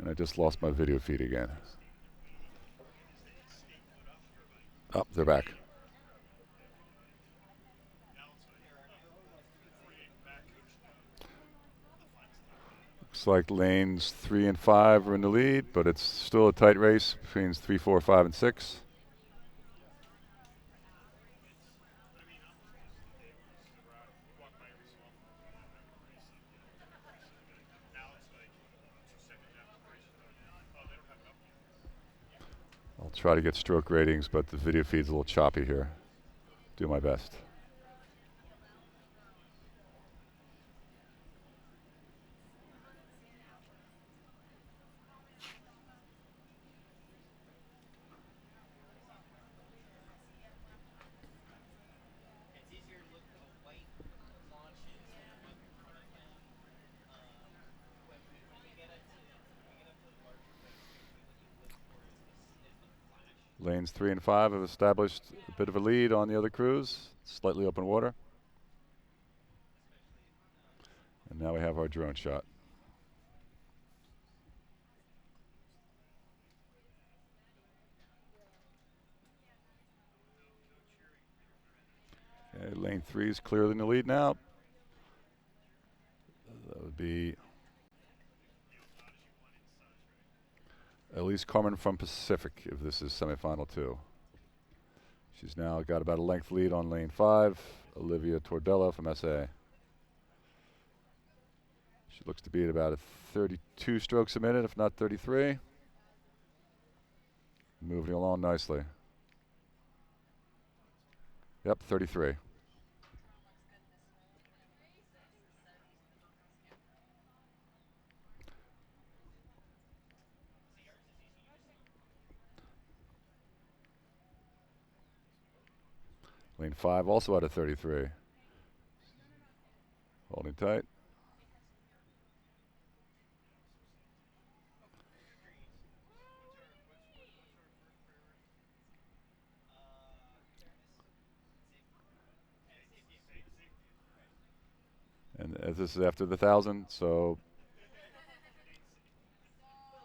And I just lost my video feed again. Oh, they're back. Looks like lanes 3 and 5 are in the lead, but it's still a tight race between 3, 4, 5, and 6. I'll try to get stroke ratings, but the video feed's a little choppy here. Do my best. Lanes 3 and 5 have established a bit of a lead on the other crews. Slightly open water. And now we have our drone shot. Okay, lane 3 is clearly in the lead now. That would be Elise Carmen from Pacific if this is semifinal 2. She's now got about a length lead on lane 5. Olivia Tordella from SA. She looks to be at about a 32 strokes a minute, if not 33. Moving along nicely. Yep, 33. Lane 5 also at a 33. Holding tight. And as this is after the 1,000, so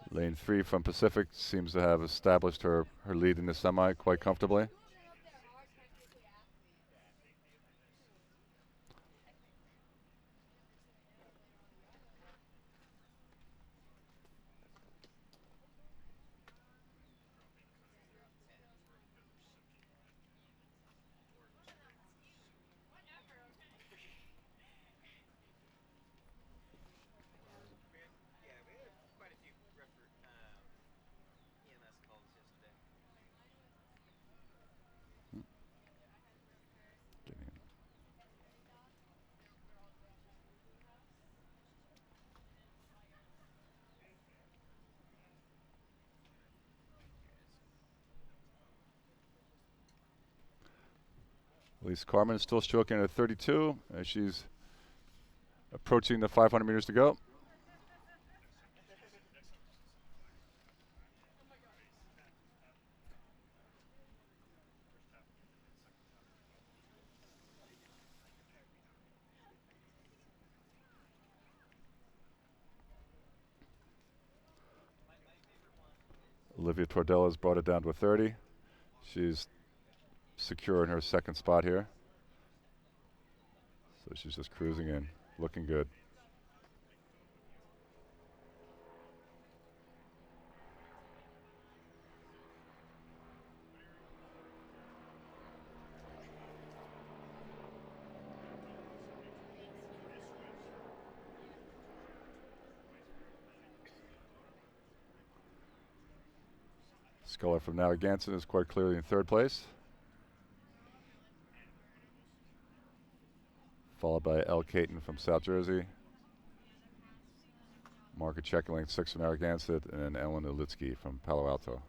lane 3 from Pacific seems to have established her lead in the semi quite comfortably. Elise Carmen is still stroking at 32 as she's approaching the 500 meters to go. Olivia Tordella has brought it down to a 30. She's secure in her second spot here. So she's just cruising in, looking good. Sculler from Narragansett is quite clearly in third place, followed by Elle Caton from South Jersey, Margaret Checkerling 6 from Narragansett, and Ellen Ulitsky from Palo Alto.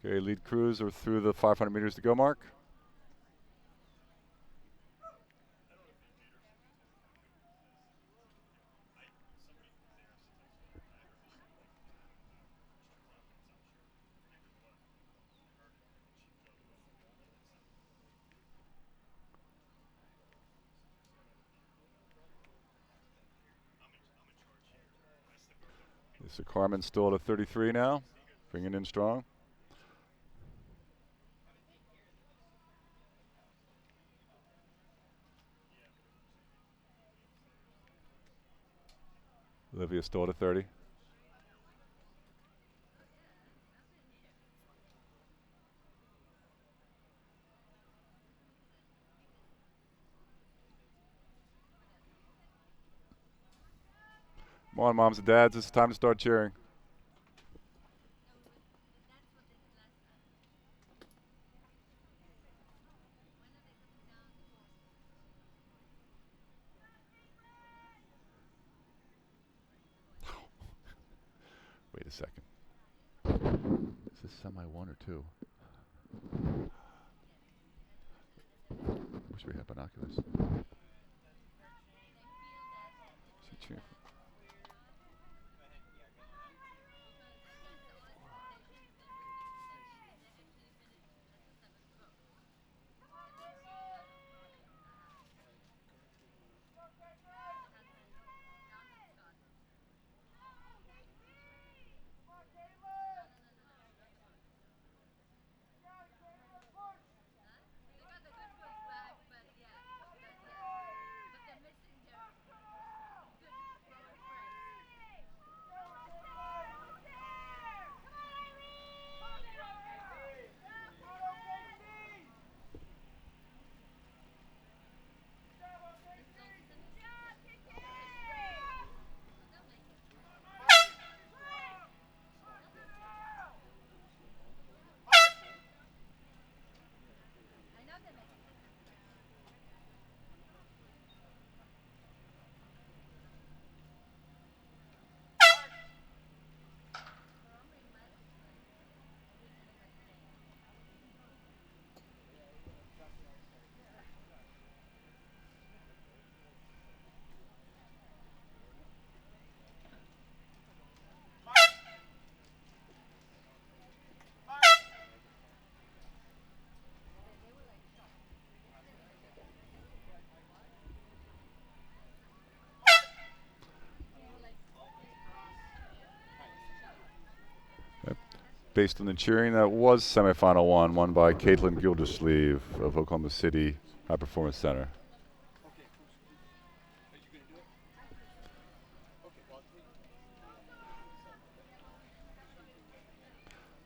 Okay, lead crews are through the 500 meters to go mark. So Carmen's still at a 33 now, bringing in strong. Olivia still at a 30. Come on, moms and dads, it's time to start cheering. Wait a second. Is this semi 1 or 2? Wish we had binoculars. Is he cheering? Based on the cheering, that was semifinal 1, won by Caitlin Gildersleeve of Oklahoma City High Performance Center.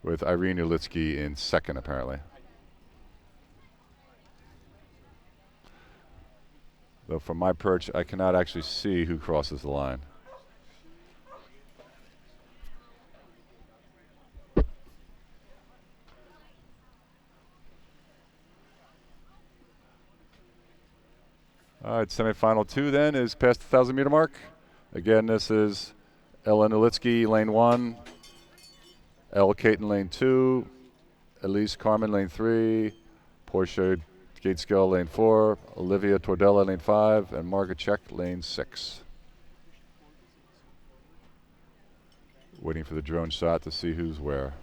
With Irene Ulitsky in second, apparently. Though from my perch, I cannot actually see who crosses the line. All right, semifinal 2 then is past the 1,000-meter mark. Again, this is Ellen Ulitsky, lane 1. Elle Caton, lane 2. Elise Carmen, lane 3. Portia Gateskill, lane 4. Olivia Tordella, lane 5. And Margaret Check, lane 6. Waiting for the drone shot to see who's where.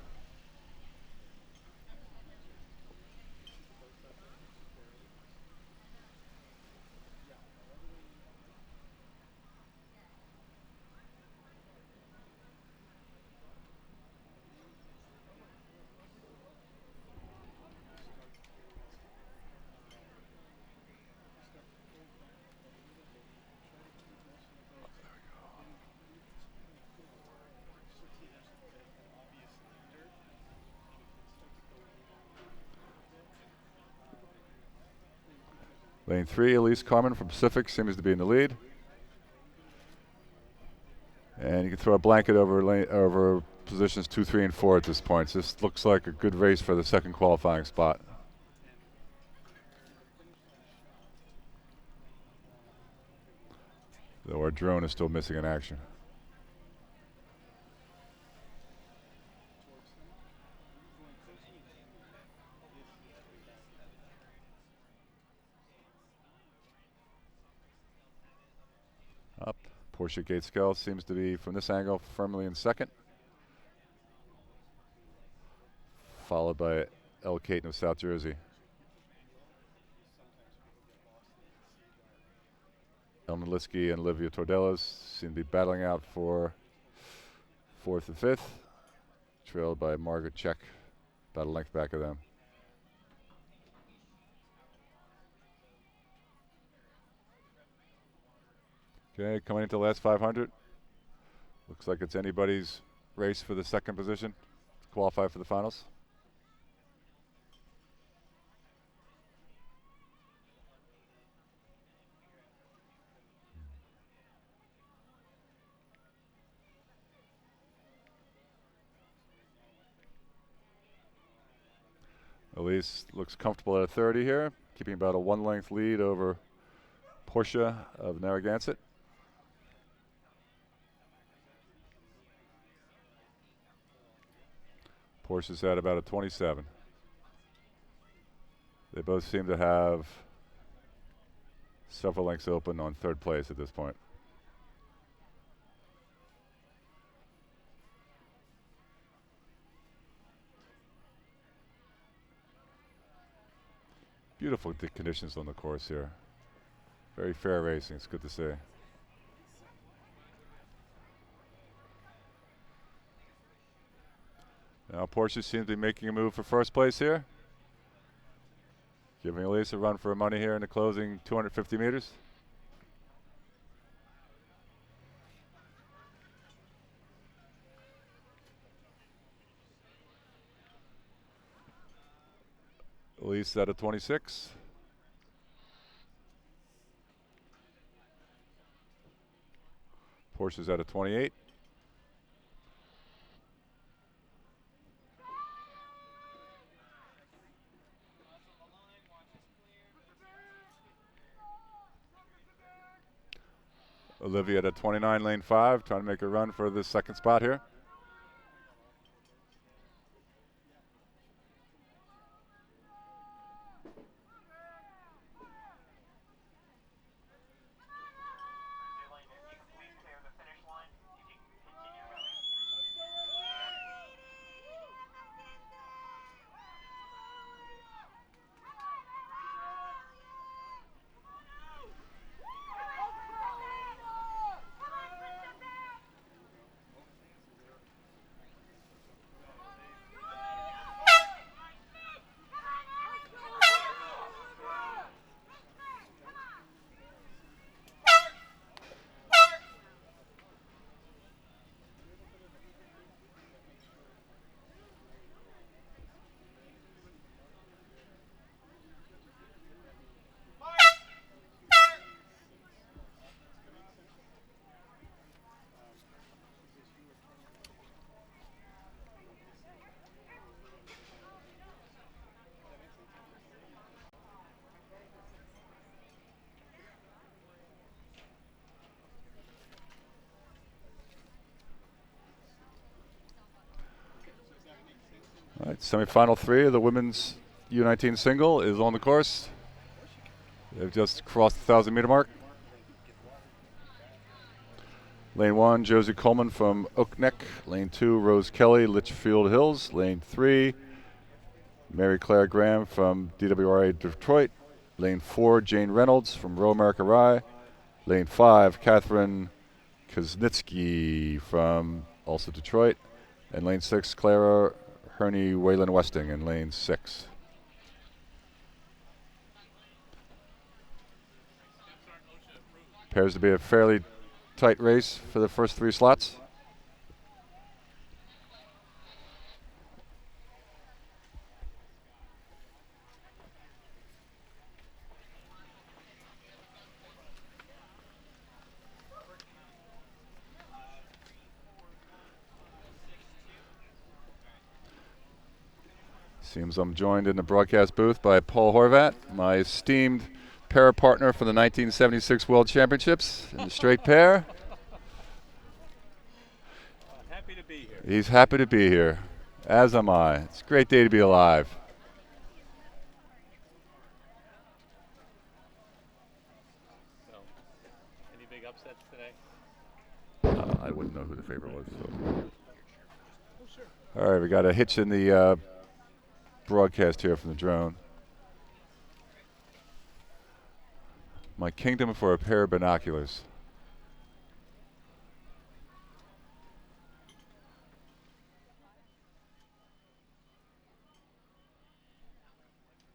Lane 3, Elise Carmen from Pacific seems to be in the lead. And you can throw a blanket over positions 2, 3, and 4 at this point. So this looks like a good race for the second qualifying spot. Though our drone is still missing in action. Up. Portia Gateskill seems to be, from this angle, firmly in second. Followed by Elle Caton of South Jersey. Ellen Liskey and Olivia Tordellas seem to be battling out for Fourth and fifth, trailed by Margaret Check, about a length back of them. Okay, coming into the last 500. Looks like it's anybody's race for the second position to qualify for the finals. Elise looks comfortable at a 30 here, keeping about a 1 length lead over Portia of Narragansett. Portia's at about a 27. They both seem to have several lengths open on third place at this point. Beautiful conditions on the course here. Very fair racing. It's good to see. Now Portia seems to be making a move for first place here. Giving Elise a run for her money here in the closing 250 meters. Elise at a 26. Portia's at a 28. Olivia at a 29, lane 5, trying to make a run for the second spot here. All right, semifinal 3 of the women's U19 single is on the course. They've just crossed the 1,000-meter mark. Lane 1, Josie Coleman from Oak Neck. Lane 2, Rose Kelly, Litchfield Hills. Lane 3, Mary Claire Graham from DWRA Detroit. Lane 4, Jane Reynolds from Row America Rye. Lane 5, Catherine Kuznitsky from also Detroit. And lane 6, Clara Herney Wayland Westing in lane 6. Appears to be a fairly tight race for the first 3 slots. Seems I'm joined in the broadcast booth by Paul Horvat, my esteemed para partner for the 1976 World Championships in the straight pair. Happy to be here. He's happy to be here, as am I. It's a great day to be alive. So, any big upsets today? I wouldn't know who the favorite was. So. All right, we got a hitch in the broadcast here from the drone. My kingdom for a pair of binoculars.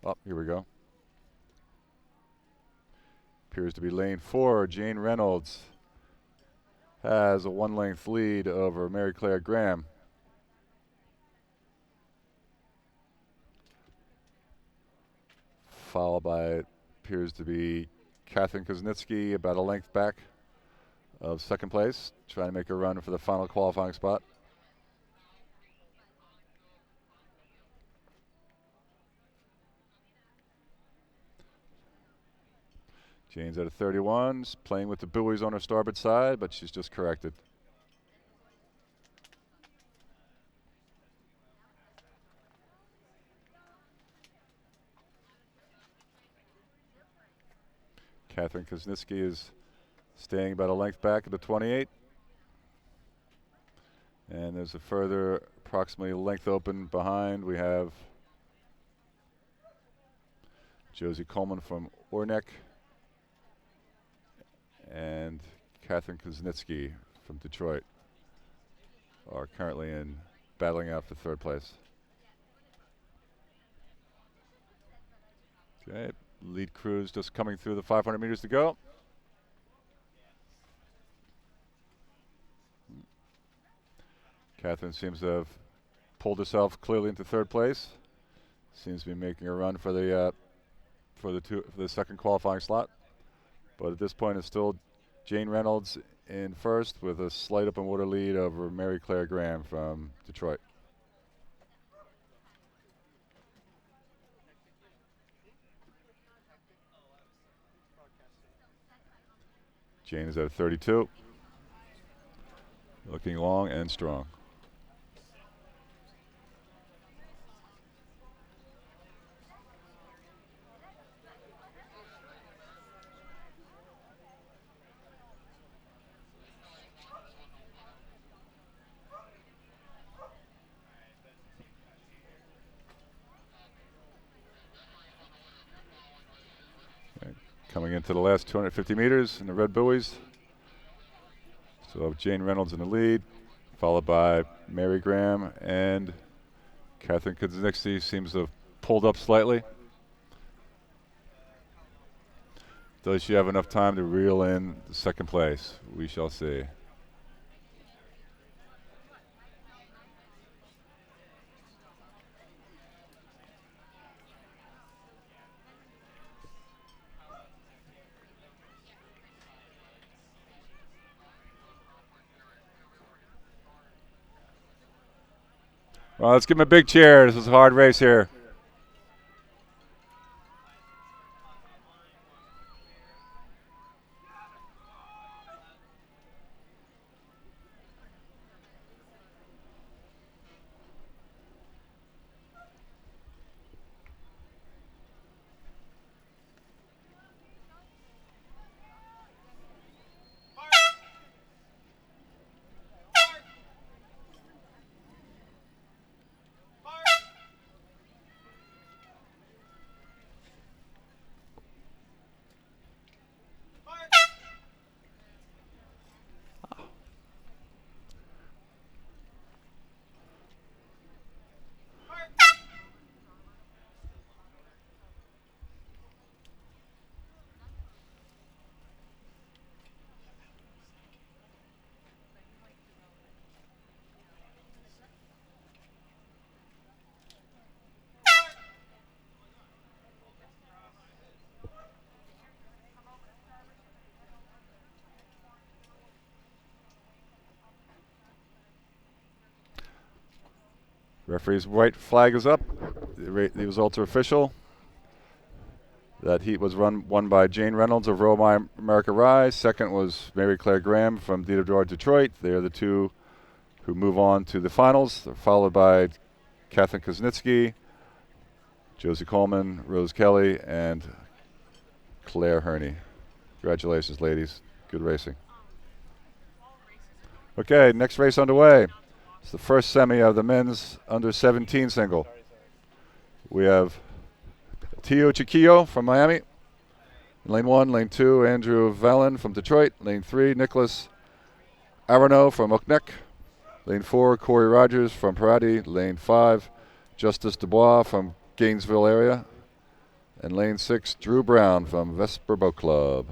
Oh, here we go. Appears to be lane 4. Jane Reynolds has a 1-length lead over Mary Claire Graham. Followed by, appears to be Catherine Kuznitsky, about a length back of second place, trying to make a run for the final qualifying spot. Jane's at a 31, playing with the buoys on her starboard side, but she's just corrected. Catherine Kuznitsky is staying about a length back at the 28. And there's a further approximately length open behind. We have Josie Coleman from Orneck and Catherine Kuznitsky from Detroit are currently battling out for third place. Okay, lead crews just coming through the 500 meters to go. Catherine seems to have pulled herself clearly into third place. Seems to be making a run for the second qualifying slot. But at this point, it's still Jane Reynolds in first with a slight open water lead over Mary Claire Graham from Detroit. Jane is at 32. Looking long and strong. Coming into the last 250 meters in the red buoys. So Jane Reynolds in the lead, followed by Mary Graham, and Catherine Kuznitsky seems to have pulled up slightly. Does she have enough time to reel in the second place? We shall see. Well, let's give him a big cheer. This is a hard race here. Referee's white flag is up. The results are official. That heat was won by Jane Reynolds of Row My America Rise. Second was Mary Claire Graham from Detroit, Detroit. They are the two who move on to the finals. They're followed by Catherine Kuznitsky, Josie Coleman, Rose Kelly, and Claire Herney. Congratulations, ladies. Good racing. Okay, next race underway. It's the first semi of the men's under 17 single. We have Tio Chiquillo from Miami. In lane 1, lane 2, Andrew Vallon from Detroit. Lane 3, Nicholas Arano from Oakneck. Lane 4, Corey Rogers from Parati. Lane 5, Justice Dubois from Gainesville area. And lane 6, Drew Brown from Vesper Boat Club.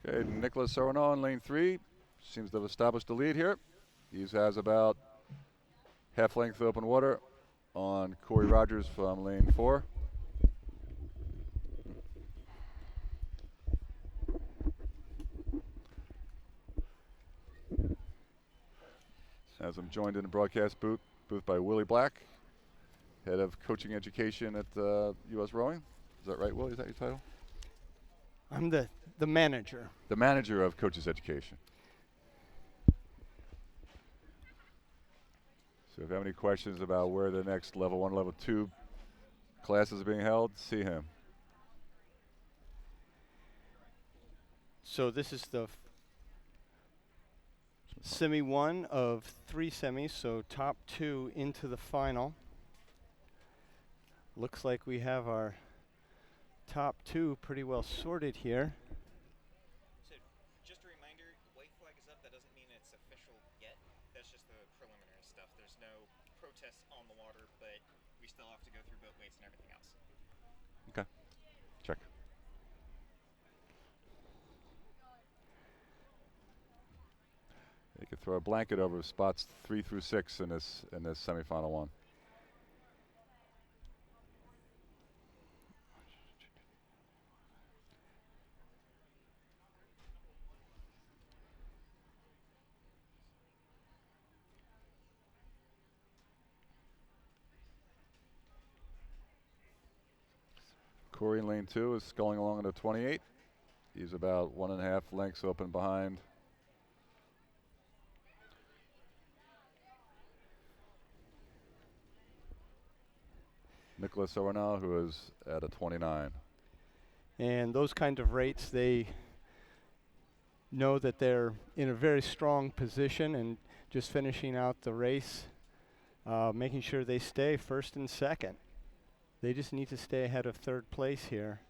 Okay, Nicholas Orono in lane 3 seems to have established the lead here. He has about half length open water on Corey Rogers from lane 4. As I'm joined in the broadcast booth by Willie Black, head of coaching education at USRowing. Is that right, Willie? Is that your title? I'm the manager. The manager of coaches education. So if you have any questions about where the next level 1, level 2 classes are being held, see him. So this is the semi 1 of 3 semis, so top 2 into the final. Looks like we have our top 2 pretty well sorted here. So just a reminder, white flag is up. That doesn't mean it's official yet. That's just the preliminary stuff. There's no protests on the water, but we still have to go through boat weights and everything else. Okay, check. You could throw a blanket over spots 3 through 6 in this semifinal 1. Corey in lane 2 is sculling along at a 28. He's about 1.5 lengths open behind. Nicholas Orono, who is at a 29. And those kind of rates, they know that they're in a very strong position and just finishing out the race, making sure they stay first and second. They just need to stay ahead of third place here,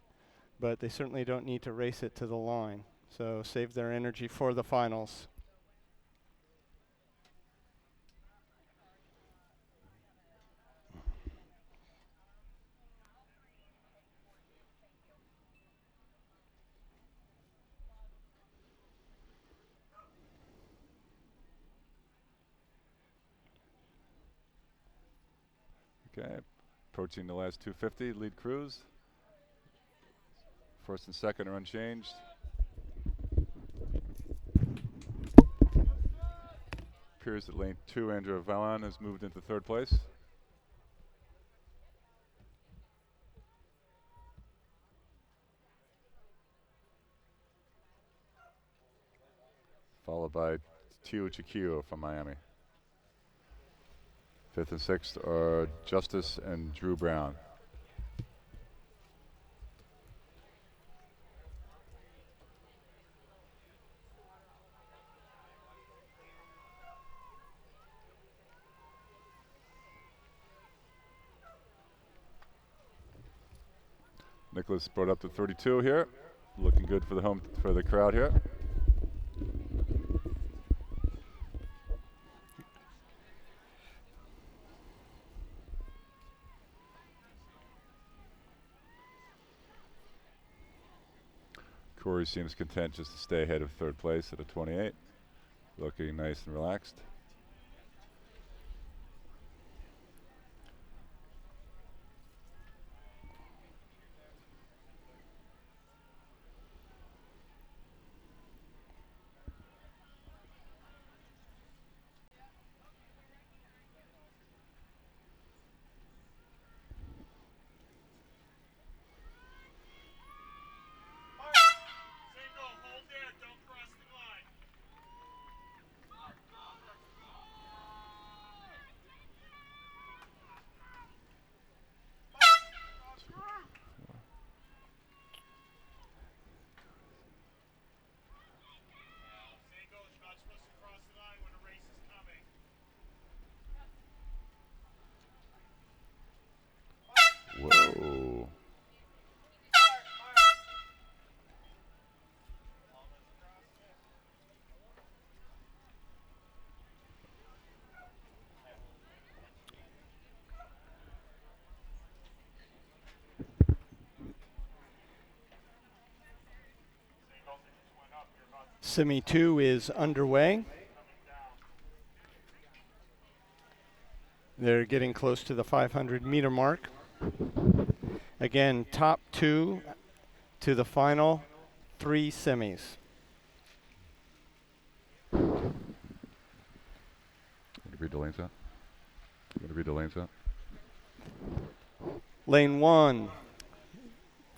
but they certainly don't need to race it to the line. So save their energy for the finals. Okay, approaching the last 250, lead crews. First and second are unchanged. Appears that lane 2, Andrew Valan, has moved into third place. Followed by Tio Chiquillo from Miami. 5th and 6th are Justice and Drew Brown. Nicholas brought up to 32 here. Looking good for the crowd here. Corey seems content just to stay ahead of third place at a 28. Looking nice and relaxed. Semi 2 is underway. They're getting close to the 500-meter mark. Again, top 2 to the final 3 semis. Going to read the lanes out. Going to read the lanes out. Lane 1,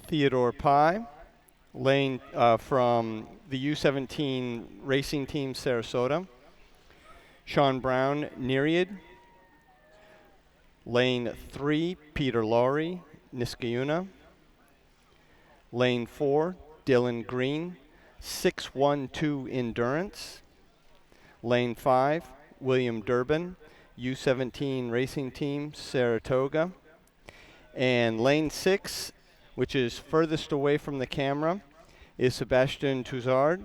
Theodore Pye. Lane from the U17 racing team, Sarasota. Sean Brown, Nereid. Lane 3, Peter Lowry, Niskayuna. Lane 4, Dylan Green, 612 Endurance. Lane 5, William Durbin, U17 racing team, Saratoga. And lane 6, which is furthest away from the camera, is Sebastian Touzard,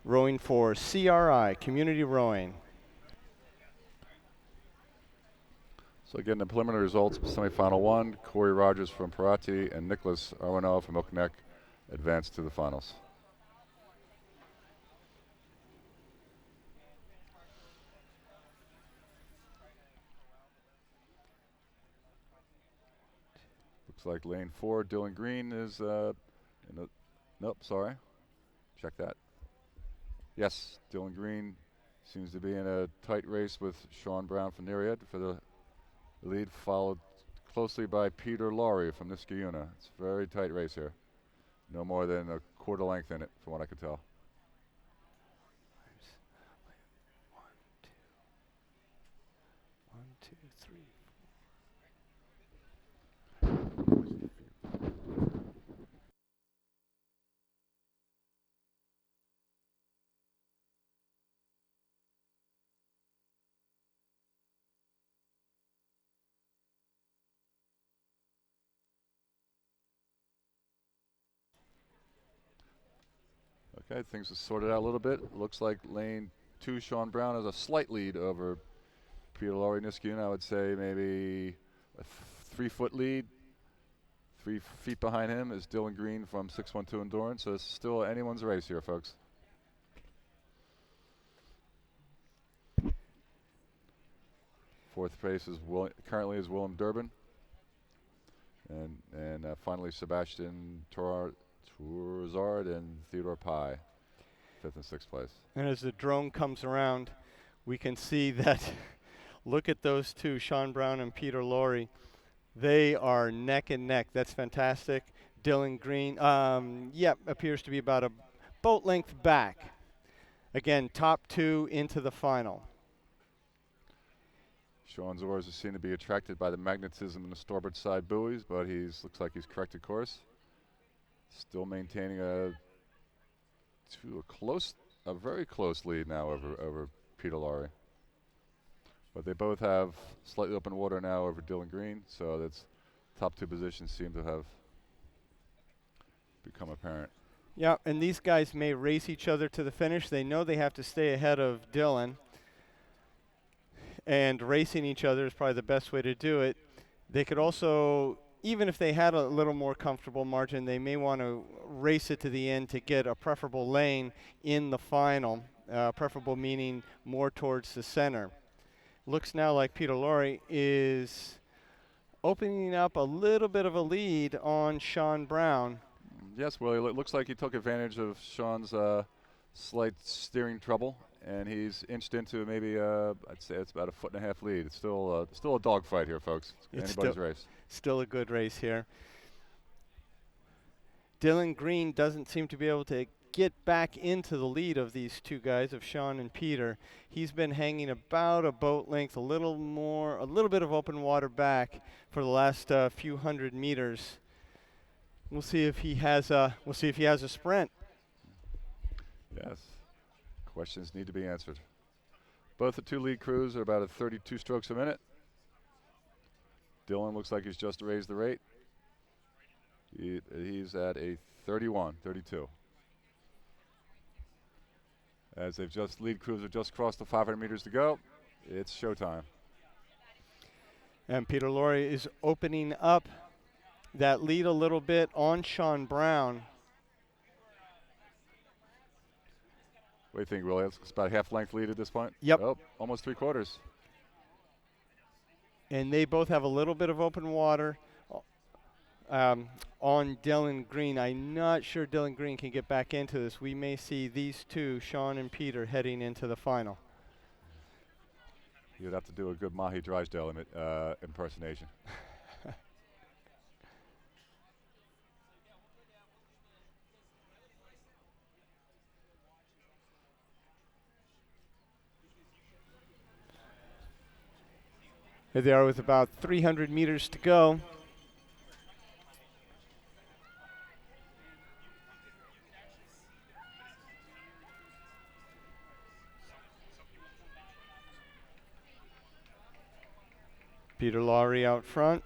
rowing for CRI, Community Rowing. So again, the preliminary results, semifinal 1, Corey Rogers from Parati and Nicholas Arwano from Oak Neck advanced to the finals. Looks like lane 4, Dylan Green is nope, sorry. Check that. Yes, Dylan Green seems to be in a tight race with Sean Brown from Nereid for the lead, followed closely by Peter Lowry from Niskayuna. It's a very tight race here. No more than a quarter length in it, from what I could tell. One, two, three. Okay, things are sorted out a little bit. Looks like lane 2, Sean Brown has a slight lead over Peter Lowry Niskayuna. I would say maybe a 3-foot lead. 3 feet behind him is Dylan Green from 612 Endurance. So it's still anyone's race here, folks. Fourth place is currently is Willem Durbin. And finally Sebastian Tourzard and Theodore Pye, 5th and 6th place. And as the drone comes around, we can see that, look at those two, Sean Brown and Peter Lowry. They are neck and neck. That's fantastic. Dylan Green, appears to be about a boat length back. Again, top 2 into the final. Sean's oars are seen to be attracted by the magnetism in the starboard side buoys, but looks like he's corrected course. Still maintaining a very close lead now over Peter Lowry. But they both have slightly open water now over Dylan Green, so that's top 2 positions seem to have become apparent. Yeah, and these guys may race each other to the finish. They know they have to stay ahead of Dylan, and racing each other is probably the best way to do it. They could also, even if they had a little more comfortable margin, they may want to race it to the end to get a preferable lane in the final, preferable meaning more towards the center. Looks now like Peter Lowry is opening up a little bit of a lead on Sean Brown. Yes, Willie, it looks like he took advantage of Sean's slight steering trouble, and he's inched into maybe, I'd say it's about a 1.5 foot lead. It's still a dogfight here, folks. It's anybody's race. Still a good race here. Dylan Green doesn't seem to be able to get back into the lead of these two guys, of Sean and Peter. He's been hanging about a boat length, a little bit of open water back for the last few hundred meters. We'll see if he has a sprint. Yes. Questions need to be answered. Both the 2 lead crews are about at 32 strokes a minute. Dylan looks like he's just raised the rate. He's at a 32. As lead crews have just crossed the 500 meters to go, it's showtime. And Peter Lowry is opening up that lead a little bit on Sean Brown. What do you think, Willie? It's about half length lead at this point? Yep. Oh, almost 3/4. And they both have a little bit of open water on Dylan Green. I'm not sure Dylan Green can get back into this. We may see these two, Sean and Peter, heading into the final. You'd have to do a good Mahi Drysdale impersonation. Here they are with about 300 meters to go. Peter Lowry out front.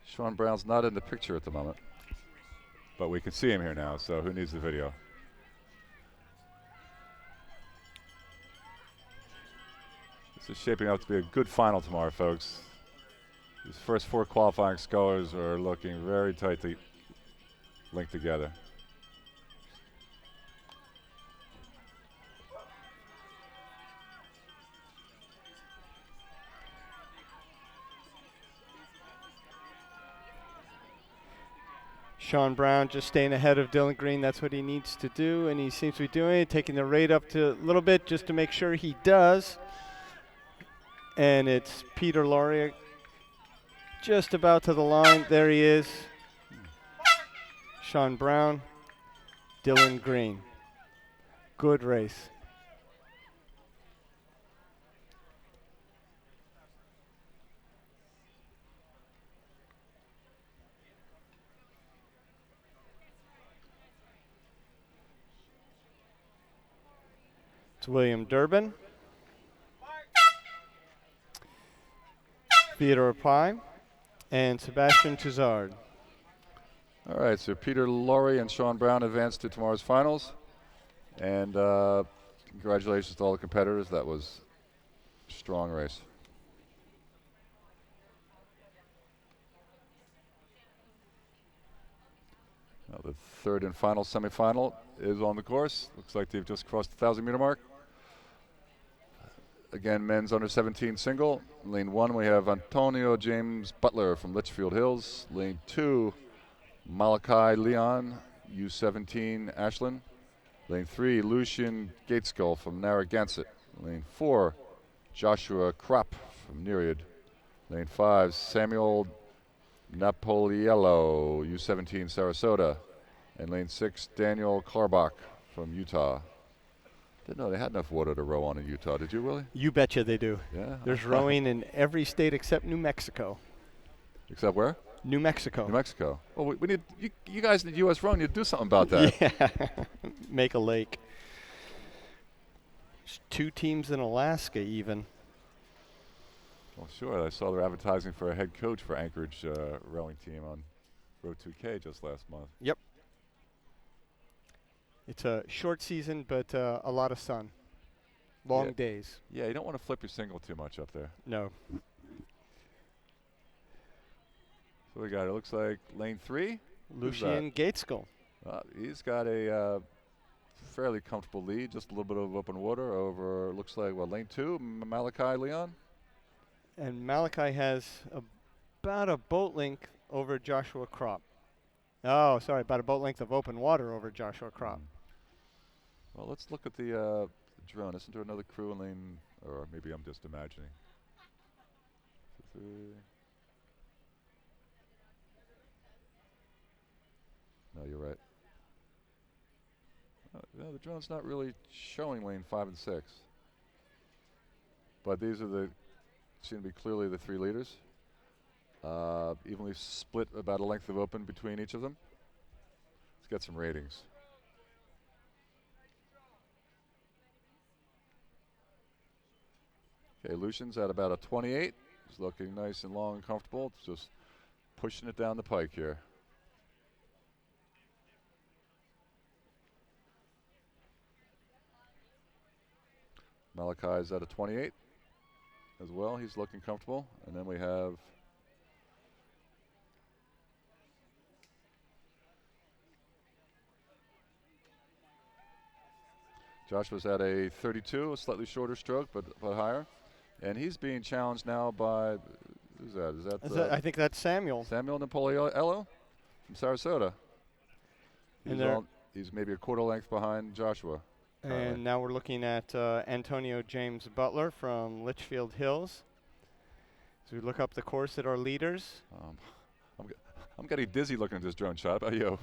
Sean Brown's not in the picture at the moment, but we can see him here now, so who needs the video? This is shaping up to be a good final tomorrow, folks. These first 4 qualifying scores are looking very tightly linked together. Sean Brown just staying ahead of Dylan Green. That's what he needs to do, and he seems to be doing it, taking the rate up to a little bit just to make sure he does. And it's Peter Lowry just about to the line. There he is. Sean Brown, Dylan Green. Good race. It's William Durbin, Theodore Pye, and Sebastian Tuzard. All right, so Peter Lowry and Sean Brown advanced to tomorrow's finals. And congratulations to all the competitors. That was a strong race. Now the third and final semifinal is on the course. Looks like they've just crossed the 1,000-meter mark. Again, men's under 17 single. Lane 1, we have Antonio James Butler from Litchfield Hills. Lane 2, Malachi Leon, U17 Ashland. Lane 3, Lucian Gateskull from Narragansett. Lane 4, Joshua Kropp from Nereid. Lane 5, Samuel Napoliello, U17 Sarasota. And lane 6, Daniel Klarbach from Utah. Didn't know they had enough water to row on in Utah. Did you, Willie? You betcha they do. Yeah. There's rowing in every state except New Mexico. Except where? New Mexico. New Mexico. Well, we need you guys in the USRowing need to do something about that. Yeah. Make a lake. There's 2 teams in Alaska even. Well, sure. I saw they're advertising for a head coach for Anchorage rowing team on Row 2K just last month. Yep. It's a short season, but a lot of sun. Long Yeah. days. Yeah, you don't want to flip your single too much up there. No. So we got, it looks like lane 3. Lucian Gateskull. He's got a fairly comfortable lead, just a little bit of open water over, looks like, lane 2, Malachi Leon. And Malachi has about a boat length over Joshua Kropp. Oh, sorry, about a boat length of open water over Joshua Kropp. Well, let's look at the drone. Isn't there another crew in lane, or maybe I'm just imagining. No, you're right. No, the drone's not really showing lane 5 and 6. But these are seem to be clearly the 3 leaders. Evenly split about a length of open between each of them. Let's get some ratings. Okay, Lucian's at about a 28. He's looking nice and long and comfortable. It's just pushing it down the pike here. Malachi's at a 28 as well. He's looking comfortable. And then we have Joshua's at a 32, a slightly shorter stroke, but higher. And he's being challenged now by, who's that? Is that I think that's Samuel. Samuel Napoliello from Sarasota? And He's maybe a quarter length behind Joshua. And now we're looking at Antonio James Butler from Litchfield Hills. So we look up the course at our leaders. I'm getting dizzy looking at this drone shot. How about you?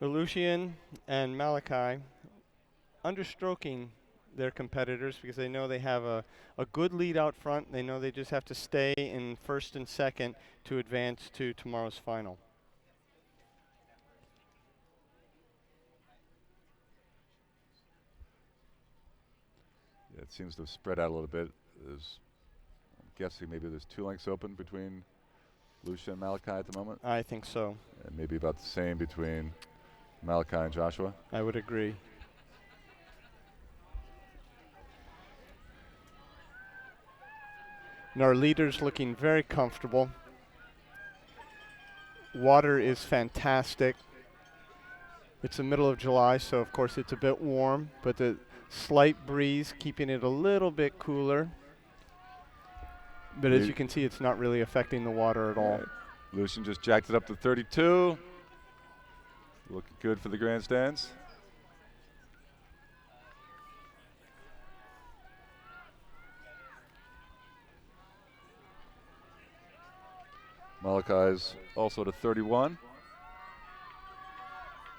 Lucian and Malachi understroking their competitors because they know they have a good lead out front. They know they just have to stay in first and second to advance to tomorrow's final. Yeah, it seems to have spread out a little bit. I'm guessing maybe there's 2 lengths open between Lucia and Malachi at the moment. I think so. And maybe about the same between Malachi and Joshua. I would agree. And our leaders looking very comfortable. Water is fantastic. It's the middle of July, so of course it's a bit warm, but the slight breeze keeping it a little bit cooler. But as you can see, it's not really affecting the water at all. Lucian just jacked it up to 32. Looking good for the grandstands. Malachi's also at a 31.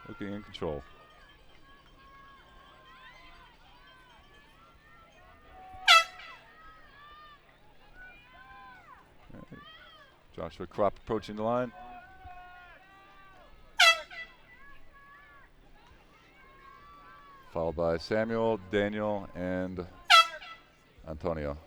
Looking in control. Right. Joshua Kropp approaching the line. Followed by Samuel, Daniel, and Antonio.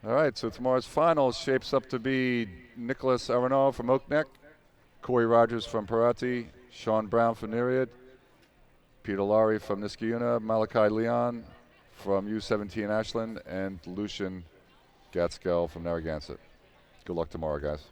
All right, so tomorrow's finals shapes up to be Nicholas Arenal from Oak Neck, Corey Rogers from Parati, Sean Brown from Nereid, Peter Laurie from Niskayuna, Malachi Leon from U17 Ashland, and Lucian Gatskel from Narragansett. Good luck tomorrow, guys.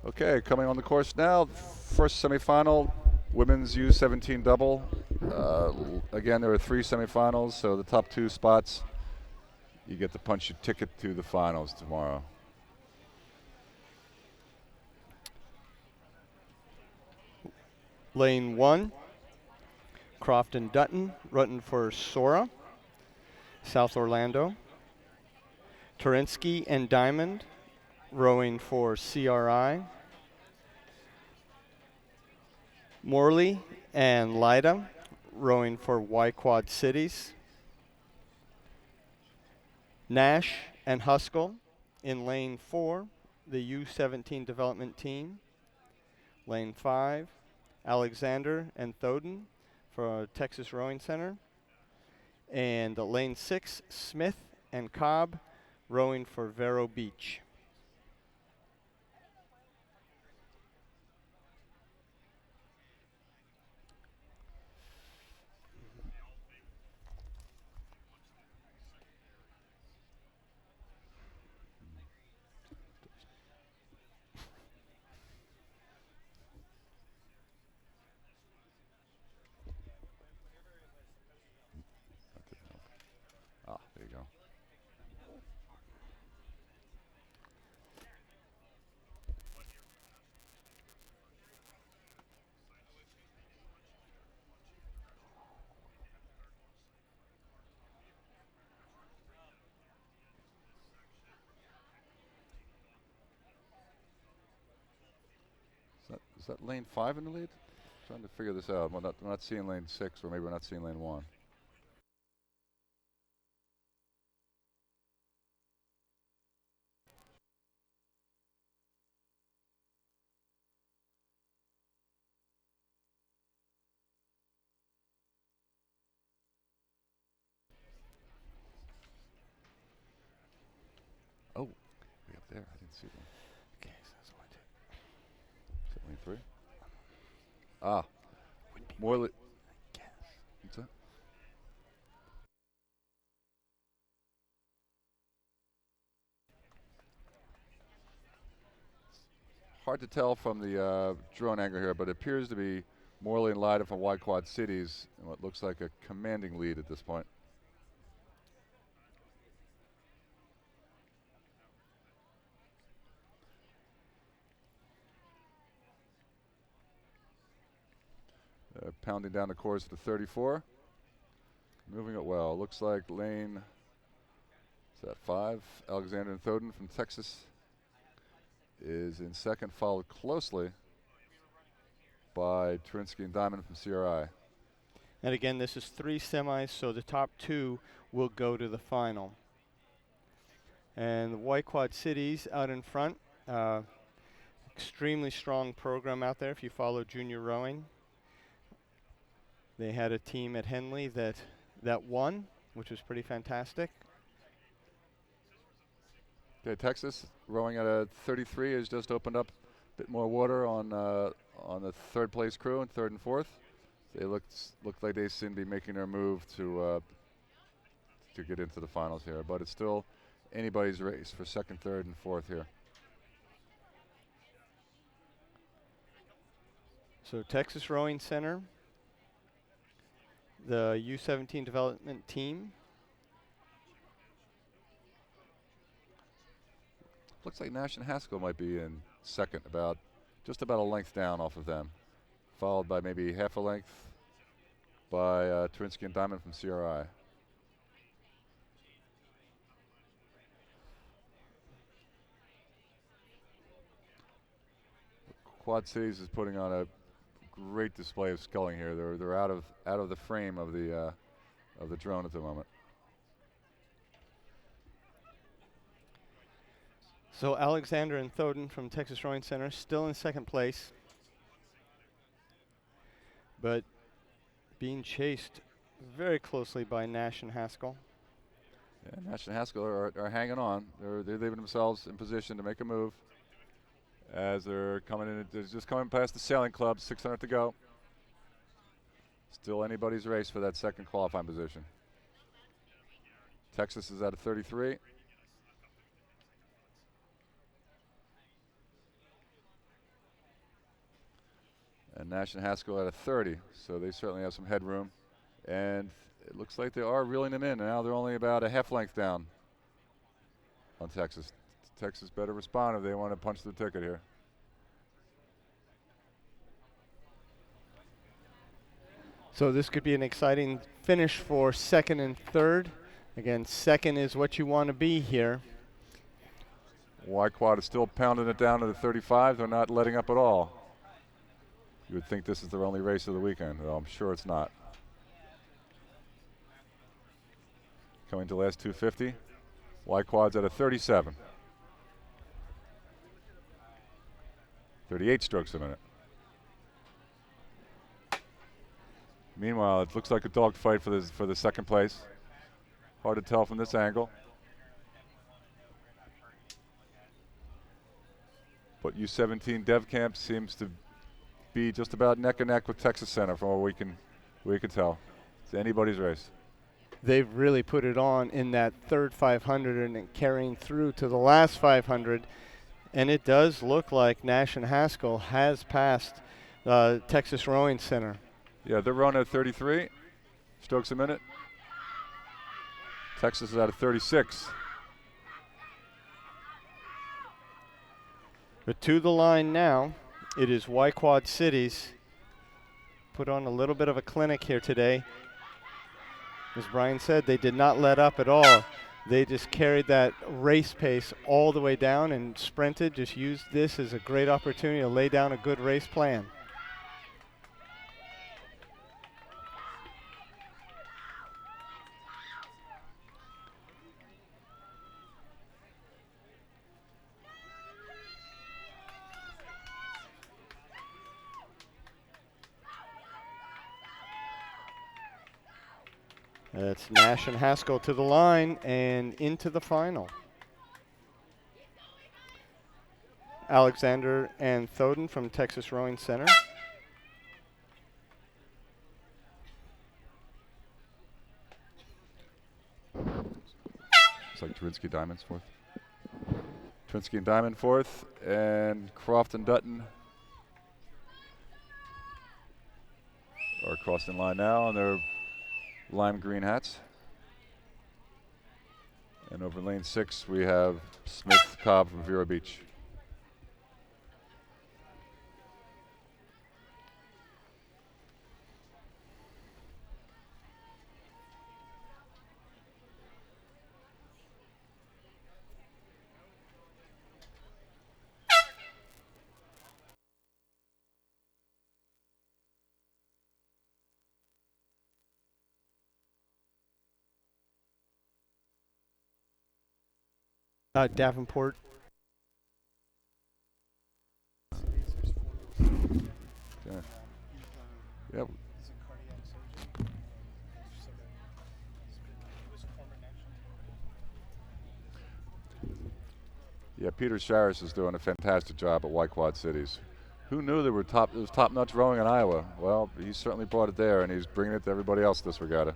Okay, coming on the course now, first semifinal, women's U17 double. Again, there are 3 semifinals, so the top 2 spots, you get to punch your ticket to the finals tomorrow. Lane 1, Crofton Dutton, Rutten for Sora, South Orlando. Torinsky and Diamond, rowing for CRI. Morley and Lida, rowing for Y Quad Cities. Nash and Huskell in lane 4, the U17 development team. Lane 5, Alexander and Thoden for Texas Rowing Center. And lane 6, Smith and Cobb, rowing for Vero Beach. Is that lane 5 in the lead? Trying to figure this out. We're not seeing lane 6, or maybe we're not seeing lane 1. Oh, way up there. I didn't see one. Okay, so that's one, two. Is that lane 3? Ah, Morley. What's that? Hard to tell from the drone angle here, but it appears to be Morley and Lyda from Wide Quad Cities in what looks like a commanding lead at this point. Pounding down the course to 34. Moving it well. Looks like lane, is that 5? Alexander and Thoden from Texas is in second, followed closely by Trinsky and Diamond from CRI. And again, this is 3 semis, so the top 2 will go to the final. And the White Quad Cities out in front, extremely strong program out there if you follow junior rowing. They had a team at Henley that won, which was pretty fantastic. Okay, Texas rowing at a 33 has just opened up a bit more water on the third place crew and third and fourth. They look like they seem to be making their move to get into the finals here, but it's still anybody's race for second, third, and fourth here. So Texas Rowing Center, the U17 development team. Looks like Nash and Haskell might be in second, just about a length down off of them, followed by maybe half a length by Trinsky and Diamond from CRI. Quad Cities is putting on a great display of sculling here. They're out of the frame of the drone at the moment. So Alexander and Thoden from Texas Rowing Center still in second place, but being chased very closely by Nash and Haskell. Yeah, Nash and Haskell are hanging on. They're leaving themselves in position to make a move as they're coming in. They're just coming past the Sailing Club, 600 to go. Still anybody's race for that second qualifying position. Texas is at a 33. And Nash and Haskell at a 30, so they certainly have some headroom. And it looks like they are reeling them in. Now they're only about a half length down on Texas. Texas better respond if they want to punch the ticket here. So this could be an exciting finish for second and third. Again, second is what you want to be here. Y Quad is still pounding it down to the 35. They're not letting up at all. You would think this is their only race of the weekend. Well, I'm sure it's not. Coming to last 250. Y Quad's at a 37. 38 strokes a minute. Meanwhile, it looks like a dogfight for the second place. Hard to tell from this angle. But U17 Dev Camp seems to be just about neck and neck with Texas Center from what we can tell. It's anybody's race. They've really put it on in that third 500 and carrying through to the last 500. And it does look like Nash and Haskell has passed Texas Rowing Center. Yeah, they're running at 33 strokes a minute. Texas is at a 36. But to the line now, it is Y Quad Cities. Put on a little bit of a clinic here today. As Brian said, they did not let up at all. They just carried that race pace all the way down and sprinted, just used this as a great opportunity to lay down a good race plan. It's Nash and Haskell to the line and into the final. Alexander and Thoden from Texas Rowing Center. It's like Trinsky Diamond's fourth. Trinsky and Diamond fourth, and Croft and Dutton are crossing line now on their lime green hats. And over lane 6, we have Smith Cobb from Vero Beach. Davenport. Okay. Yep. Yeah, Peter Sharis is doing a fantastic job at White Quad Cities. Who knew there was top-notch rowing in Iowa? Well, he certainly brought it there, and he's bringing it to everybody else this regatta.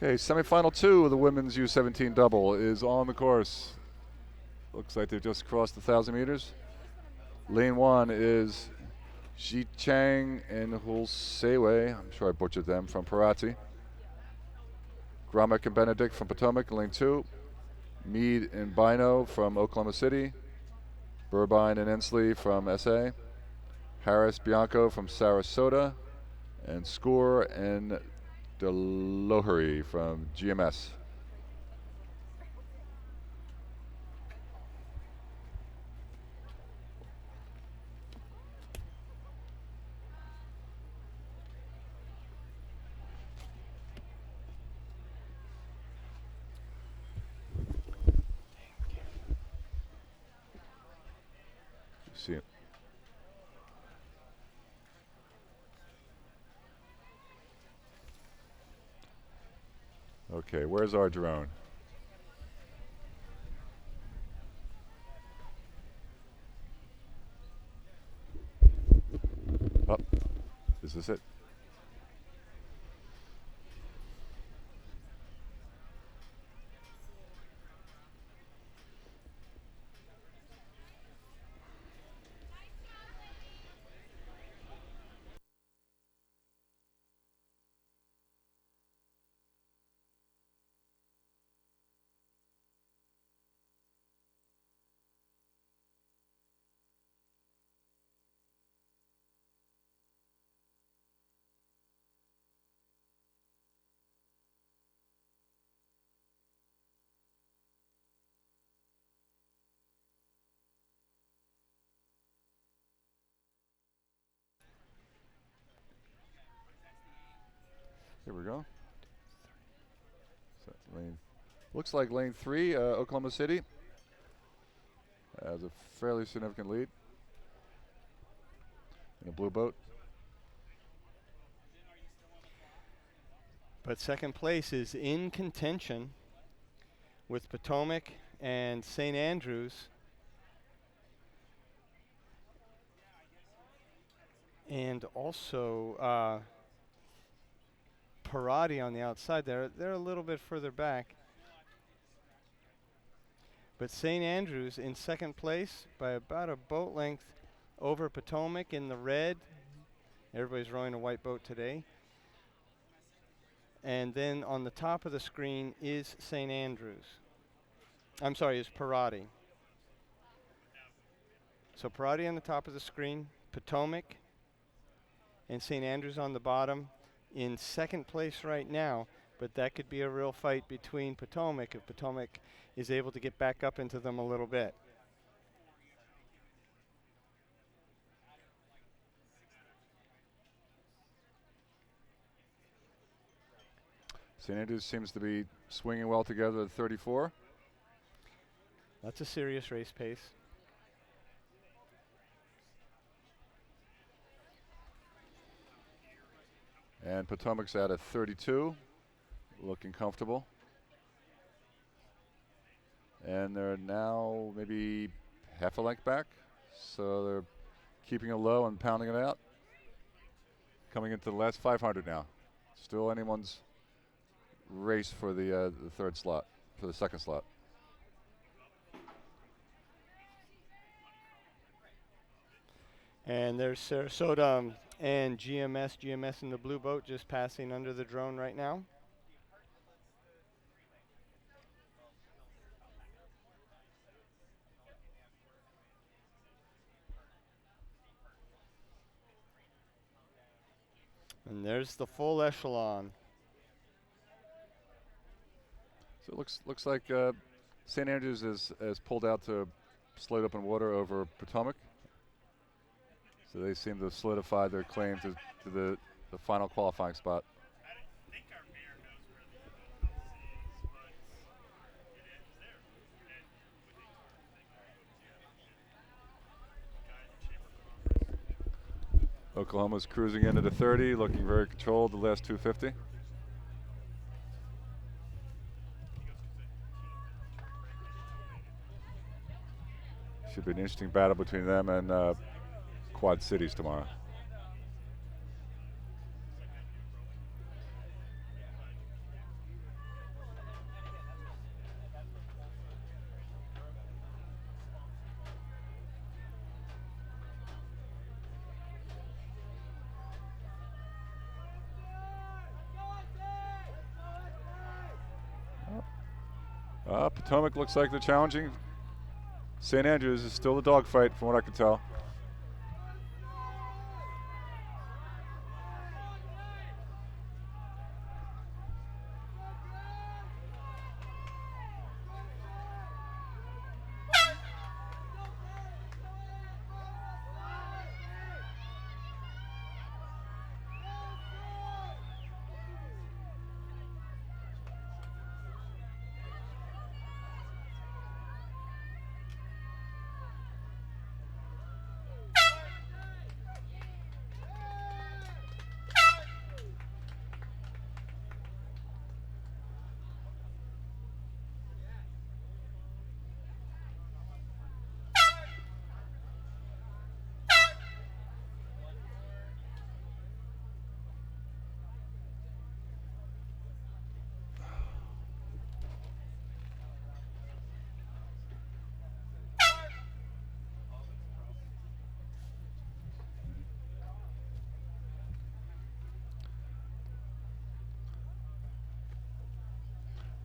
Okay, semifinal 2 of the women's U17 double is on the course. Looks like they've just crossed 1,000 meters. Lane 1 is Ji Chang and Hulsewe, I'm sure I butchered them, from Parati. Gromick and Benedict from Potomac, lane 2. Mead and Bino from Oklahoma City. Burbine and Ensley from SA. Harris Bianco from Sarasota. And Score and Delohary from GMS. See it. Okay, where's our drone? Oh, is this it? Here we go. So looks like lane 3, Oklahoma City, has a fairly significant lead in a blue boat. But second place is in contention with Potomac and St. Andrews. And also Parati on the outside there. They're a little bit further back. But St. Andrews in second place by about a boat length over Potomac in the red. Everybody's rowing a white boat today. And then on the top of the screen is St. Andrews. I'm sorry, is Parati. So Parati on the top of the screen, Potomac and St. Andrews on the bottom. in second place right now, but that could be a real fight between Potomac if Potomac is able to get back up into them a little bit. St. Andrews seems to be swinging well together at 34. That's a serious race pace. And Potomac's at a 32, looking comfortable. And they're now maybe half a length back, so they're keeping it low and pounding it out. Coming into the last 500 now. Still anyone's race for the third slot, for the second slot. And there's Sarasota and GMS. GMS in the blue boat just passing under the drone right now. And there's the full echelon. So it looks like St. Andrews has pulled out to slide open water over Potomac. So they seem to have solidified their claim to the final qualifying spot. Oklahoma's cruising into the 30, looking very controlled the last 250. Should be an interesting battle between them and Quad Cities tomorrow. Potomac looks like they're challenging. St. Andrews is still the dogfight from what I can tell.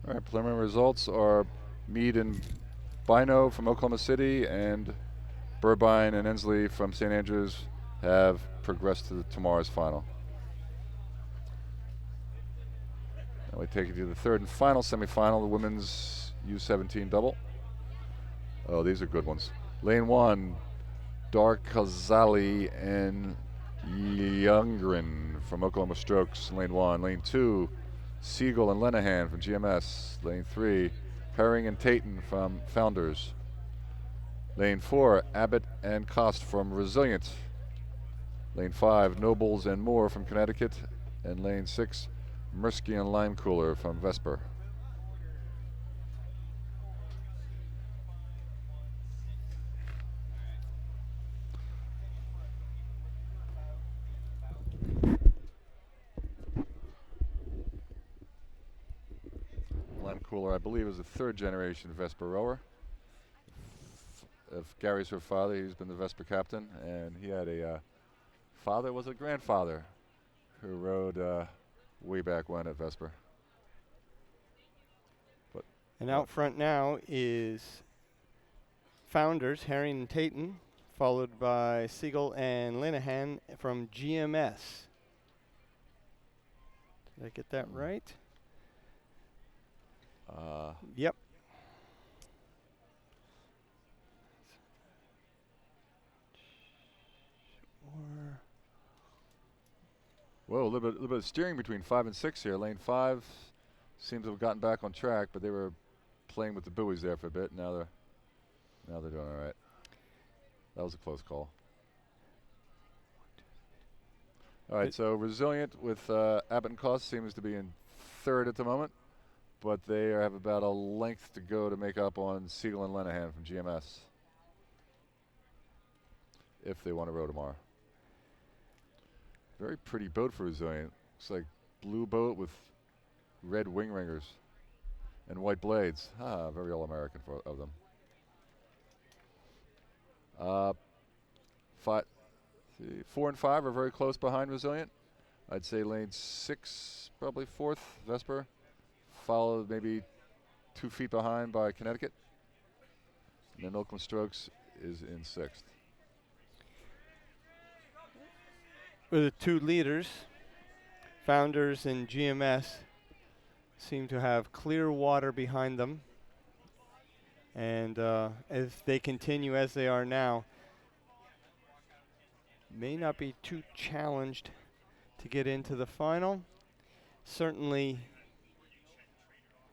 All right, preliminary results are Meade and Bino from Oklahoma City and Burbine and Ensley from St. Andrews have progressed to tomorrow's final. Now we take it to the third and final semifinal, the women's U17 double. Oh, these are good ones. Lane 1, Darkazali and Youngren from Oklahoma Strokes, lane 1. Lane 2, Siegel and Lenahan from GMS. Lane 3, Herring and Tayton from Founders. Lane 4, Abbott and Cost from Resilient. Lane 5, Nobles and Moore from Connecticut. And lane 6, Mirsky and Lime Cooler from Vesper. Lime Cooler, I believe, is a third generation Vesper rower. If Gary's her father, he's been the Vesper captain, and he had a father, was a grandfather, who rode way back when at Vesper. And out front now is Founders, Herring and Tayton, followed by Siegel and Linehan from GMS. Did I get that right? Yep. Whoa, a little bit of steering between 5 and 6 here. Lane 5 seems to have gotten back on track, but they were playing with the buoys there for a bit. Now they're doing all right. That was a close call. All right, so Resilient with Abbott and Cost seems to be in 3rd at the moment, but they have about a length to go to make up on Siegel and Lenahan from GMS if they want to row tomorrow. Very pretty boat for Resilient. Looks like blue boat with red wing ringers and white blades. Very all-American of them. 4 and 5 are very close behind Resilient. I'd say lane 6, probably 4th, Vesper. Followed maybe 2 feet behind by Connecticut. And then Oakland Strokes is in 6th. With the 2 leaders, Founders and GMS seem to have clear water behind them. And as they continue as they are now, may not be too challenged to get into the final. Certainly,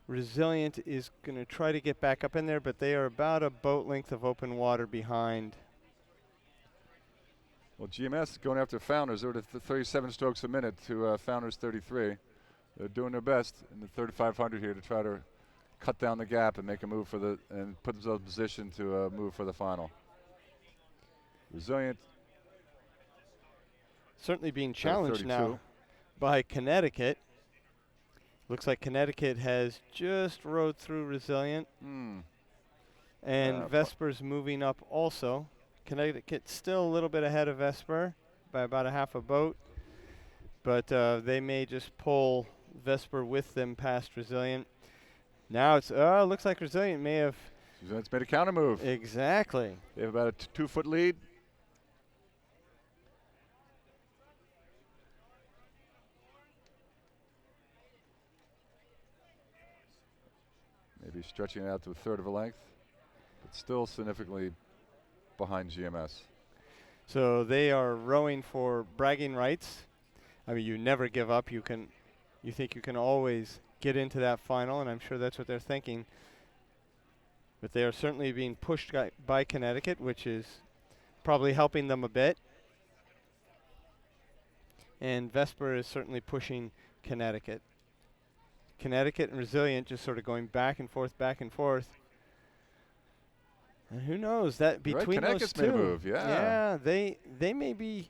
Resilient is going to try to get back up in there, but they are about a boat length of open water behind. Well, GMS is going after Founders. They're at 37 strokes a minute to Founders 33. They're doing their best in the 3,500 here to try to cut down the gap and make a move and put themselves in position to move for the final. Resilient. Certainly being challenged now by Connecticut. Looks like Connecticut has just rode through Resilient. And Vesper's moving up also. Connecticut still a little bit ahead of Vesper by about a half a boat. But they may just pull Vesper with them past Resilient. Now it's, looks like Resilient may have. Resilient's made a counter move. Exactly. They have about a 2-foot lead. Maybe stretching it out to a 1/3 of a length, but still significantly behind GMS. So they are rowing for bragging rights. I mean, you never give up. You think you can always get into that final, and I'm sure that's what they're thinking. But they are certainly being pushed by Connecticut, which is probably helping them a bit. And Vesper is certainly pushing Connecticut. Connecticut and Resilient just sort of going back and forth, back and forth. And who knows, that between those two, made a move, yeah, they may be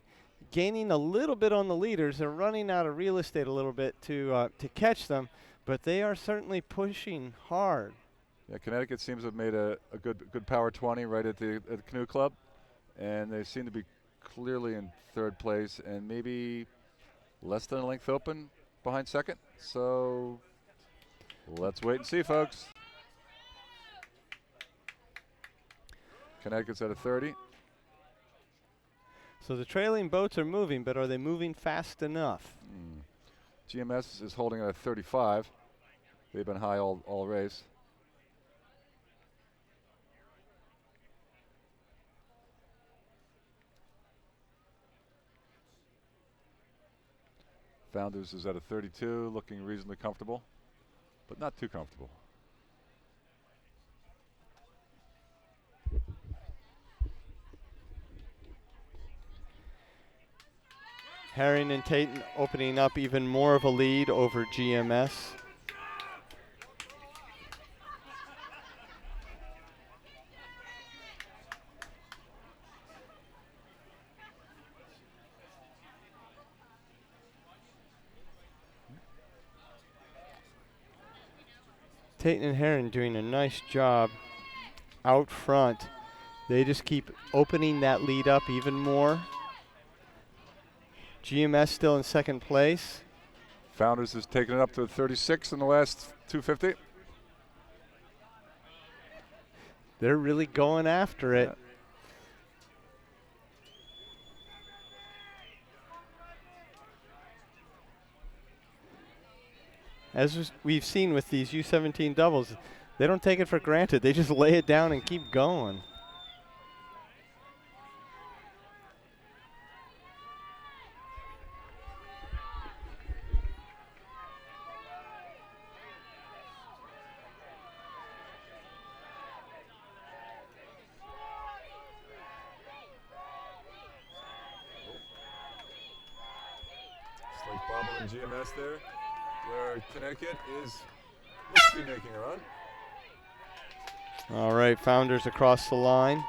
gaining a little bit on the leaders. They're running out of real estate a little bit to catch them, but they are certainly pushing hard. Yeah, Connecticut seems to have made a good power 20 right at the Canoe Club, and they seem to be clearly in 3rd place and maybe less than a length open behind 2nd. So let's wait and see, folks. Connecticut's at a 30. So the trailing boats are moving, but are they moving fast enough? GMS is holding at a 35. They've been high all race. Founders is at a 32, looking reasonably comfortable, but not too comfortable. Herring and Tatum opening up even more of a lead over GMS. Tatum and Herring doing a nice job out front. They just keep opening that lead up even more. GMS still in 2nd place. Founders has taken it up to 36 in the last 250. They're really going after it. as we've seen with these U17 doubles, they don't take it for granted. They just lay it down and keep going. Slight bobble in GMS there, where Connecticut looks to be making a run. All right, Founders across the line.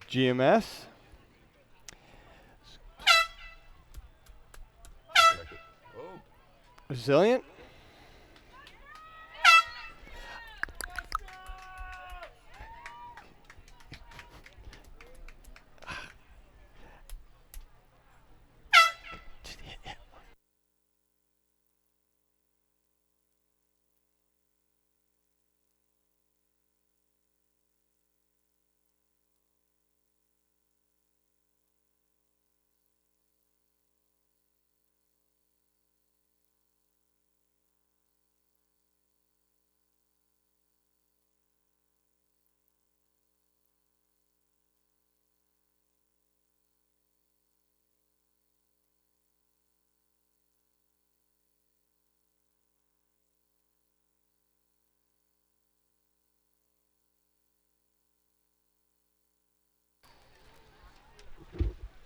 GMS. Oh, Resilient.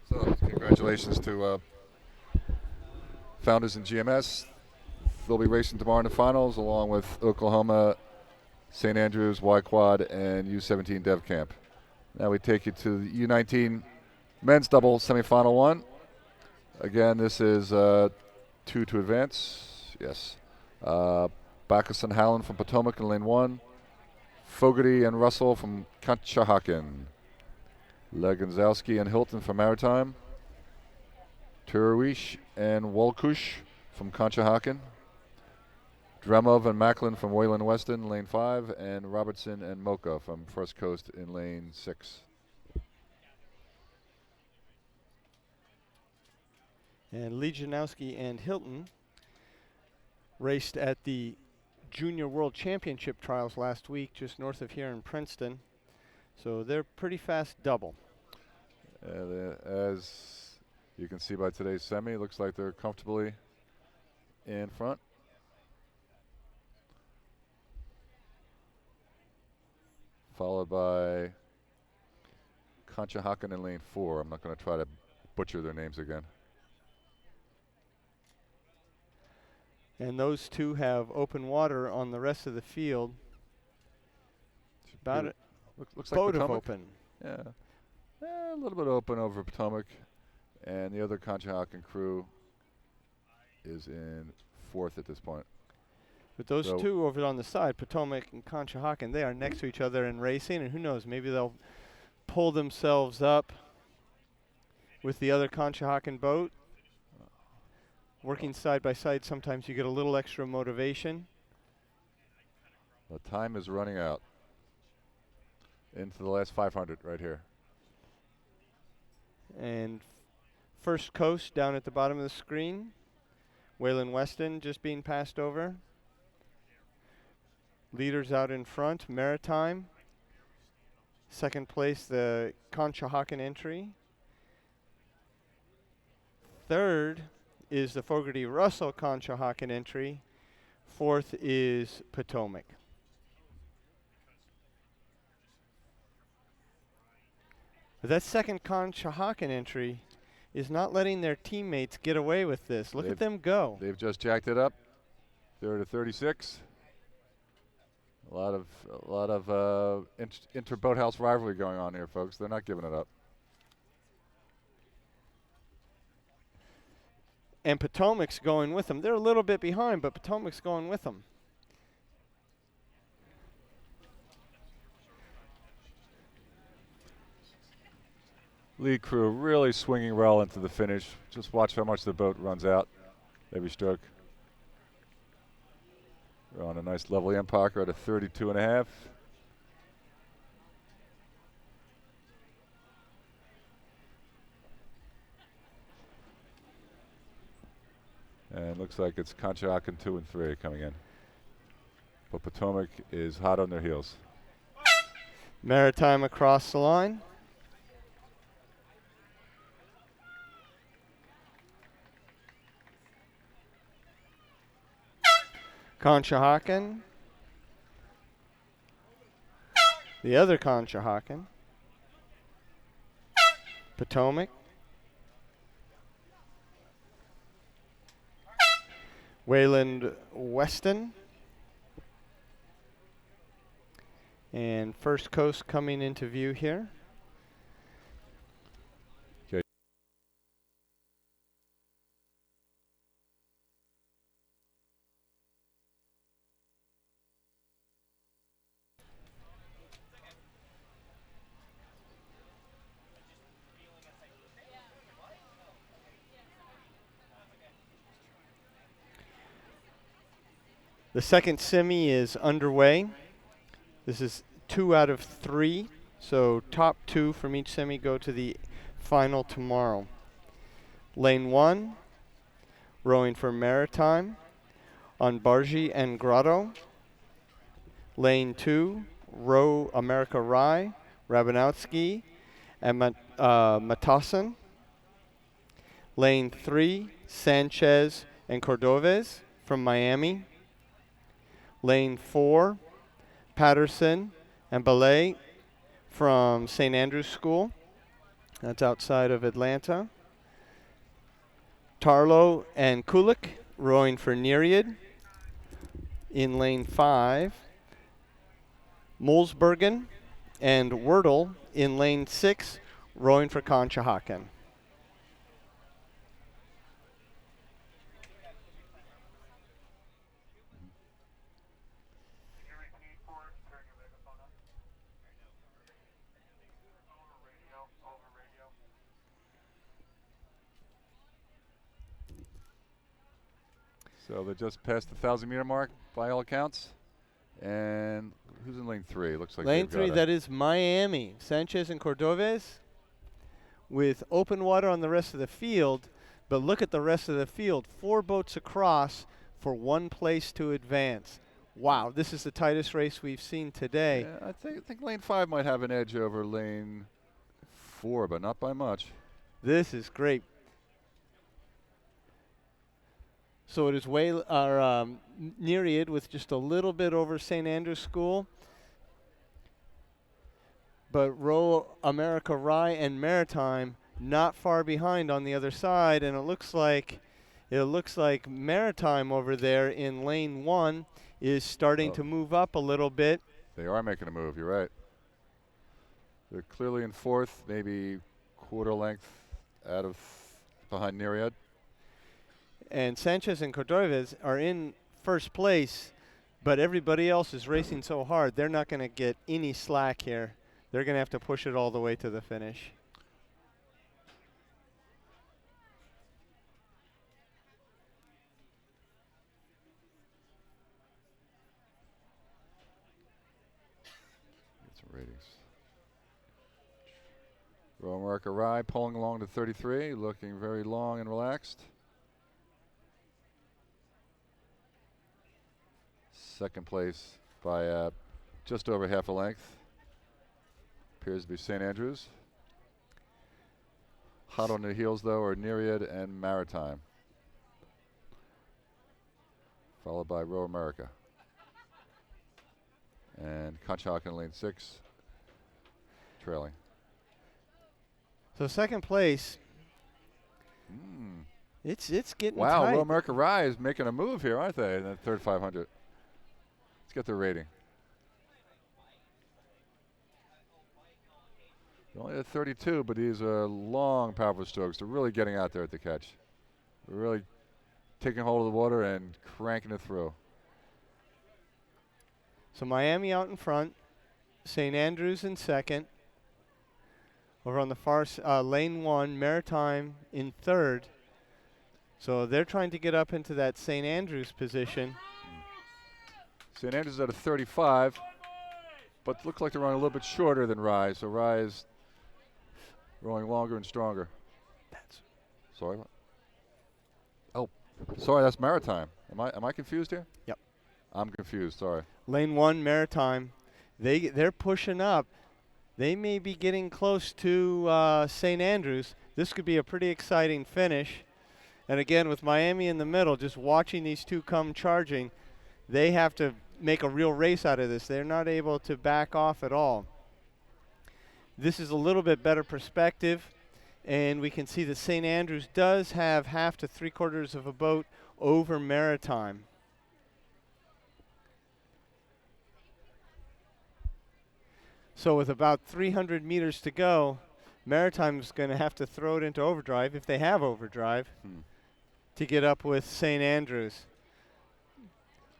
so congratulations to Founders in GMS. They'll be racing tomorrow in the finals, along with Oklahoma, St. Andrews, Y Quad, and U17 Dev Camp. Now we take you to the U19 men's double semifinal one. Again, this is 2 to advance. Yes. Backus and Hallen from Potomac in lane 1. Fogarty and Russell from Conshohocken. Leganzowski and Hilton from Maritime. Turawish and Wolkush from Conshohocken. Dremov and Macklin from Wayland Weston, lane 5, and Robertson and Mocha from First Coast in lane 6. And Legionowski and Hilton raced at the Junior World Championship trials last week, just north of here in Princeton. So they're pretty fast double. As you can see by today's semi, looks like they're comfortably in front. Followed by Conshohocken in lane 4. I'm not going to try to butcher their names again. And those two have open water on the rest of the field. About it. Looks like Boat of Potomac. open. Yeah. A little bit open over Potomac. And the other Conshohocken crew is in 4th at this point. But those two over on the side, Potomac and Conshohocken, they are next to each other in racing, and who knows, maybe they'll pull themselves up with the other Conshohocken boat. Working side by side, sometimes you get a little extra motivation. The time is running out. Into the last 500 right here. And First Coast down at the bottom of the screen. Wayland Weston just being passed over. Leaders out in front, Maritime. Second place, the Conshohocken entry. Third is the Fogarty Russell Conshohocken entry. Fourth is Potomac. But that second Conshohocken entry is not letting their teammates get away with this. Look at them go. They've just jacked it up. They're at a 36. A lot of inter-boathouse rivalry going on here, folks. They're not giving it up. And Potomac's going with them. They're a little bit behind, but Potomac's going with them. Lead crew really swinging well into the finish. Just watch how much the boat runs out every stroke. We're on a nice level Parker at a 32.5. And looks like it's Conshohocken 2 and 3 coming in. But Potomac is hot on their heels. Maritime across the line. Conshohocken. The other Conshohocken. Potomac. Wayland Weston. And First Coast coming into view here. Okay. The second semi is underway. This is 2 out of 3. So top 2 from each semi go to the final tomorrow. Lane 1, rowing for Maritime on Bargy and Grotto. Lane 2, row America Rye, Rabanowski, and Matasan. Lane 3, Sanchez and Cordoves from Miami. Lane 4, Patterson and Ballet from St. Andrew's School. That's outside of Atlanta. Tarlow and Kulik rowing for Nereid. In lane 5, Molsbergen and Wordle in lane 6 rowing for Conshohocken. So they just passed the 1,000-meter mark by all accounts. And who's in lane 3? Looks like Lane they've 3, got that is Miami. Sanchez and Cordoves with open water on the rest of the field. But look at the rest of the field. 4 boats across for 1 place to advance. Wow, this is the tightest race we've seen today. Yeah, I think lane 5 might have an edge over lane 4, but not by much. This is great. So it is Nereid with just a little bit over St. Andrew's School. But Row America Rye and Maritime not far behind on the other side, and it looks like Maritime over there in lane 1 is starting to move up a little bit. They are making a move, you're right. They're clearly in 4th, maybe quarter length out of behind Nereid. And Sanchez and Cordoves are in first place, but everybody else is racing so hard, they're not going to get any slack here. They're going to have to push it all the way to the finish. Get some ratings. Row America Rye pulling along to 33, looking very long and relaxed. Second place by just over half a length. Appears to be St. Andrews. Hot on their heels, though, are Nereid and Maritime, followed by Row America. And Conshohocken in lane 6, trailing. So second place, it's getting wow, tight. Row America Rye is making a move here, aren't they, in the third 500? Let's get their rating. They're only at 32, but these are long, powerful strokes. They're really getting out there at the catch. They're really taking hold of the water and cranking it through. So Miami out in front, St. Andrews in second. Over on the far lane 1, Maritime in third. So they're trying to get up into that St. Andrews position. St. Andrews is at a 35, but looks like they're running a little bit shorter than Rye. So Rye is rowing longer and stronger. Sorry. Oh, sorry. That's Maritime. Am I confused here? Yep. I'm confused. Sorry. Lane 1, Maritime. They're pushing up. They may be getting close to St. Andrews. This could be a pretty exciting finish. And again, with Miami in the middle, just watching these two come charging, they have to make a real race out of this. They're not able to back off at all. This is a little bit better perspective, and we can see that St. Andrews does have half to 3/4 of a boat over Maritime. So with about 300 meters to go, Maritime's going to have to throw it into overdrive, if they have overdrive, to get up with St. Andrews.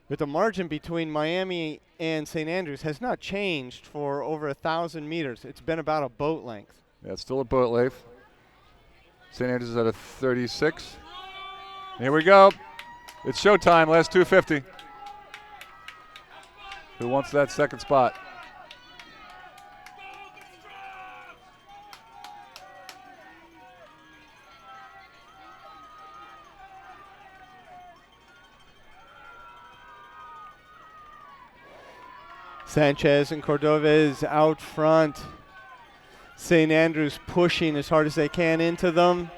But the margin between Miami and St. Andrews has not changed for over 1,000 meters. It's been about a boat length. Yeah, it's still a boat length. St. Andrews is at a 36. Here we go. It's showtime, last 250. Who wants that second spot? Sanchez and Cordovez out front. St. Andrews pushing as hard as they can into them,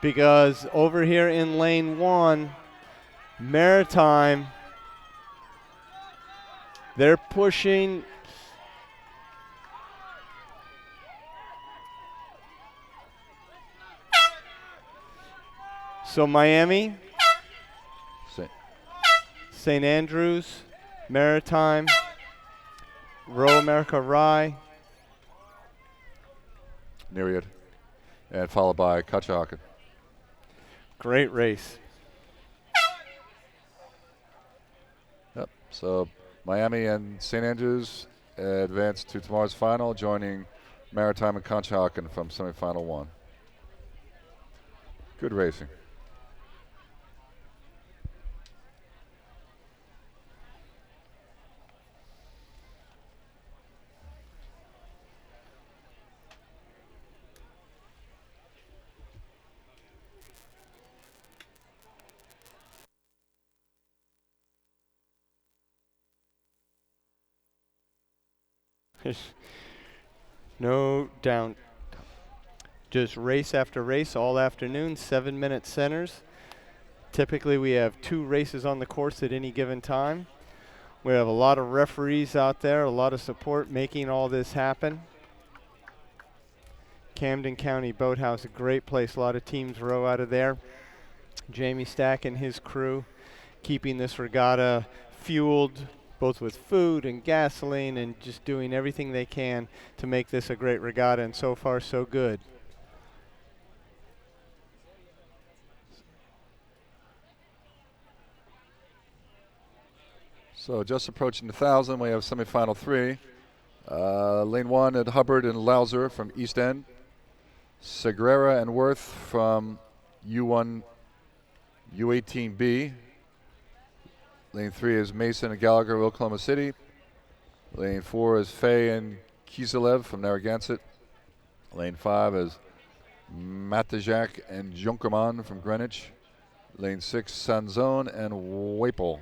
because over here in lane 1, Maritime, they're pushing. So Miami, St. Andrews, Maritime, Row America Rye, Nereid, and followed by Conshohocken. Great race. Yep. So Miami and St. Andrews advance to tomorrow's final, joining Maritime and Conshohocken from semifinal 1. Good racing. No doubt. Just race after race all afternoon, 7-minute centers. Typically we have 2 races on the course at any given time. We have a lot of referees out there, a lot of support making all this happen. Camden County Boathouse, a great place. A lot of teams row out of there. Jamie Stack and his crew keeping this regatta fueled, both with food and gasoline, and just doing everything they can to make this a great regatta, and so far so good. So just approaching the 1,000, we have semifinal 3. Lane 1 at Hubbard and Louser from East End. Segrera and Worth from U1, U18B. Lane 3 is Mason and Gallagher of Oklahoma City. Lane 4 is Fay and Kiselev from Narragansett. Lane 5 is Matajak and Junkerman from Greenwich. Lane 6, Sanzone and Wapel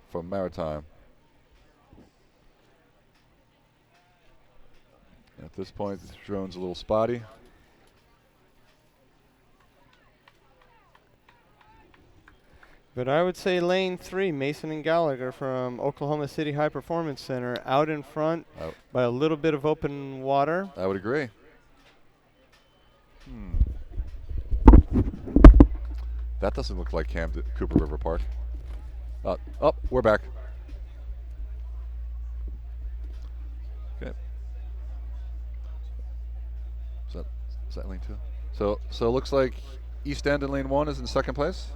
from Maritime. At this point, the drone's a little spotty. But I would say lane 3, Mason and Gallagher from Oklahoma City High Performance Center, out in front by a little bit of open water. I would agree. That doesn't look like Camden, Cooper River Park. Oh, we're back. Okay. Is that lane 2? So it looks like East End in lane 1 is in second place.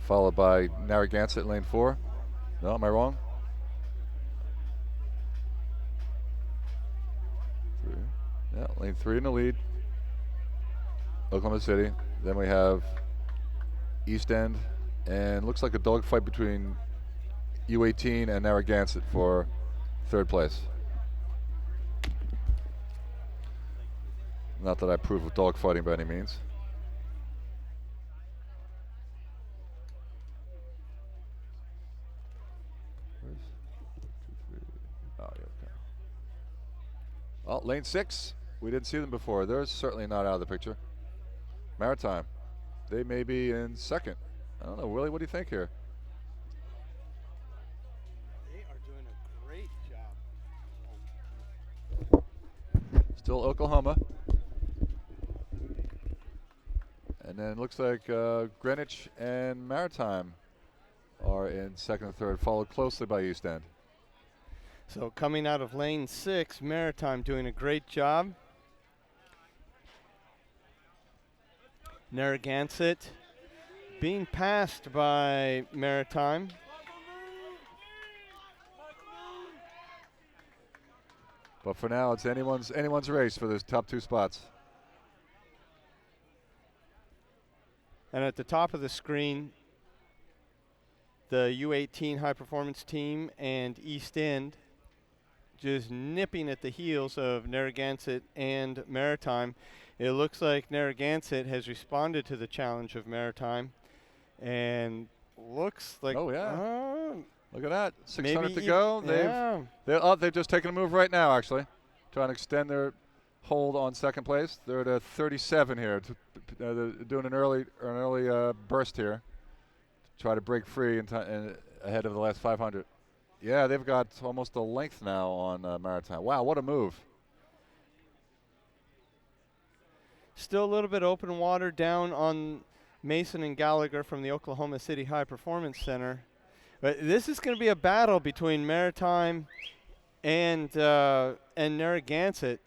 Followed by Narragansett in lane 4. No, am I wrong? 3. Yeah, lane 3 in the lead. Oklahoma City. Then we have East End, and looks like a dogfight between U18 and Narragansett for third place. Not that I approve of dogfighting by any means. Oh, yeah, okay. Well, lane 6, we didn't see them before. They're certainly not out of the picture. Maritime, they may be in second. I don't know, Willie, what do you think here? They are doing a great job. Still Oklahoma. And then it looks like Greenwich and Maritime are in second and third, followed closely by East End. So coming out of lane 6, Maritime doing a great job. Narragansett being passed by Maritime. But for now, it's anyone's race for those top 2 spots. And at the top of the screen, the U18 high performance team and East End just nipping at the heels of Narragansett and Maritime. It looks like Narragansett has responded to the challenge of Maritime, and looks like Oh, yeah. Look at that, 600 to maybe go. yeah. They've just taken a move right now, actually, trying to extend their hold on second place. They're at a 37 here. They're doing an early burst here to try to break free in ahead of the last 500. Yeah, they've got almost a length now on Maritime. Wow, what a move. Still a little bit open water down on Mason and Gallagher from the Oklahoma City High Performance Center. But this is going to be a battle between Maritime and Narragansett.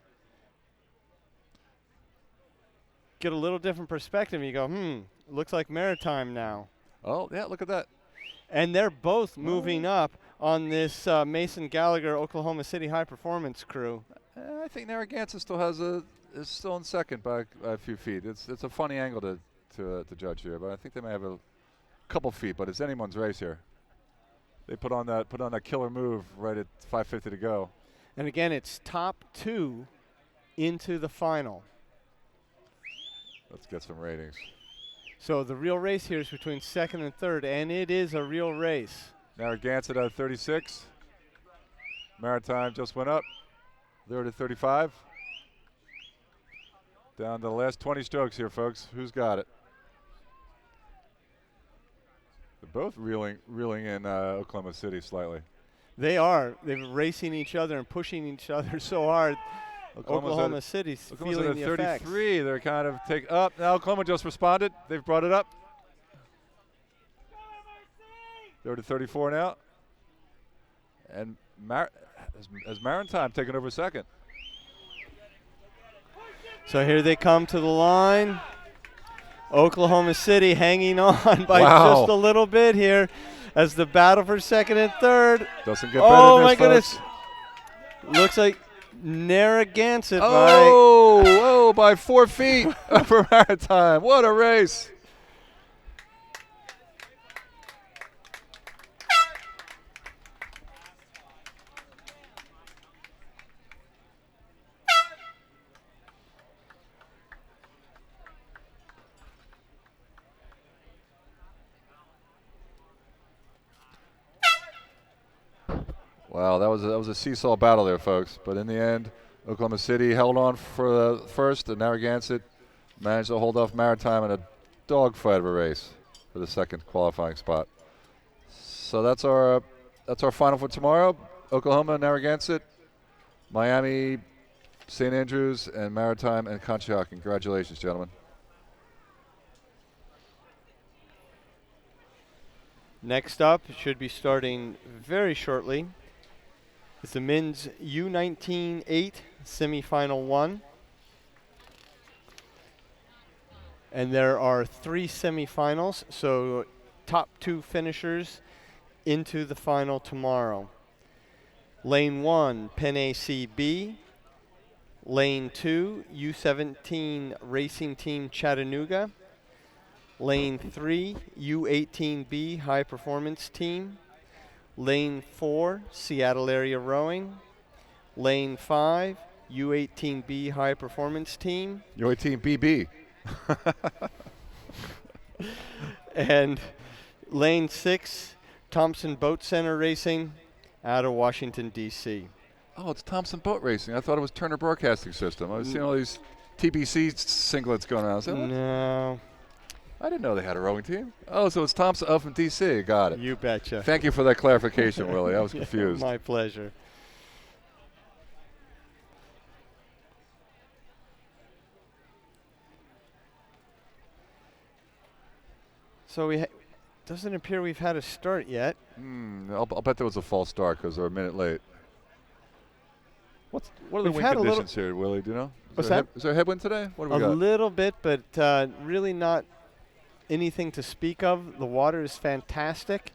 Get a little different perspective. You go, looks like Maritime now. Oh, yeah, look at that. And they're both moving up on this Mason Gallagher Oklahoma City High Performance crew. I think Narragansett still is still in second by a few feet. It's a funny angle to judge here, but I think they may have a couple feet. But it's anyone's race here. They put on that killer move right at 5:50 to go. And again, it's top 2 into the final. Let's get some ratings. So the real race here is between second and third, and it is a real race. Narragansett at 36. Maritime just went up. They're at 35. Down to the last 20 strokes here, folks. Who's got it? They're both reeling in Oklahoma City slightly. They are. They're racing each other and pushing each other so hard. Oklahoma City's feeling at the 33. effects. They're kind of take up. Now Oklahoma just responded. They've brought it up. They're to 34 now. And as Maritime taking over second. So here they come to the line. Oklahoma City hanging on by Wow. just a little bit here as the battle for second and third. Doesn't get better Oh than my this, goodness. folks. Looks like Narragansett By 4 feet for Maritime. What a race. Wow, that was a seesaw battle there, folks. But in the end, Oklahoma City held on for the first, and Narragansett managed to hold off Maritime in a dogfight of a race for the second qualifying spot. So that's our final for tomorrow. Oklahoma, Narragansett, Miami, St. Andrews, and Maritime and Conshohocken. Congratulations, gentlemen. Next up, should be starting very shortly, is the men's U19 8 Semifinal 1. And there are 3 semifinals, so top 2 finishers into the final tomorrow. Lane 1, Penn ACB. Lane 2, U17 Racing Team Chattanooga. Lane 3, U18B High Performance Team. Lane 4, Seattle Area Rowing. Lane 5, U18B High Performance Team. U18 BB. And Lane 6, Thompson Boat Center Racing out of Washington, D.C. Oh, it's Thompson Boat Racing. I thought it was Turner Broadcasting System. I was seeing all these TBC singlets going on. I was like, what? No, I didn't know they had a rowing team. Oh, so it's Thompson up from DC. Got it. you betcha. Thank you for that clarification, Willie. I was confused. My pleasure. So doesn't appear we've had a start yet. I'll bet there was a false start because they're a minute late. What are the We've wind had a little- conditions here, Willie? Do you know? What's that? Is there a headwind today? What do we A got? little bit, but really not anything to speak of. The water is fantastic.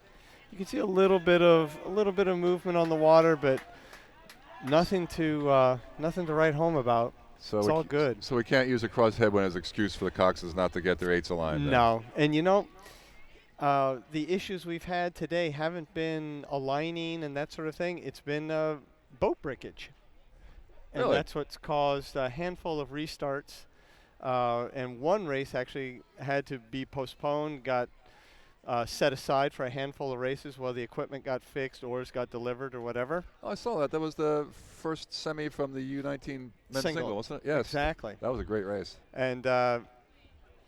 You can see a little bit of movement on the water, but nothing to write home about. So It's all good. So we can't use a cross headwind as excuse for the Coxes not to get their eights aligned. No, and you know, the issues we've had today haven't been aligning and that sort of thing. It's been boat breakage. And Really? that's what's caused a handful of restarts. And one race actually had to be postponed, got set aside for a handful of races while the equipment got fixed, oars got delivered or whatever. Oh, I saw that. That was the first semi from the U19 men's single, wasn't it? Yes. Exactly. That was a great race. And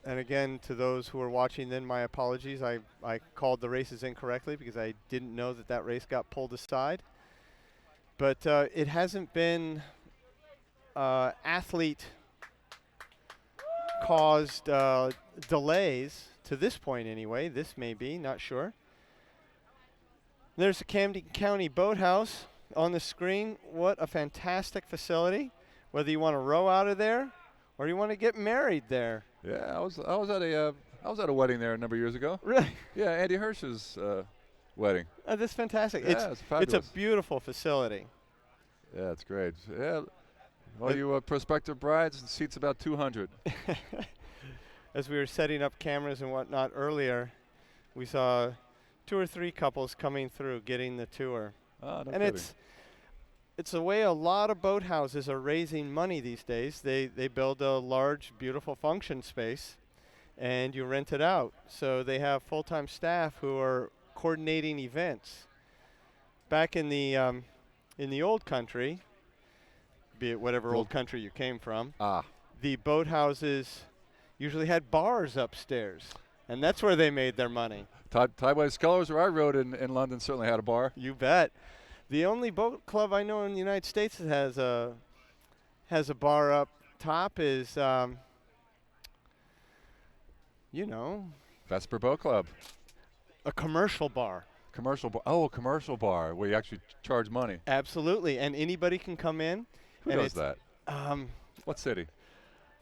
again, to those who are watching, then my apologies. I called the races incorrectly because I didn't know that race got pulled aside. But it hasn't been athlete-caused delays to this point anyway. This may be, not sure. There's the Camden County Boathouse on the screen. What a fantastic facility. Whether you want to row out of there or you want to get married there. Yeah, I was at a wedding there a number of years ago. Really? Yeah, Andy Hirsch's wedding. That's fantastic. Yeah, it's It's fabulous. a beautiful facility. Yeah, it's great. Yeah, all you prospective brides, the seat's about 200. As we were setting up cameras and whatnot earlier, we saw 2 or 3 couples coming through getting the tour. Oh, no And kidding. it's the way a lot of boathouses are raising money these days. They build a large, beautiful function space, and you rent it out. So they have full-time staff who are coordinating events. Back in the old country, be it whatever old country you came from, the boathouses usually had bars upstairs, and that's where they made their money. Tideway Scullers, where I rode in London, certainly had a bar. You bet. The only boat club I know in the United States that has a bar up top is, Vesper Boat Club. a commercial bar. Commercial bar. Oh, a commercial bar where you actually charge money. Absolutely, and anybody can come in. Who and does that? What city?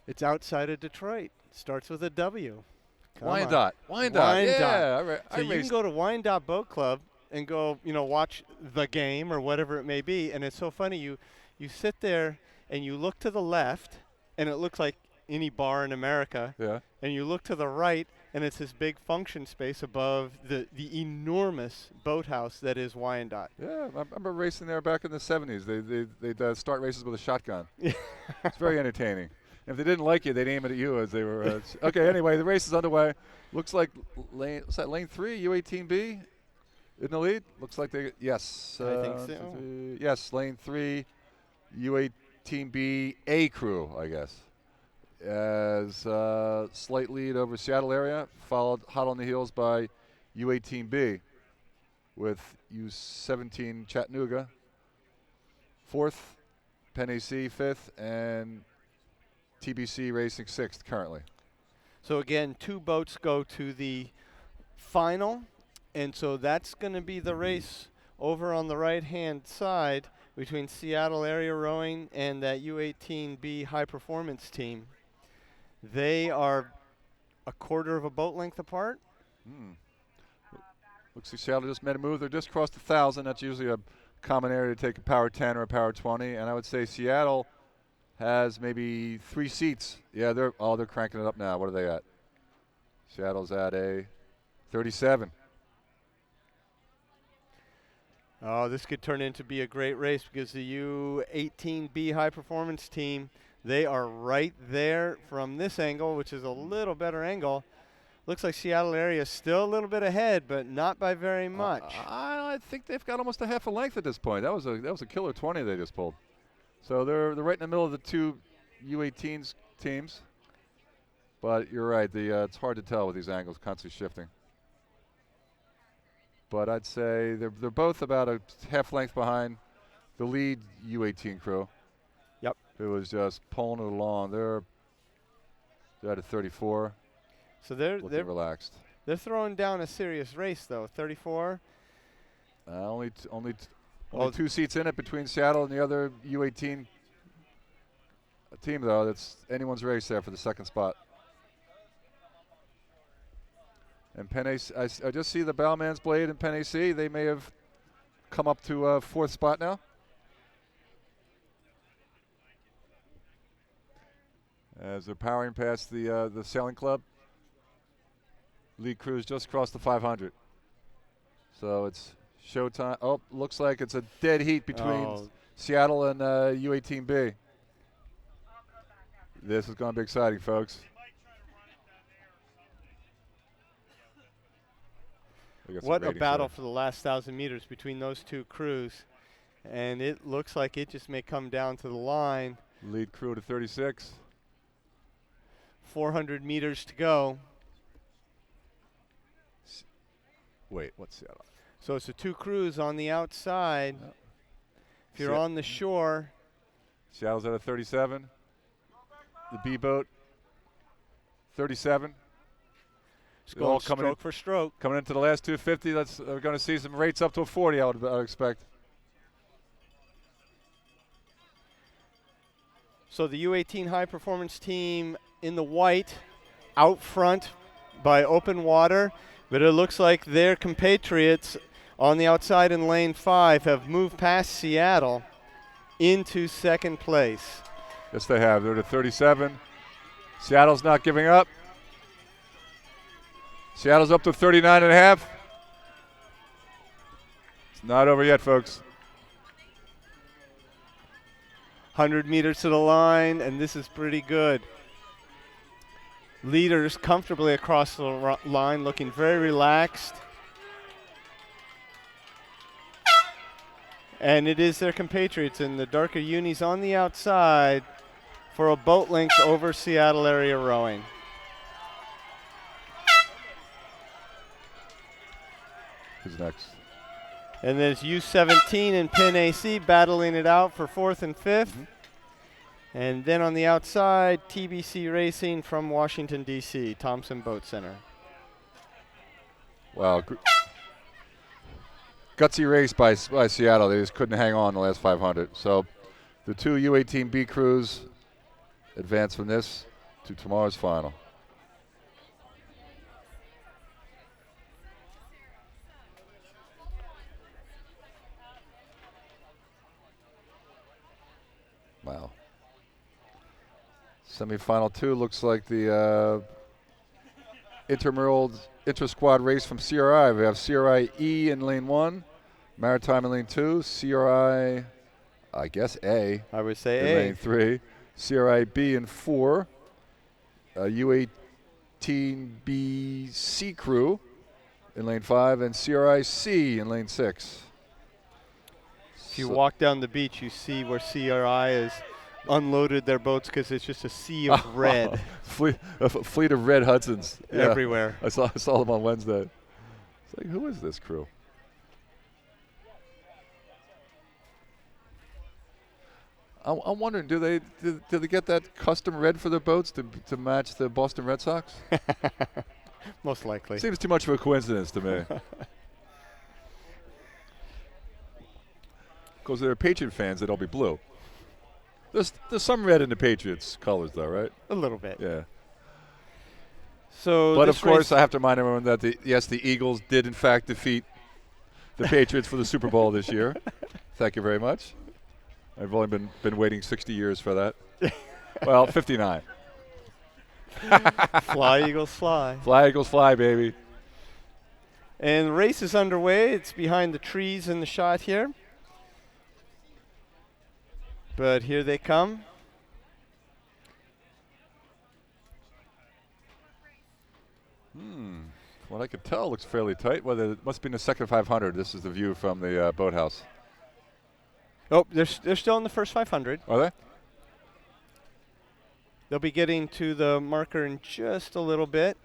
It's outside of Detroit. Starts with a W. Come on. Wyandotte. Wyandotte. Yeah. So you can go to Wyandotte Boat Club and go, watch the game or whatever it may be. And it's so funny. You sit there and you look to the left, and it looks like any bar in America. Yeah. And you look to the right, and it's this big function space above the enormous boathouse that is Wyandotte. Yeah, I remember racing there back in the 70s. They'd start races with a shotgun. It's very entertaining. And if they didn't like you, they'd aim it at you as they were. Okay, anyway, the race is underway. Looks like lane 3, U18B in the lead. Looks like yes. I think so. Yes, lane 3, U18B A crew, I guess. As slight lead over Seattle area, followed hot on the heels by U18B with U17 Chattanooga, 4th, Penn AC 5th, and TBC Racing 6th currently. So again, 2 boats go to the final, and so that's going to be the race over on the right-hand side between Seattle Area Rowing and that U18B high performance team. They are a quarter of a boat length apart. Looks like Seattle just made a move. They're just crossed 1,000. That's usually a common area to take a power 10 or a power 20. And I would say Seattle has maybe 3 seats. Yeah, they're cranking it up now. What are they at? Seattle's at a 37. Oh, this could turn into be a great race because the U18B high performance team, they are right there from this angle, which is a little better angle. Looks like Seattle area is still a little bit ahead, but not by very much. I think they've got almost a half a length at this point. That was a killer 20 they just pulled. So they're right in the middle of the two U18s teams. But you're right. It's hard to tell with these angles constantly shifting. But I'd say they're both about a half length behind the lead U18 crew. Yep. Who was just pulling it along. They're at a 34. So they're relaxed. They're throwing down a serious race though. 34. Only 2 seats in it between Seattle and the other U18 team though. That's anyone's race there for the second spot. And Penn AC, I just see the Bowman's Blade and Penn AC. They may have come up to fourth spot now. As they're powering past the sailing club. Lead crews just crossed the 500. So it's showtime. Oh, looks like it's a dead heat between Seattle and U18B. This is going to be exciting, folks. What a battle for the last 1,000 meters between those two crews. And it looks like it just may come down to the line. Lead crew to 36. 400 meters to go. Wait, what's Seattle? So it's the two crews on the outside. Yep. If you're on the shore. Seattle's at a 37. The B boat, 37. It's going stroke for stroke. Coming into the last 250, we're going to see some rates up to a 40, I would expect. So the U18 high performance team in the white, out front by open water, but it looks like their compatriots on the outside in lane 5 have moved past Seattle into second place. Yes, they have. They're to 37. Seattle's not giving up. Seattle's up to 39 and a half. It's not over yet, folks. 100 meters to the line, and this is pretty good. Leaders comfortably across the line, looking very relaxed. And it is their compatriots in the darker unis on the outside for a boat length over Seattle area rowing. Who's next? And there's U17 and Penn AC battling it out for 4th and 5th. Mm-hmm. And then on the outside, TBC Racing from Washington, D.C., Thompson Boat Center. Wow. Gutsy race by Seattle. They just couldn't hang on the last 500. So the two U18B crews advance from this to tomorrow's final. Wow. Semifinal 2 looks like the intramural intra-squad race from CRI. We have CRI E in lane 1, Maritime in lane 2, CRI, I guess A. I would say in A. lane 3, CRI B in 4, U18BC crew in lane 5, and CRI C in lane 6. If you walk down the beach, you see where CRI has unloaded their boats because it's just a sea of red. A fleet of red Hudsons. Everywhere. I saw them on Wednesday. It's like, who is this crew? I'm wondering, do they get that custom red for their boats to match the Boston Red Sox? Most likely. Seems too much of a coincidence to me. Because they're Patriot fans, they'll be blue. There's some red in the Patriots colors, though, right? A little bit. Yeah. So, but of course, I have to remind everyone that the Eagles did in fact defeat the Patriots for the Super Bowl this year. Thank you very much. I've only been waiting 60 years for that. Well, 59. Fly, Eagles, fly. Fly, Eagles, fly, baby. And the race is underway. It's behind the trees in the shot here. But here they come. From what I could tell, looks fairly tight. Well, it must be in the second 500. This is the view from the boathouse. Oh, they're still in the first 500. Are they? They'll be getting to the marker in just a little bit.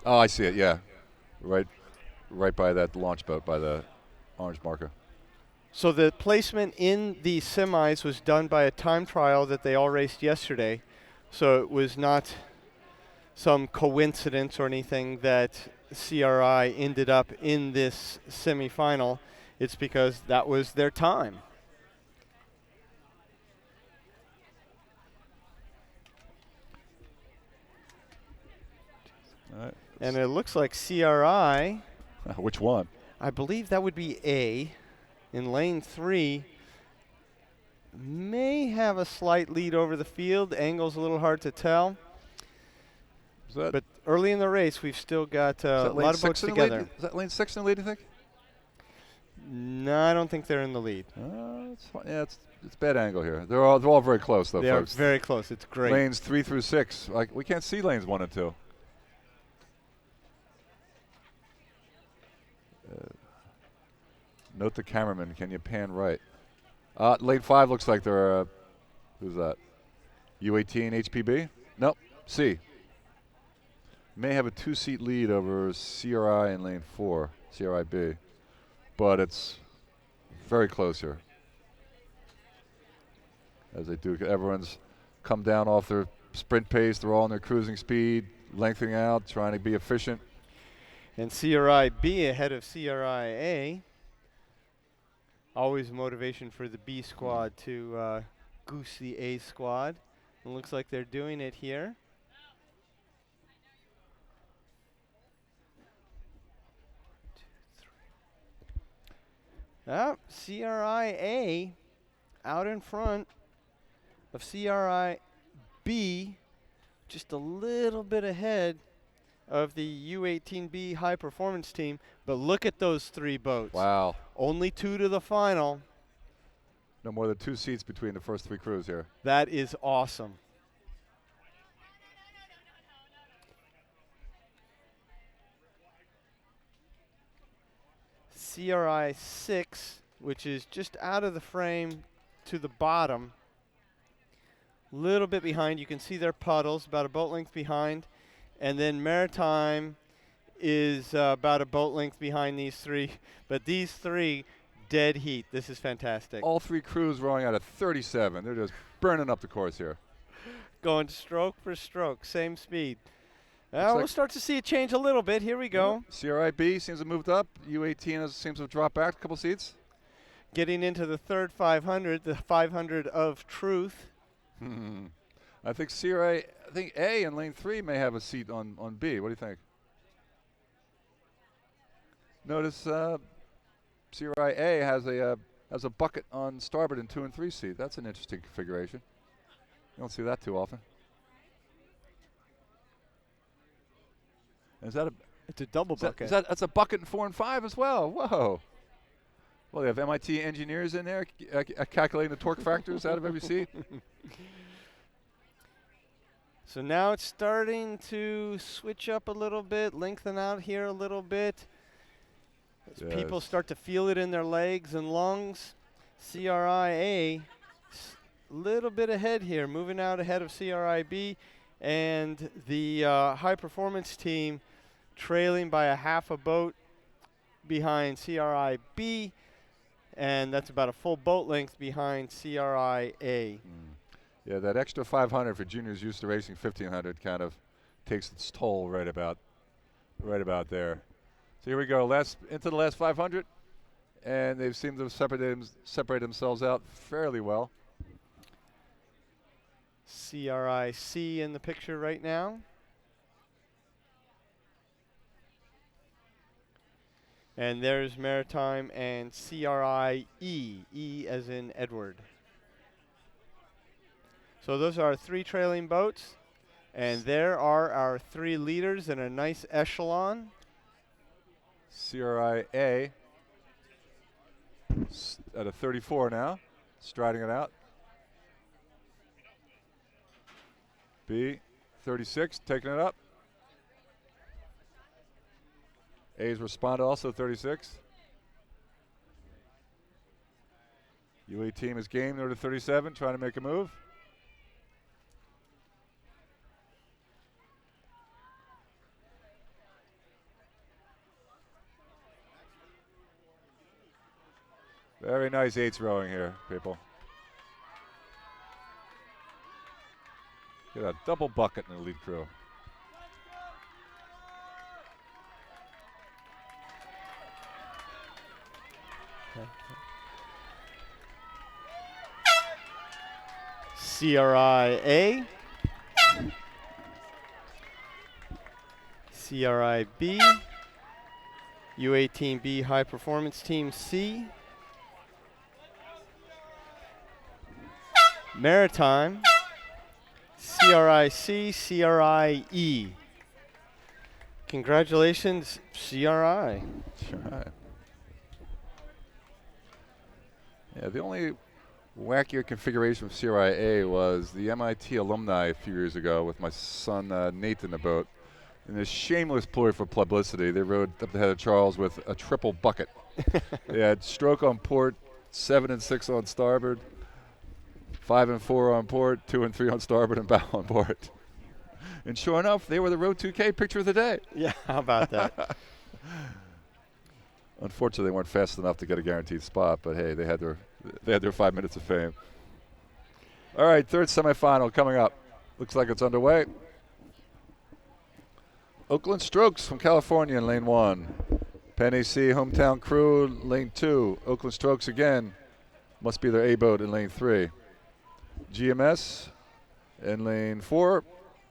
Oh, I see it. Yeah, right by that launch boat, by the orange marker. So the placement in the semis was done by a time trial that they all raced yesterday. So it was not some coincidence or anything that CRI ended up in this semifinal. It's because that was their time. All right. And it looks like CRI, Which one? I believe that would be A, in lane 3, may have a slight lead over the field. Angle's a little hard to tell. Is that, But early in the race, we've still got is a that lane lot of 6 boats in the lead? together. Is that lane 6 in the lead, you think? No, I don't think they're in the lead. It's fine. Yeah, it's bad angle here. They're all very close, though, They are folks. very close. It's great. Lanes 3 through 6. Like, we can't see lanes 1 and 2. Note the cameraman. Can you pan right? Lane 5 looks like they're. Who's that? U18 HPB? Nope. C. May have a 2-seat lead over CRI in lane 4, CRIB, but it's very close here. As they do, everyone's come down off their sprint pace. They're all on their cruising speed, lengthening out, trying to be efficient. And CRI-B ahead of CRI-A. Always motivation for the B squad to goose the A squad. It looks like they're doing it here. CRI-A out in front of CRI-B, just a little bit ahead of the U18B high performance team. But look at those 3 boats. Wow. Only 2 to the final. No more than 2 seats between the first 3 crews here. That is awesome. CRI 6, which is just out of the frame to the bottom. Little bit behind. You can see their puddles, about a boat length behind. And then Maritime is about a boat length behind these 3. But these 3, dead heat. This is fantastic. All 3 crews rowing out at 37. They're just burning up the course here. Going stroke for stroke, same speed. Looks We'll like start to see it change a little bit. Here we go. CRIB seems to have moved up. U18 seems to have dropped back a couple seats. Getting into the third 500, the 500 of truth. I think I think A in lane 3 may have a seat on B. What do you think? Notice CRI-A has a bucket on starboard in 2 and 3 seat. That's an interesting configuration. You don't see that too often. Is that a? It's a double bucket. That's a bucket in 4 and 5 as well. Whoa. Well, they have MIT engineers in there calculating the torque factors out of every seat. So now it's starting to switch up a little bit, lengthen out here a little bit. As people start to feel it in their legs and lungs. CRI-A, little bit ahead here, moving out ahead of CRI-B. And the high performance team trailing by a half a boat behind CRI-B. And that's about a full boat length behind CRI-A. Yeah, that extra 500 for juniors used to racing 1500 kind of takes its toll right about there. So here we go, into the last 500, and they've seemed to separate themselves out fairly well. CRI-C in the picture right now. And there's Maritime and CRI-E, E as in Edward. So those are 3 trailing boats. And there are our 3 leaders in a nice echelon. CRI A at a 34 now, striding it out. B, 36, taking it up. A's responded also 36. UE team is game, they're to 37, trying to make a move. Very nice 8s rowing here, people. Get a double bucket in the lead crew. CRI A. CRI B. U18B High Performance Team C. Maritime. CRI C, CRI E. Congratulations, CRI. Sure. Yeah, the only wackier configuration of CRIA was the MIT alumni a few years ago with my son Nathan aboat. In this shameless ploy for publicity, they rode up the head of Charles with a triple bucket. They had stroke on port, 7 and 6 on starboard, 5 and 4 on port, 2 and 3 on starboard, and bow on port. And sure enough, they were the Road 2K picture of the day. Yeah, how about that? Unfortunately, they weren't fast enough to get a guaranteed spot, but hey, they had their 5 minutes of fame. All right, third semifinal coming up. Looks like it's underway. Oakland Strokes from California in lane 1. Penny C, hometown crew, lane 2. Oakland Strokes again, must be their A boat in lane 3. GMS in lane 4.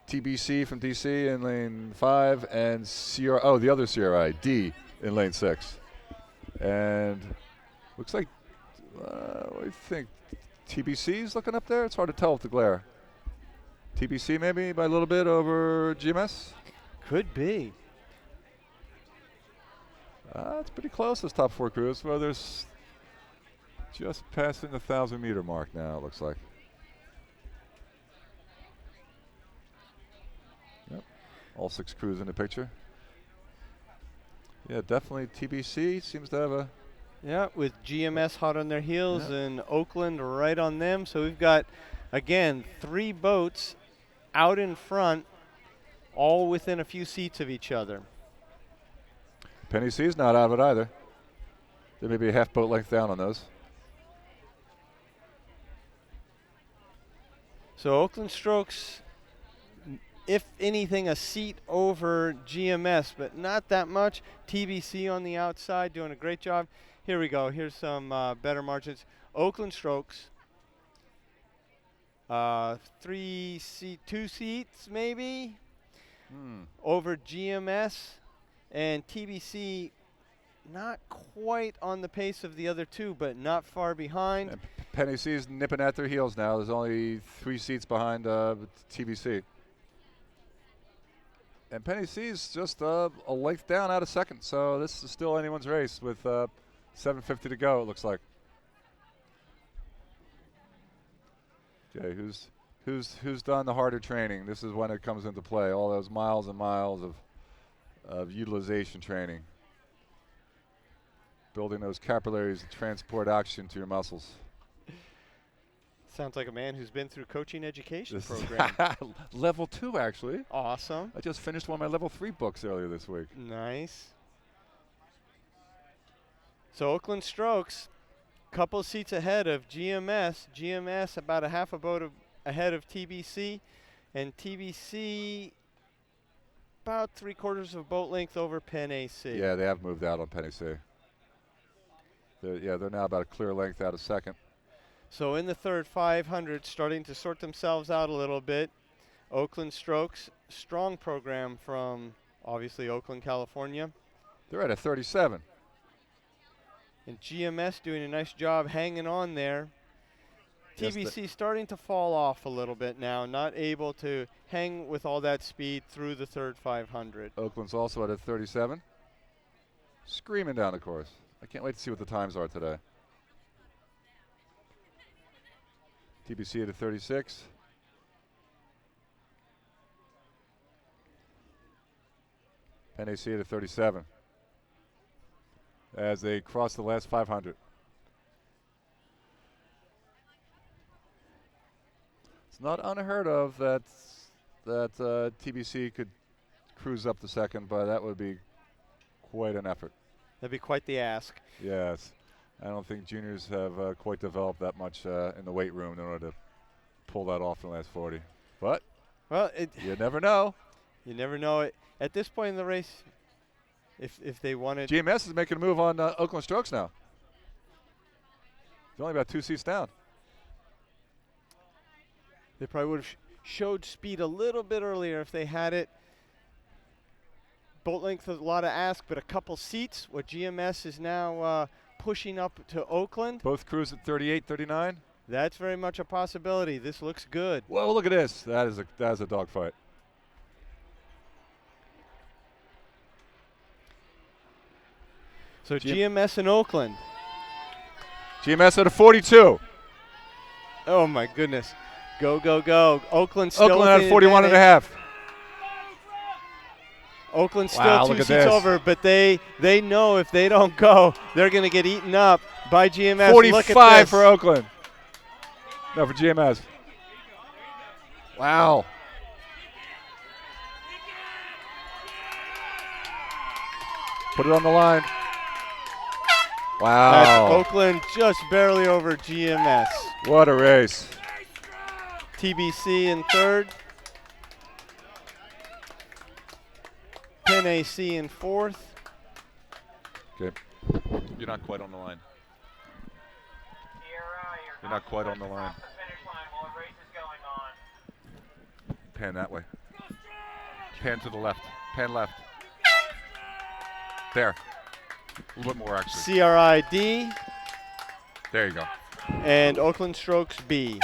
TBC from DC in lane 5. And the other CRI, D, in lane 6. And looks like, what do you think? TBC's looking up there? It's hard to tell with the glare. TBC maybe by a little bit over GMS? Could be. It's pretty close, this top 4 crews. Well, there's just passing the 1,000-meter mark now, it looks like. Yep, all 6 crews in the picture. Yeah, definitely TBC seems to have a... Yeah, with GMS hot on their heels Yeah. and Oakland right on them. So we've got, again, 3 boats out in front, all within a few seats of each other. Penny C's not out of it either. They may be a half boat length down on those. So Oakland Strokes, if anything, a seat over GMS, but not that much. TBC on the outside doing a great job. Here we go. Here's some better margins. Oakland Strokes, 2 seats maybe over GMS, and TBC not quite on the pace of the other 2, but not far behind. And Penny C's nipping at their heels now. There's only 3 seats behind TBC. And Penny C's just a length down out of second. So this is still anyone's race with 7:50 to go, it looks like. Okay, who's done the harder training? This is when it comes into play. All those miles and miles of utilization training. Building those capillaries to transport oxygen to your muscles. Sounds like a man who's been through coaching education program. Level 2, actually. Awesome. I just finished one of my level 3 books earlier this week. Nice. So Oakland Strokes, couple seats ahead of GMS. GMS about a half a boat ahead of TBC, and TBC about 3/4 of a boat length over Penn AC. Yeah, they have moved out on Penny C. They're now about a clear length out of second. So in the third 500, starting to sort themselves out a little bit. Oakland Strokes, strong program from obviously Oakland, California. They're at a 37. And GMS doing a nice job hanging on there. Yes, TBC starting to fall off a little bit now, not able to hang with all that speed through the third 500. Oakland's also at a 37. Screaming down the course. I can't wait to see what the times are today. TBC at a 36. Penn AC at a 37. As they cross the last 500. It's not unheard of that TBC could cruise up the second, but that would be quite an effort. That'd be quite the ask. Yes. I don't think juniors have quite developed that much in the weight room in order to pull that off in the last 40. But Well, you never know. you never know it. At this point in the race, if they wanted, GMS is making a move on Oakland Strokes now. They're only about 2 seats down. they probably would have showed speed a little bit earlier if they had it. Boat length is a lot of ask, but a couple seats. What GMS is now pushing up to Oakland. Both cruise at 38, 39. That's very much a possibility. This looks good. Whoa, look at this. That is a dogfight. So GMS in Oakland. GMS at a 42. Oh my goodness. Go, go, go. Oakland still Oakland with at the 41 and a advantage. half. Oakland still Wow, 2 look at seats this. over, but they know if they don't go, they're going to get eaten up by GMS. 45 Look at this. for Oakland. No, for GMS. Wow. Put it on the line. That's Wow. Oakland just barely over GMS. What a race. TBC in third. Penn AC in fourth. Okay. You're not quite on the line. You're not quite on the line. Pan that way. Pan to the left. Pan left. There. A little bit more, actually. CRID There you go. and Oakland Strokes B.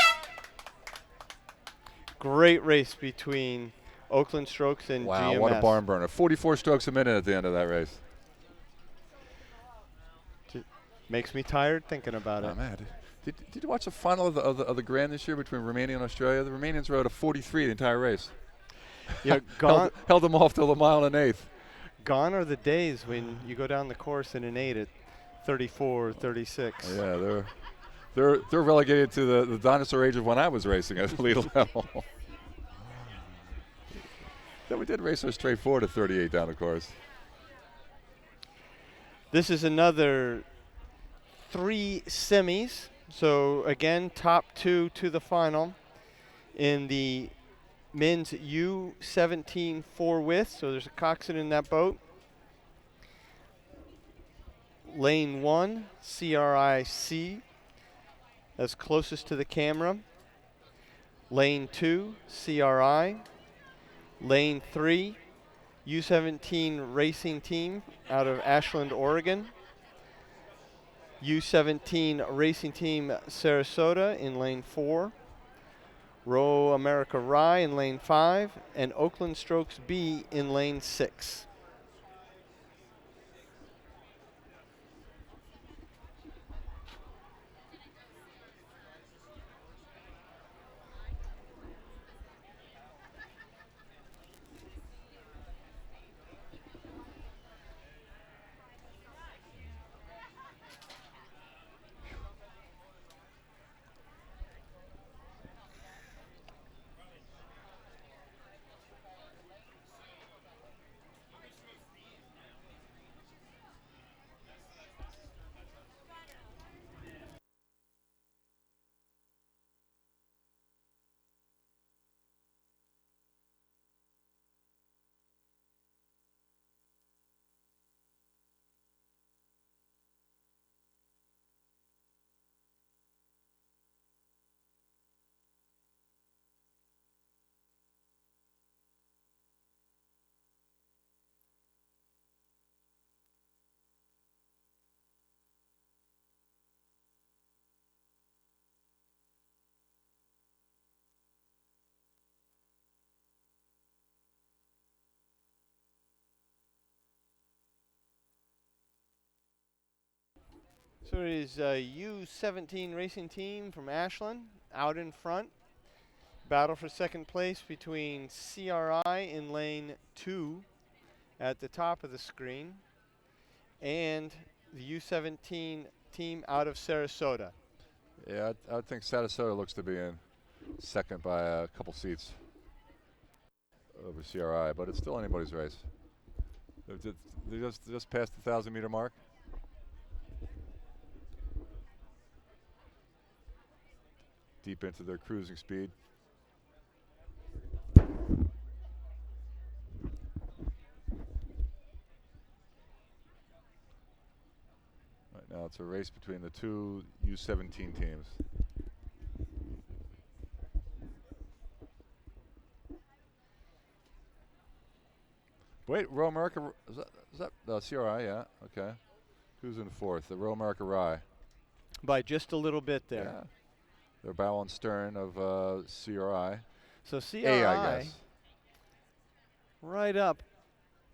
Great race between Oakland Strokes and Wow, GMS. what a barn burner. 44 strokes a minute at the end of that race. Makes me tired thinking about Oh, it. man. Did you watch the final of the Grand this year between Romania and Australia? The Romanians rode a 43 the entire race. Yeah, gone, held them off till the mile and an eighth. gone are the days when you go down the course in an 8 at 34, 36. Yeah, they're relegated to the dinosaur age of when I was racing at the lead level. Then we did race our straight forward at 38 down the course. This is another 3 semis. So again, top 2 to the final in the men's U17 4 width. So there's a coxswain in that boat. Lane 1, CRIC, that's closest to the camera. Lane 2, CRI. Lane 3, U17 Racing Team out of Ashland, Oregon. U17 Racing Team Sarasota in lane 4. Row America Rye in lane 5. And Oakland Strokes B in lane 6. So it is a U17 racing team from Ashland out in front. Battle for second place between CRI in lane 2 at the top of the screen and the U17 team out of Sarasota. Yeah, I think Sarasota looks to be in second by a couple seats over CRI, but it's still anybody's race. They just passed the 1,000-meter mark. Deep into their cruising speed. Right now it's a race between the two U17 teams. Wait, Royal America, is that CRI, yeah, okay. Who's in fourth? The Royal America Rye. By just a little bit there. Yeah. They're bow and stern of CRI. So CRI, I guess. right up,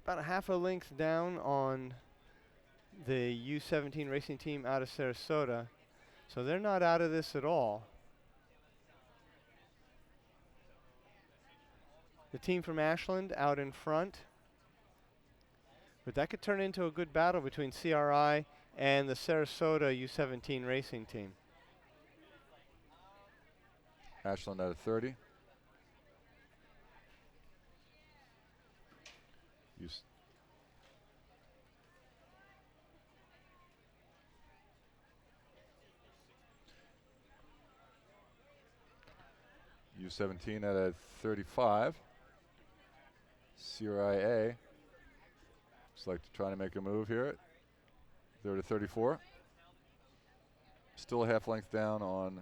about a half a length down on the U17 racing team out of Sarasota. So they're not out of this at all. The team from Ashland out in front. But that could turn into a good battle between CRI and the Sarasota U17 racing team. Ashland at a 30. U17 at a 35. CRIA looks like they're trying to make a move here. They're at 34. Still a half length down on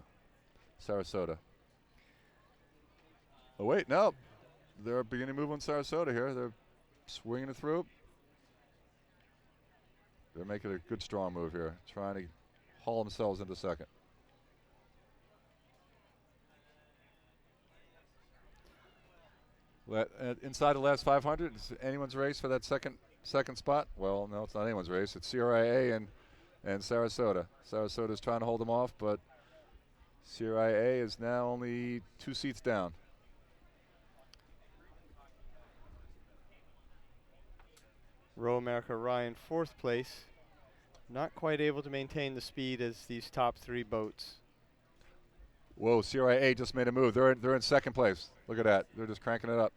Sarasota. Oh wait, no. They're beginning to move on Sarasota here. They're swinging it through. They're making a good strong move here, trying to haul themselves into second. Inside the last 500, is anyone's race for that second spot? Well, no, it's not anyone's race. It's CRIA and Sarasota. Sarasota's trying to hold them off, but CRIA is now only 2 seats down. Royal America Ryan fourth place. Not quite able to maintain the speed as these top 3 boats. Whoa, CRIA just made a move. They're in second place. Look at that. They're just cranking it up.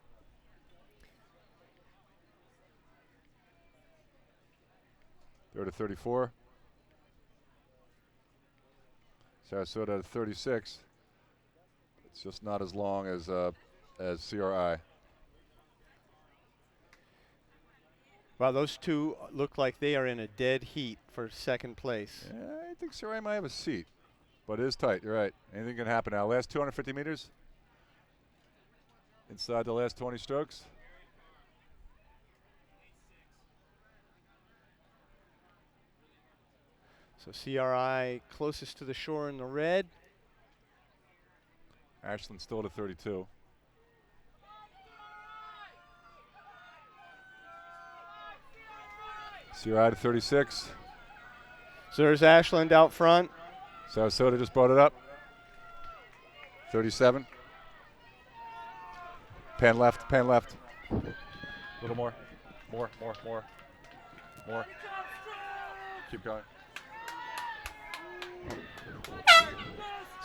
They're at 34. Sarasota at 36. It's just not as long as CRI. Wow, those two look like they are in a dead heat for second place. Yeah, I think CRI might have a seat, but it is tight. You're right. Anything can happen now. Last 250 meters. Inside the last 20 strokes. So CRI closest to the shore in the red. Ashland still at 32. CRI to 36. So there's Ashland out front. Sarasota just brought it up. 37. Pan left, pan left. A little more. More. Keep going.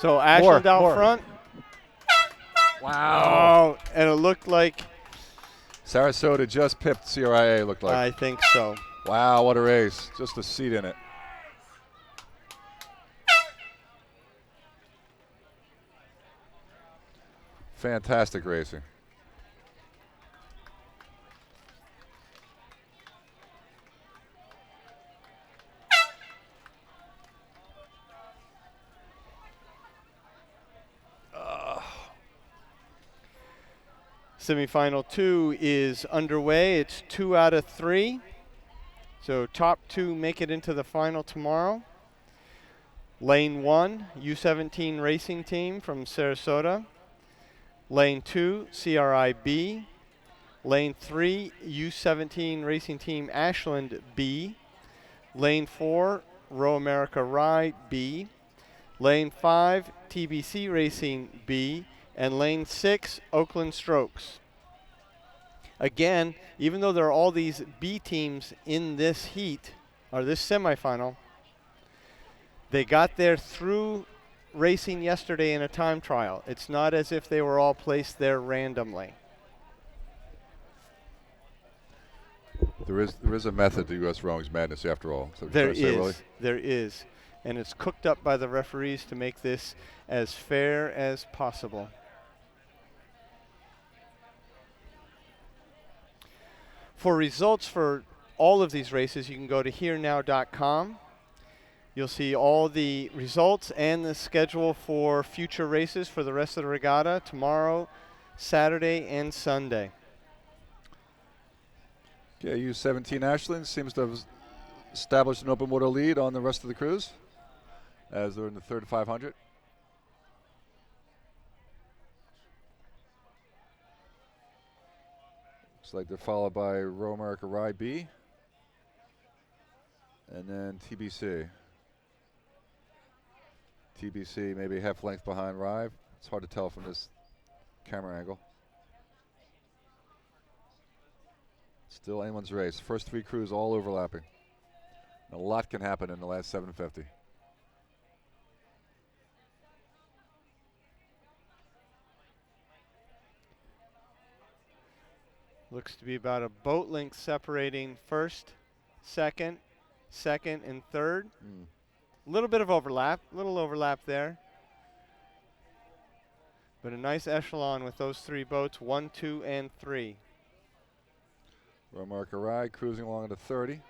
So Ashland out more. front. Wow. Oh, and it looked like, Sarasota just pipped CRIA, looked like. I think so. Wow, what a race. Just a seat in it. Fantastic racing. Semifinal 2 is underway. It's 2 out of 3. So top 2 make it into the final tomorrow. Lane 1, U17 racing team from Sarasota. Lane 2, CRI-B. Lane 3, U17 racing team Ashland B. Lane 4, Row America Rye B. Lane 5, TBC Racing B. And lane 6, Oakland Strokes. Again, even though there are all these B teams in this heat, or this semifinal, they got there through racing yesterday in a time trial. It's not as if they were all placed there randomly. There is a method to U.S. Rowing's madness after all. So There is. And it's cooked up by the referees to make this as fair as possible. For results for all of these races, you can go to herenow.com. You'll see all the results and the schedule for future races for the rest of the regatta tomorrow, Saturday, and Sunday. Okay, U17 Ashland seems to have established an open water lead on the rest of the crews as they're in the third 500. Looks like they're followed by Row America Rye B and then TBC. TBC maybe half length behind Rye. It's hard to tell from this camera angle. Still anyone's race. First 3 crews all overlapping. A lot can happen in the last 750. Looks to be about a boat length separating first, second, and third. A little bit of overlap, there. But a nice echelon with those 3 boats, 1, 2, and 3. Row America Rye cruising along at a 30.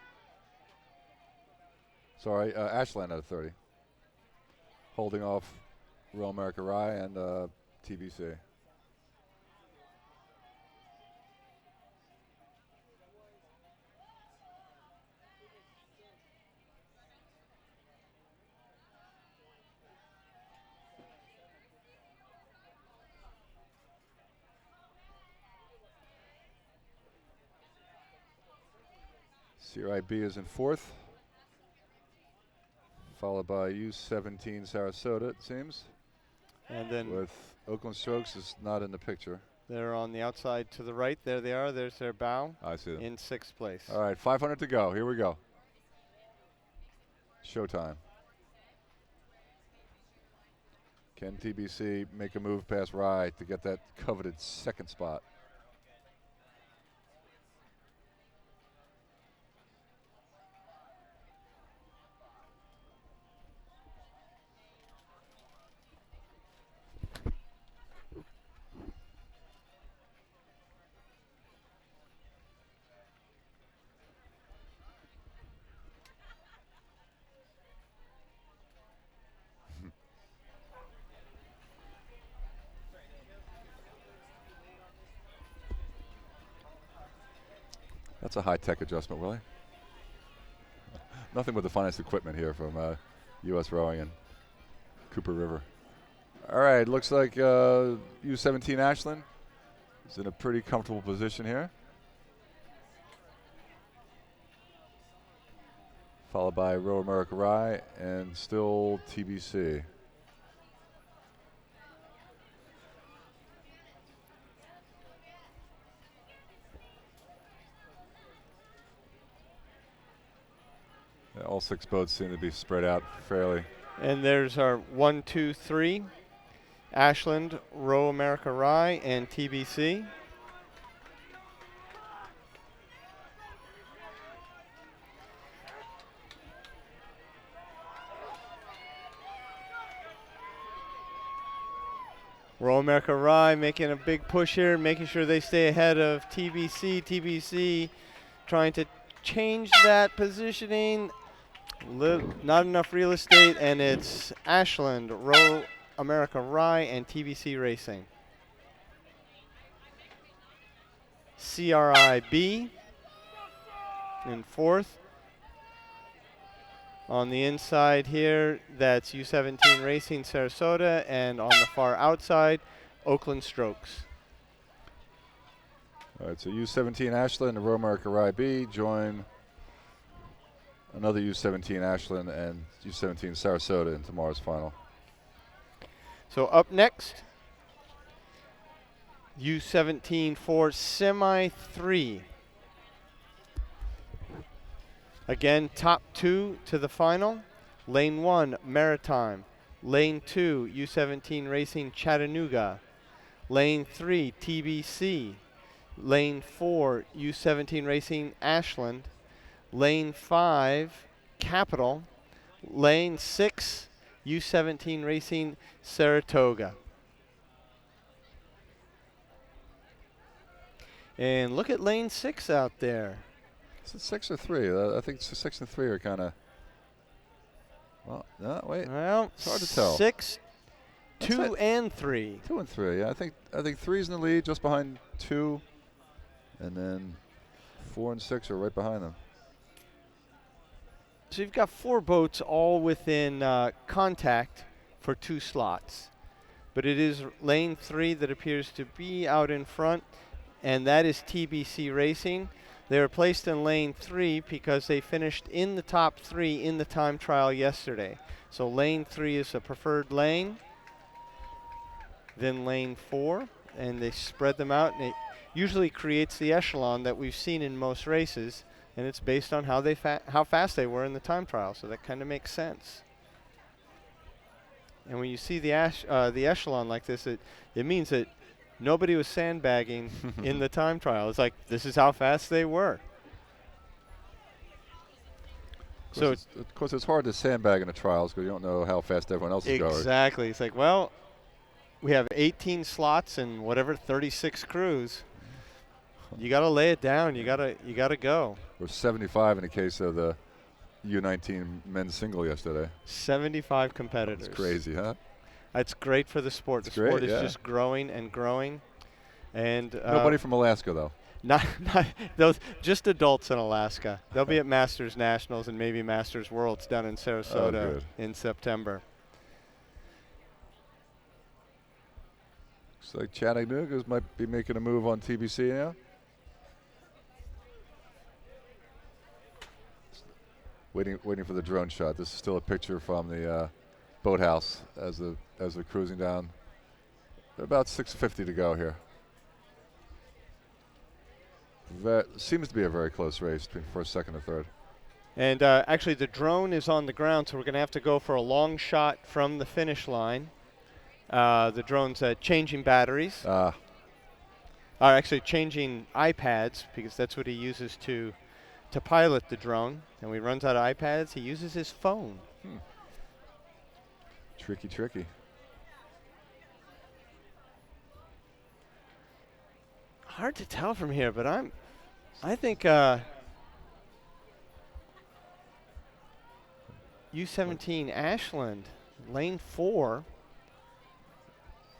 Sorry, Ashland at a 30. Holding off Row America Rye and TBC. CRIB is in 4th, followed by U17 Sarasota, it seems. And then with Oakland Strokes is not in the picture. They're on the outside to the right. There they are. There's their bow. I see them. In 6th place. All right, 500 to go. Here we go. Showtime. Can TBC make a move past Rye to get that coveted 2nd spot? That's a high-tech adjustment, Willie. Nothing but the finest equipment here from U.S. Rowing and Cooper River. All right, looks like U17 Ashland is in a pretty comfortable position here. Followed by Row America Rye and still TBC. All 6 boats seem to be spread out fairly. And there's our 1, 2, 3. Ashland, Row America Rye, and TBC. Row America Rye making a big push here, making sure they stay ahead of TBC. TBC trying to change that positioning. Not enough real estate, and it's Ashland, Row America Rye, and TBC Racing. CRIB in 4th. On the inside here, that's U17 Racing Sarasota, and on the far outside, Oakland Strokes. All right, so U17 Ashland and Row America Rye B join another U17 Ashland and U17 Sarasota in tomorrow's final. So up next, U17 for Semi 3. Again, top 2 to the final. Lane 1, Maritime. Lane 2, U17 Racing Chattanooga. Lane 3, TBC. Lane 4, U17 Racing Ashland. Lane 5, Capital. Lane 6, U17 Racing Saratoga. And look at lane 6 out there. Is it 6 or 3? I think 6 and 3 are kind of. Well, no, wait. Well, It's hard to tell. 6, That's 2, it. and 3. 2 and 3. Yeah, I think 3's in the lead, just behind 2, and then 4 and 6 are right behind them. So you've got 4 boats all within contact for 2 slots. But it is lane 3 that appears to be out in front, and that is TBC Racing. They were placed in lane 3 because they finished in the top 3 in the time trial yesterday. So lane 3 is a preferred lane. Then lane 4, and they spread them out, and it usually creates the echelon that we've seen in most races, and it's based on how how fast they were in the time trial. So that kind of makes sense. And when you see the echelon like this, it means that nobody was sandbagging in the time trial. It's like, this is how fast they were. So of course, it's hard to sandbag in the trials because you don't know how fast everyone else is going. Exactly. It's like, well, we have 18 slots and whatever 36 crews. You got to lay it down. You got to go. Or 75 in the case of the U19 men's single yesterday. 75 competitors. It's crazy, huh? That's great for the sport. The sport is just growing and growing. And nobody from Alaska, though. Not those, just adults in Alaska. They'll be at Masters Nationals and maybe Masters Worlds down in Sarasota in September. Looks like Chattanooga might be making a move on TBC now. Waiting for the drone shot. This is still a picture from the boathouse as they're cruising down. About 6:50 to go here. Seems to be a very close race between first, second, and third. And actually, the drone is on the ground, so we're going to have to go for a long shot from the finish line. The drone's changing batteries. Or actually changing iPads, because that's what he uses to pilot the drone. And when he runs out of iPads, he uses his phone. Tricky. Hard to tell from here, but I think U17 Ashland, lane 4,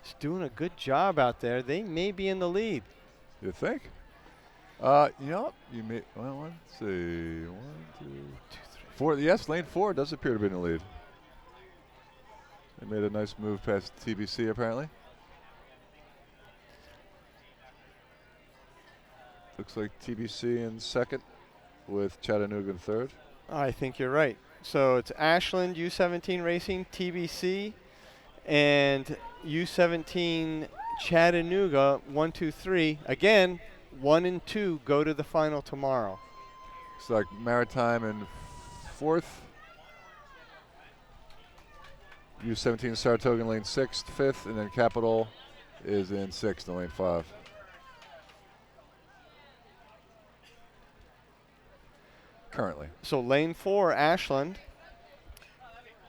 is doing a good job out there. They may be in the lead. You think? You may. Well, let's see. 1, 2, 3, 4. Yes, lane 4 does appear to be in the lead. They made a nice move past TBC apparently. Looks like TBC in second with Chattanooga in third. I think you're right. So it's Ashland, U17 Racing, TBC, and U17 Chattanooga, 1, 2, 3. Again, 1 and 2 go to the final tomorrow. Looks like Maritime in fourth. U17 Saratoga in lane 6th, 5th, and then Capital is in 6th in lane 5. Currently. So lane 4, Ashland,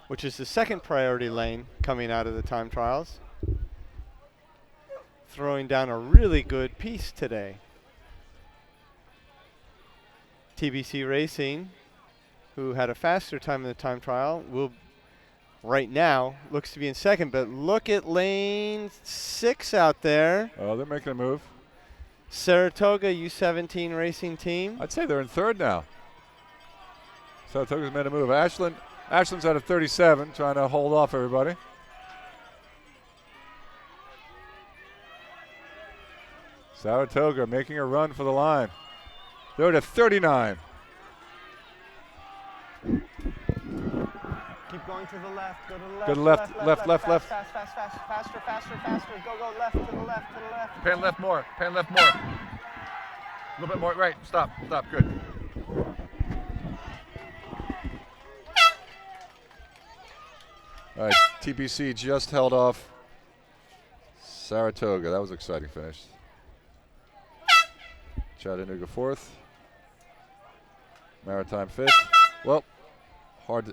which is the second priority lane coming out of the time trials, throwing down a really good piece today. TBC Racing, who had a faster time in the time trial, will right now looks to be in second, but look at lane 6 out there. Oh, they're making a move. Saratoga U17 Racing Team. I'd say they're in third now. Saratoga's made a move. Ashland's out of 37, trying to hold off everybody. Saratoga making a run for the line. They're at 39. going to the left. Go to the left. Go to the left, left. Fast, faster. Go left, to the left. Pan left more. A little bit more. Right. Stop. Good. All right. TBC just held off Saratoga. That was an exciting finish. Chattanooga 4th. Maritime 5th. Well,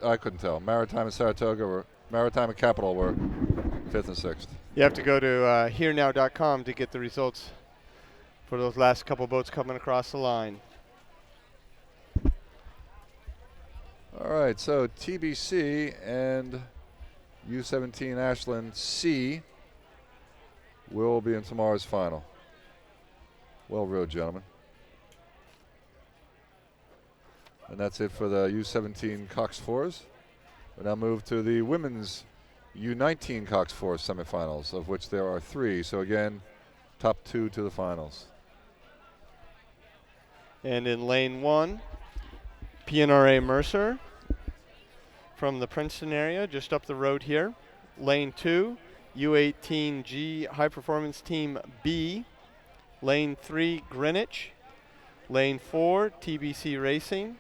I couldn't tell. Maritime and Capital were 5th and 6th. You have to go to herenow.com to get the results for those last couple boats coming across the line. All right, so TBC and U17 Ashland C will be in tomorrow's final. Well rowed, gentlemen. And that's it for the U17 coxed 4s. We now move to the women's U19 coxed 4 semifinals, of which there are 3. So again, top 2 to the finals. And in lane 1, PNRA Mercer from the Princeton area, just up the road here. Lane 2, U18G High Performance Team B. Lane 3, Greenwich. Lane 4, TBC Racing.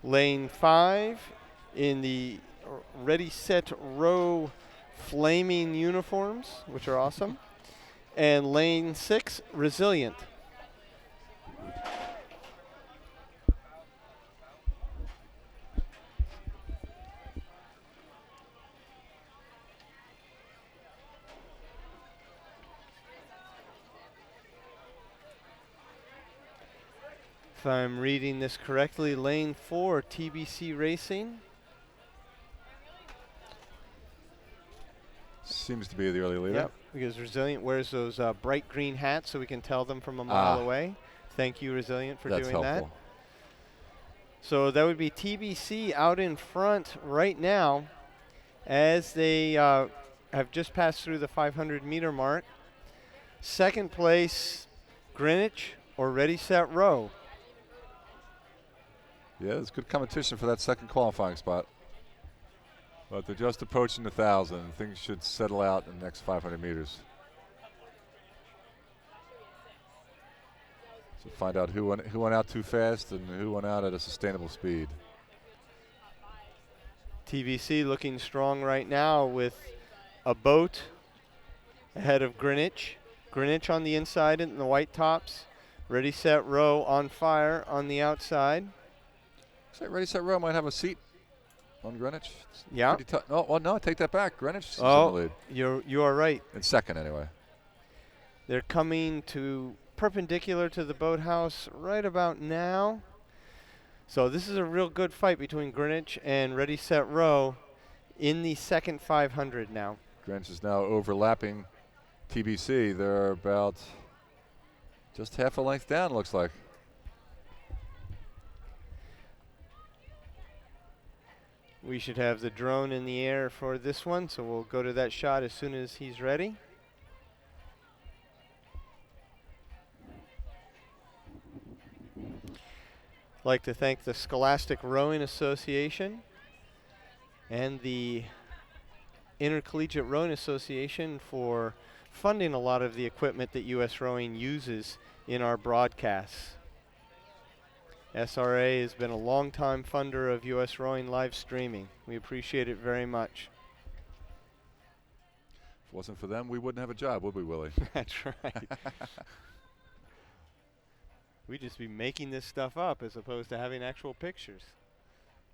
Lane 5, in the Ready, Set, Row flaming uniforms, which are awesome. And lane 6, Resilient. If I'm reading this correctly, lane 4, TBC Racing. Seems to be the early leader. Yep, because Resilient wears those bright green hats so we can tell them from a mile away. Thank you, Resilient, for That's doing helpful. that. So that would be TBC out in front right now as they have just passed through the 500-meter mark. Second place, Greenwich or Ready, Set, Row. Yeah, it's good competition for that second qualifying spot. But they're just approaching 1,000. Things should settle out in the next 500 meters. So find out who went out too fast and who went out at a sustainable speed. TBC looking strong right now with a boat ahead of Greenwich. Greenwich on the inside in the white tops. Ready, Set, Row on fire on the outside. Say Ready, Set, Row might have a seat on Greenwich. Yeah. Oh, well, no, take that back. Greenwich is in the lead. You are right. In second, anyway. They're coming to perpendicular to the boathouse right about now. So this is a real good fight between Greenwich and Ready, Set, Row in the second 500 now. Greenwich is now overlapping TBC. They're about just half a length down, looks like. We should have the drone in the air for this one, so we'll go to that shot as soon as he's ready. I'd like to thank the Scholastic Rowing Association and the Intercollegiate Rowing Association for funding a lot of the equipment that US Rowing uses in our broadcasts. SRA has been a long-time funder of US Rowing live streaming. We appreciate it very much. If it wasn't for them, we wouldn't have a job, would we, Willie? That's right. We'd just be making this stuff up as opposed to having actual pictures.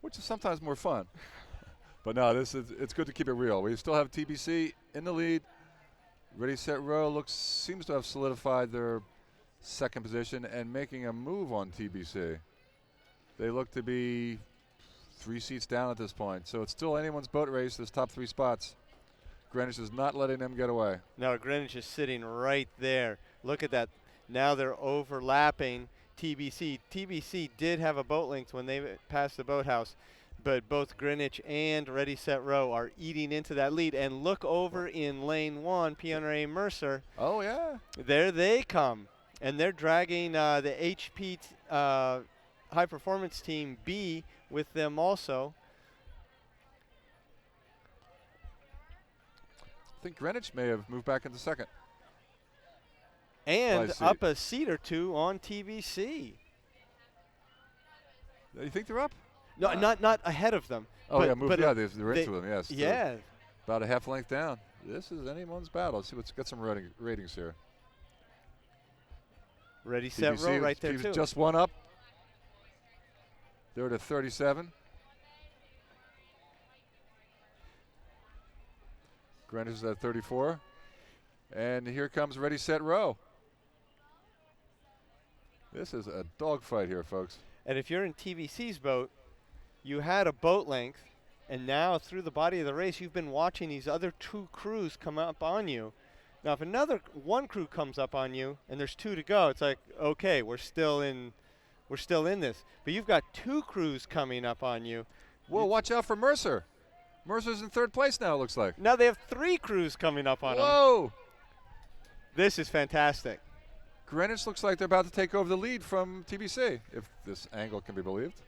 Which is sometimes more fun. But no, it's good to keep it real. We still have TBC in the lead. Ready, Set, Row seems to have solidified their second position and making a move on TBC. They look to be 3 seats down at this point. So it's still anyone's boat race, those top 3 spots. Greenwich is not letting them get away. No, Greenwich is sitting right there. Look at that. Now they're overlapping TBC. TBC did have a boat length when they passed the boathouse, but both Greenwich and Ready, Set, Row are eating into that lead. And look over in lane 1, PNRA Mercer. Oh, yeah. There they come. And they're dragging the HP High Performance Team B with them also. think Greenwich may have moved back into second. And seat. up a seat or two on TBC. You think they're up? No, not ahead of them. Oh, but, yeah, moved. but Yeah, they're into them. Yes. Yeah. About a half length down. This is anyone's battle. Let's see what's got some ratings here. Ready, set, row right there, too. Just one up. They're at a 37. Greenwich is at 34. And here comes Ready, Set, Row. This is a dogfight here, folks. And if you're in TVC's boat, you had a boat length, and now through the body of the race, you've been watching these other two crews come up on you. Now, if one crew comes up on you, and there's two to go, it's like, okay, we're still in this. But you've got two crews coming up on you. Whoa, watch out for Mercer. Mercer's in third place now, it looks like. Now they have three crews coming up on them. Whoa! This is fantastic. Greenwich looks like they're about to take over the lead from TBC, if this angle can be believed.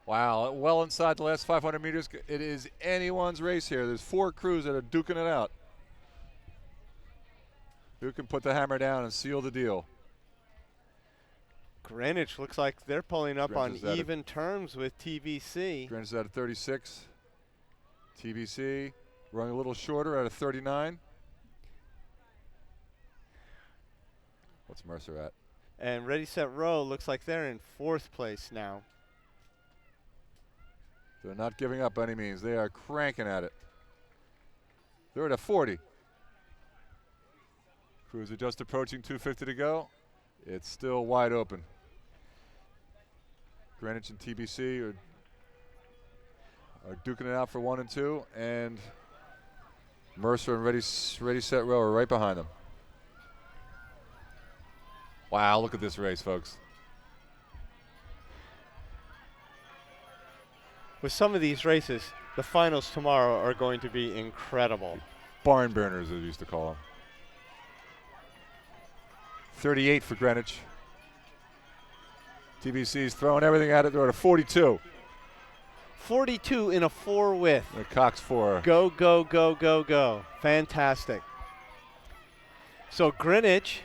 Wow, well inside the last 500 meters. It is anyone's race here. There's four crews that are duking it out. Who can put the hammer down and seal the deal? Greenwich looks like they're pulling up Greenwich on even terms with TBC. Greenwich is at a 36. TBC running a little shorter at a 39. What's Mercer at? And Ready, Set, Row looks like they're in fourth place now. They're not giving up by any means. They are cranking at it. They're at a 40. Crews are just approaching 250 to go. It's still wide open. Greenwich and TBC are duking it out for 1 and 2, and Mercer and Ready, Set, Row are right behind them. Wow, look at this race, folks. With some of these races, the finals tomorrow are going to be incredible. Barn burners, as we used to call them. 38 for Greenwich. TBC's throwing everything at it. They're at a 42. 42 in a 4 width. The Cox 4. Go, go, go, go, go. Fantastic. So Greenwich,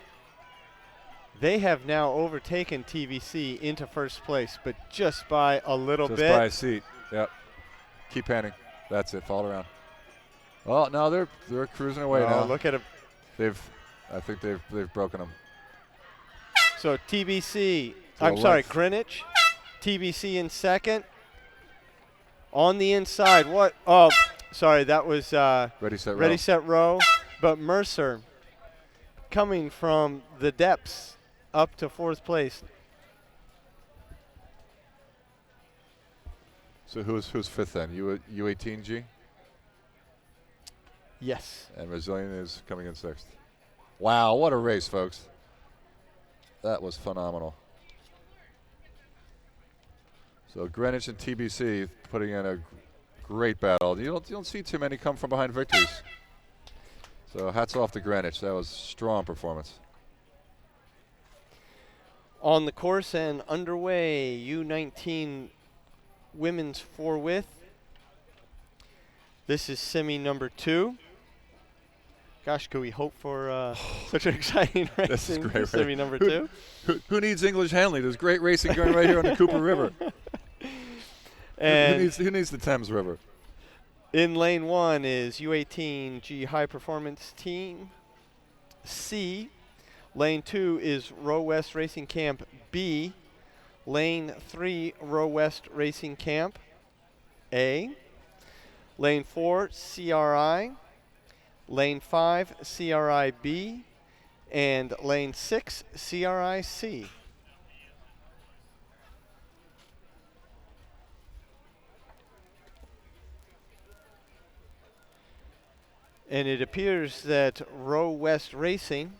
they have now overtaken TBC into first place, but just by a little bit. Just by a seat. Yep. Keep panning. That's it. Follow around. Oh, no, they're cruising away now. Look at them. I think they've broken them. So TBC, left. Greenwich, TBC in second. On the inside, what? Oh, sorry, that was Ready, Set, Row. But Mercer coming from the depths up to fourth place. So who's fifth then? U18G? Yes. And Resilient is coming in sixth. Wow, what a race, folks. That was phenomenal. So Greenwich and TBC putting in a great battle. You don't see too many come from behind victories. So hats off to Greenwich. That was a strong performance. On the course and underway, U19 women's 4 width. This is semi number 2. Gosh, could we hope for such an exciting race? This is in great. Semi number 2. Who needs English handling? There's great racing going right here on the Cooper River. And who needs the Thames River? in lane 1 is U18G High Performance Team C. Lane 2 is Row West Racing Camp B. Lane 3, Row West Racing Camp A. Lane 4, CRI. Lane 5, CRI B. And lane 6, CRI C. And it appears that Row West Racing,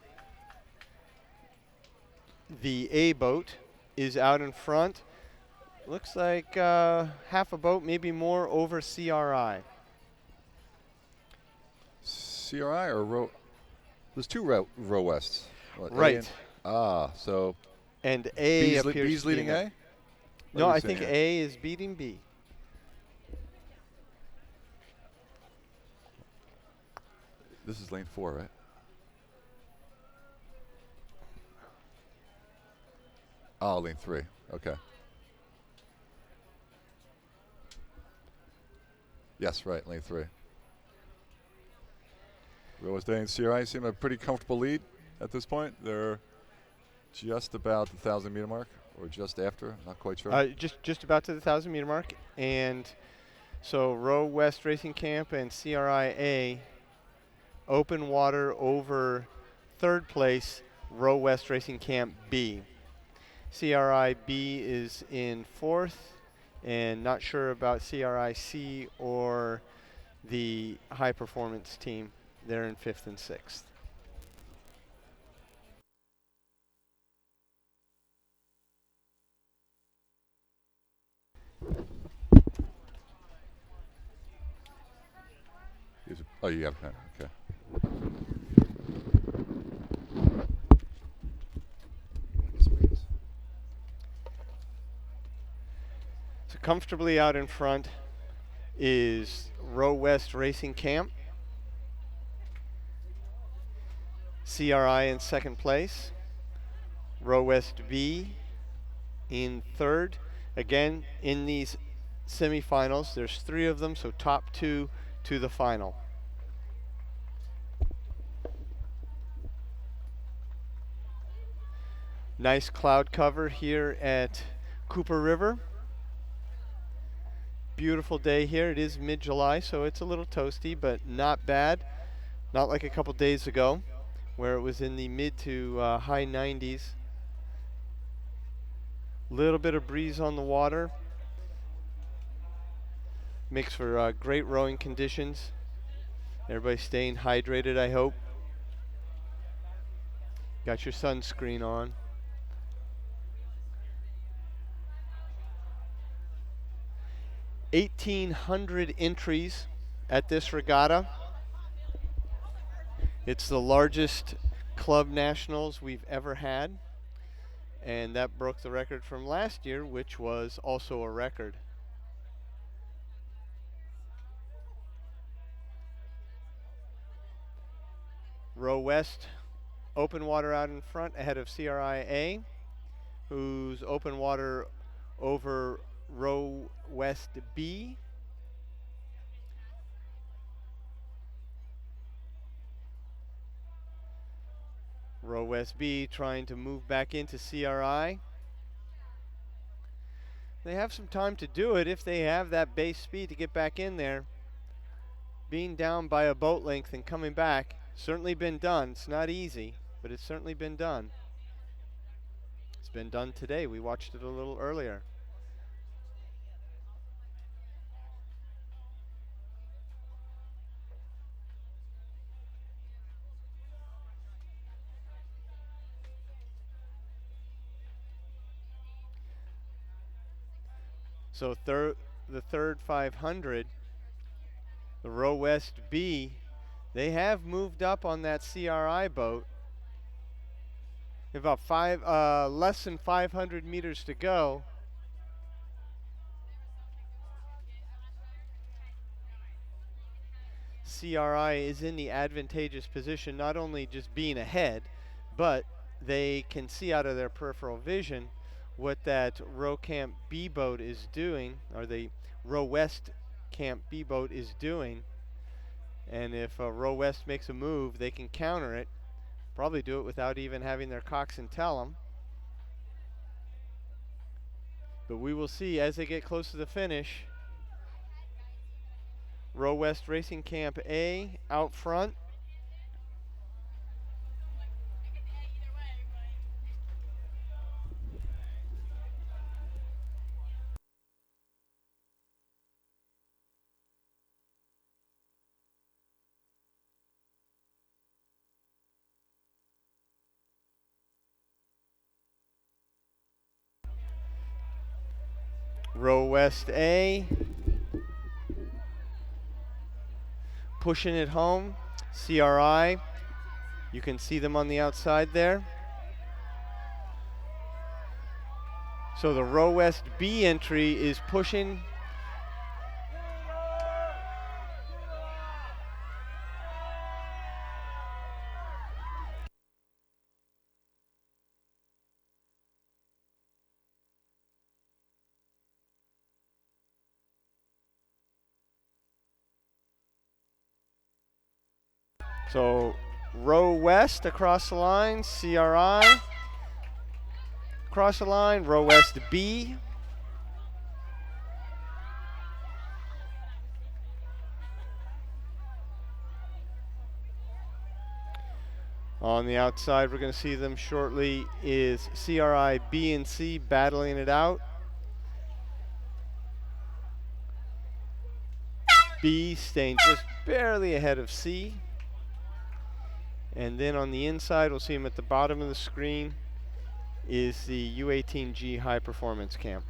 the A boat, is out in front. Looks like half a boat, maybe more, over CRI. CRI or Row? There's two Row Wests. What, Right. So And A appears B's to be leading in A? it. What No, are we I seeing think here? A is beating B. This is lane 4, right? Oh, lane 3. Okay. Yes, right, lane 3. Rowas Day and CRI seem a pretty comfortable lead at this point. They're just about the 1,000-meter mark, or just after. Not quite sure. Just about to the 1,000-meter mark, and so Row West Racing Camp and CRIA open water over third place, Row West Racing Camp B. CRIB is in fourth, and not sure about CRIC or the high performance team. They're in fifth and sixth. Oh, you got a pen. Okay. So comfortably out in front is Row West Racing Camp. CRI in second place. Row West B in third. Again, in these semifinals, there's 3 of them, so top 2 to the final. Nice cloud cover here at Cooper River. Beautiful day here. It is mid-July, so it's a little toasty, but not bad. Not like a couple days ago, where it was in the mid to high 90s. Little bit of breeze on the water. Makes for great rowing conditions. Everybody staying hydrated, I hope. Got your sunscreen on. $1,800 entries at this regatta. It's the largest club nationals we've ever had, and that broke the record from last year, which was also a record. Row West open water out in front ahead of CRIA, who's open water over Row West B. Row West B trying to move back into CRI. They have some time to do it if they have that base speed to get back in there. Being down by a boat length and coming back, certainly been done. It's not easy, but it's certainly been done. It's been done today. We watched it a little earlier. So the third 500, the Row West B, they have moved up on that CRI boat. About less than 500 meters to go. CRI is in the advantageous position, not only just being ahead, but they can see out of their peripheral vision what that Row Camp B boat is doing, or the Row West Camp B boat is doing. And if Row West makes a move, they can counter it. Probably do it without even having their coxswain tell them. But we will see as they get close to the finish. Row West Racing Camp A out front. Row West A pushing it home. CRI, you can see them on the outside there. So the Row West B entry is pushing. So row west across the line, CRI. Across the line, row west B. On the outside, we're going to see them shortly, is CRI B and C battling it out. B staying just barely ahead of C. And then on the inside, we'll see them at the bottom of the screen, is the U18G high performance camp.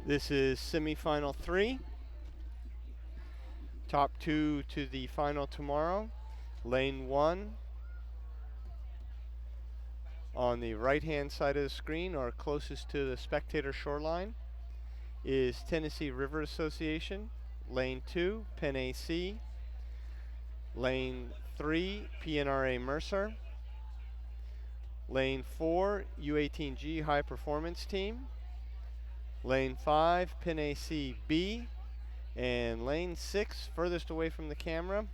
This is semifinal 3. Top 2 to the final tomorrow. Lane 1 on the right-hand side of the screen, or closest to the spectator shoreline, is Tennessee River Association. Lane 2, Penn AC. Lane 3, PNRA Mercer. Lane 4, U18G High Performance Team. Lane 5, Penn AC B. And lane 6, furthest away from the camera,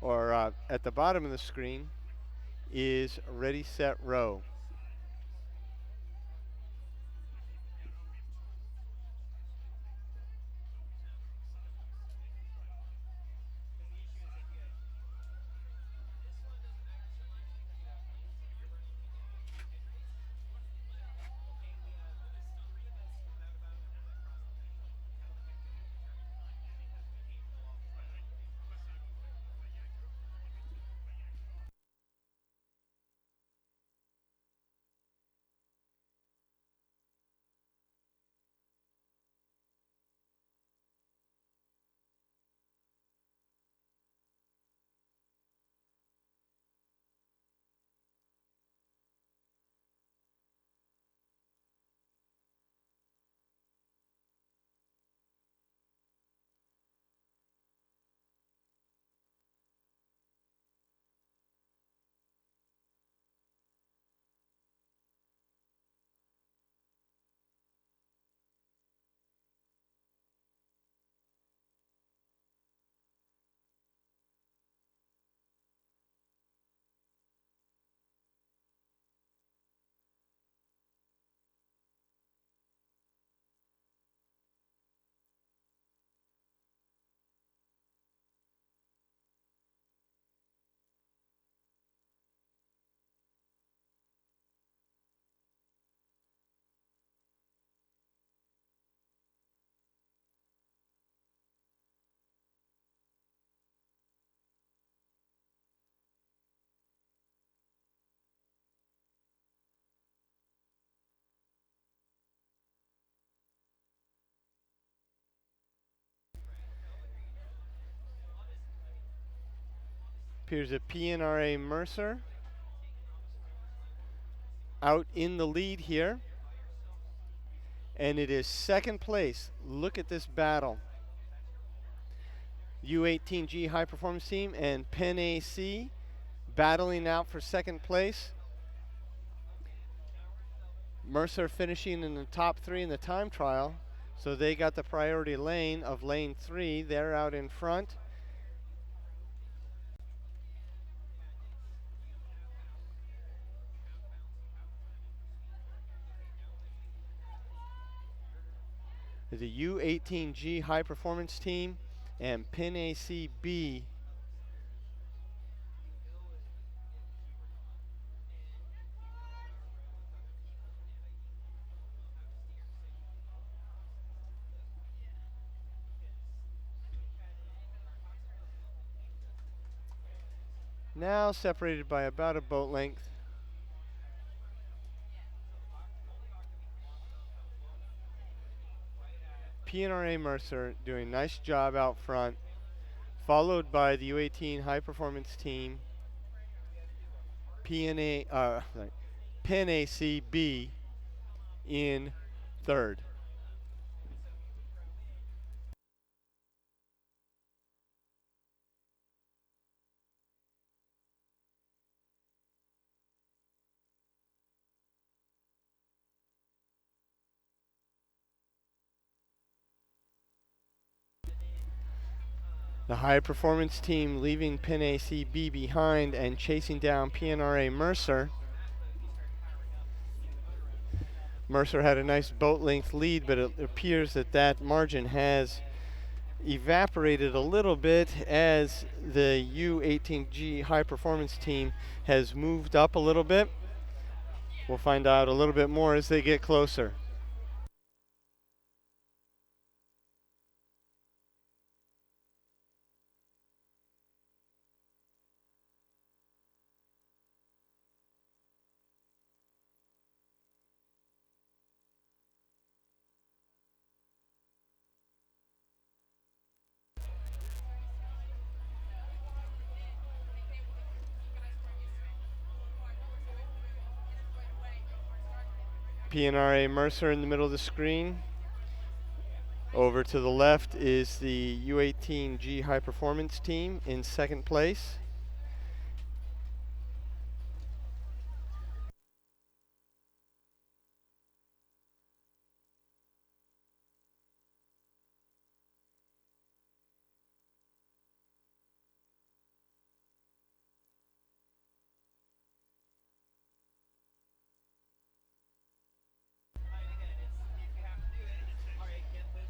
or at the bottom of the screen, is Ready, Set, Row. Appears that PNRA Mercer out in the lead here. And it is second place. Look at this battle. U18G High Performance Team and Penn AC battling out for second place. Mercer finishing in the top 3 in the time trial, so they got the priority lane of lane 3. They're out in front. The U18G high performance team and Pin ACB now separated by about a boat length. PNRA Mercer doing a nice job out front, followed by the U18 high performance team, Pin ACB in third. The high performance team leaving Pin ACB behind and chasing down PNRA Mercer. Mercer had a nice boat length lead, but it appears that that margin has evaporated a little bit as the U18G high performance team has moved up a little bit. We'll find out a little bit more as they get closer. PNRA Mercer in the middle of the screen. Over to the left is the U18G high performance team in second place.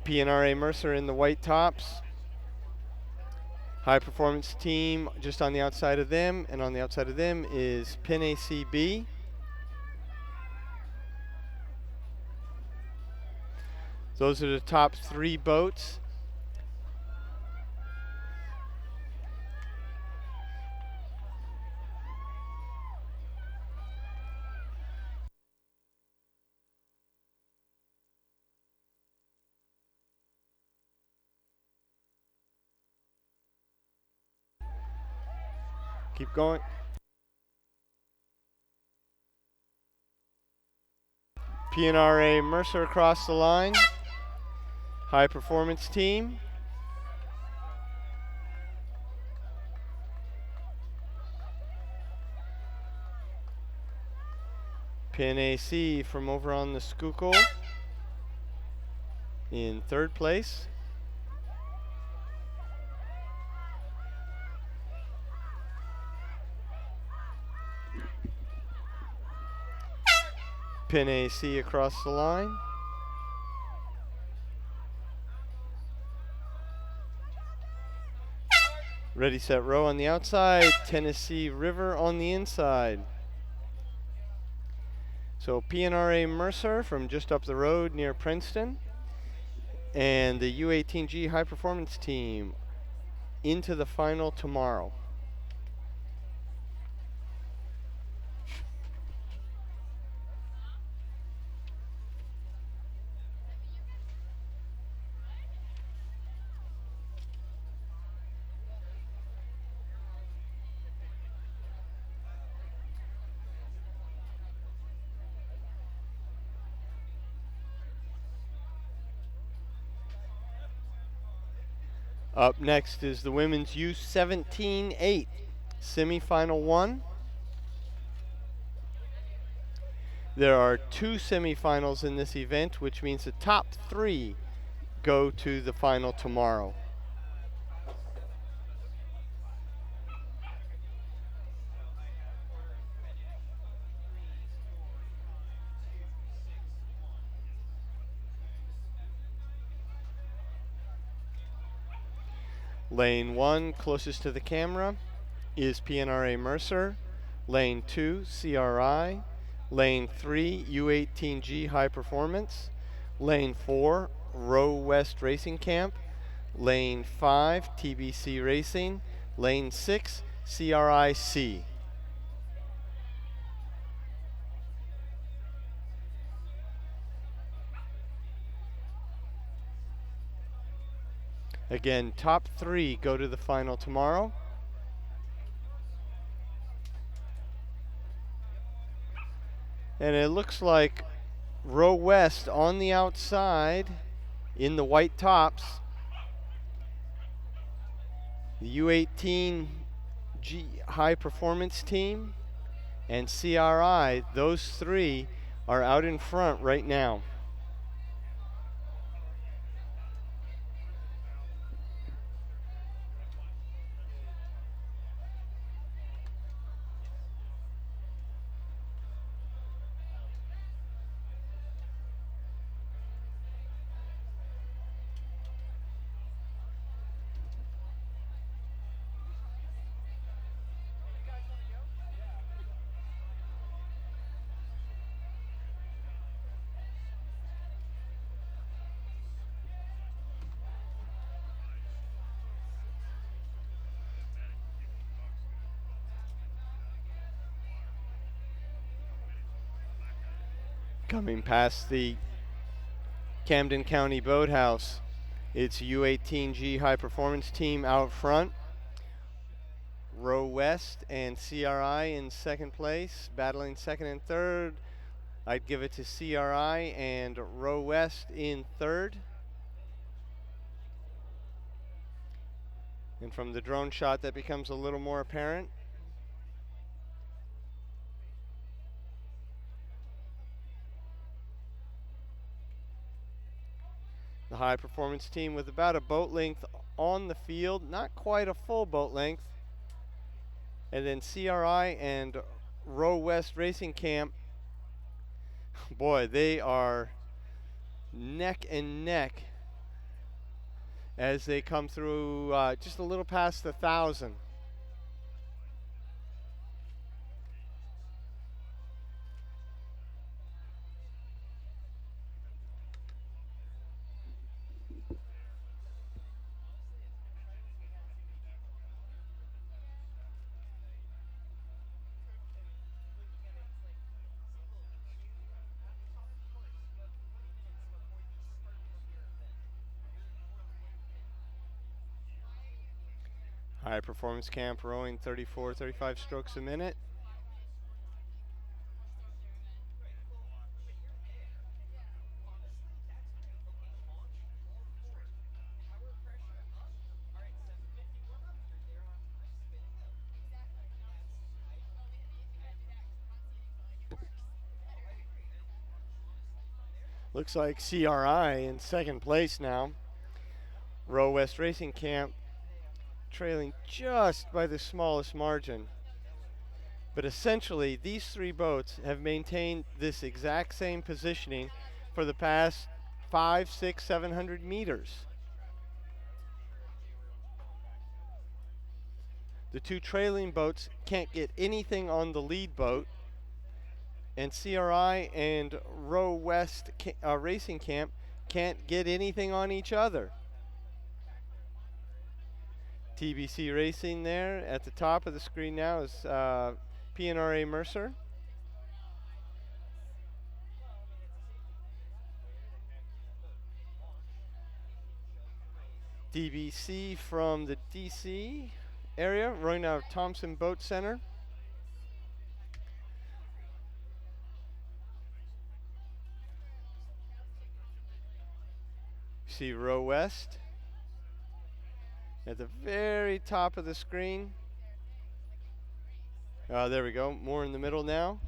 PNRA Mercer in the white tops. High performance team just on the outside of them, and on the outside of them is Pin ACB. Those are the top three boats. Keep going. PNRA Mercer across the line. High performance team. Pin AC from over on the Schuylkill in third place. Pin AC across the line. Ready, set, row on the outside. Tennessee River on the inside. So PNRA Mercer from just up the road near Princeton, and the U18G high performance team into the final tomorrow. Up next is the women's U17 8 semifinal 1. There are 2 semifinals in this event, which means the top 3 go to the final tomorrow. Lane 1, closest to the camera, is PNRA Mercer. Lane 2, CRI. Lane 3, U18G High Performance. Lane 4, Row West Racing Camp. Lane 5, TBC Racing. Lane 6, CRIC. Again, top 3 go to the final tomorrow. And it looks like Row West on the outside in the white tops. The U18G High Performance Team and CRI, those 3 are out in front right now. Coming past the Camden County Boathouse, it's U18G High Performance Team out front. Row West and CRI in second place, battling second and third. I'd give it to CRI and Row West in third. And from the drone shot, that becomes a little more apparent. The High Performance Team with about a boat length on the field, not quite a full boat length. And then CRI and Row West Racing Camp, boy, they are neck and neck as they come through just a little past the 1,000. High Performance Camp rowing 34, 35 strokes a minute. Looks like CRI in second place now. Row West Racing Camp trailing just by the smallest margin. But essentially, these 3 boats have maintained this exact same positioning for the past 5, 6, 700 meters. The 2 trailing boats can't get anything on the lead boat, and CRI and Row West Racing Camp can't get anything on each other. TBC Racing there at the top of the screen now is PNRA Mercer. DBC from the DC area, running out of Thompson Boat Center. See Row West at the very top of the screen. There we go, more in the middle now.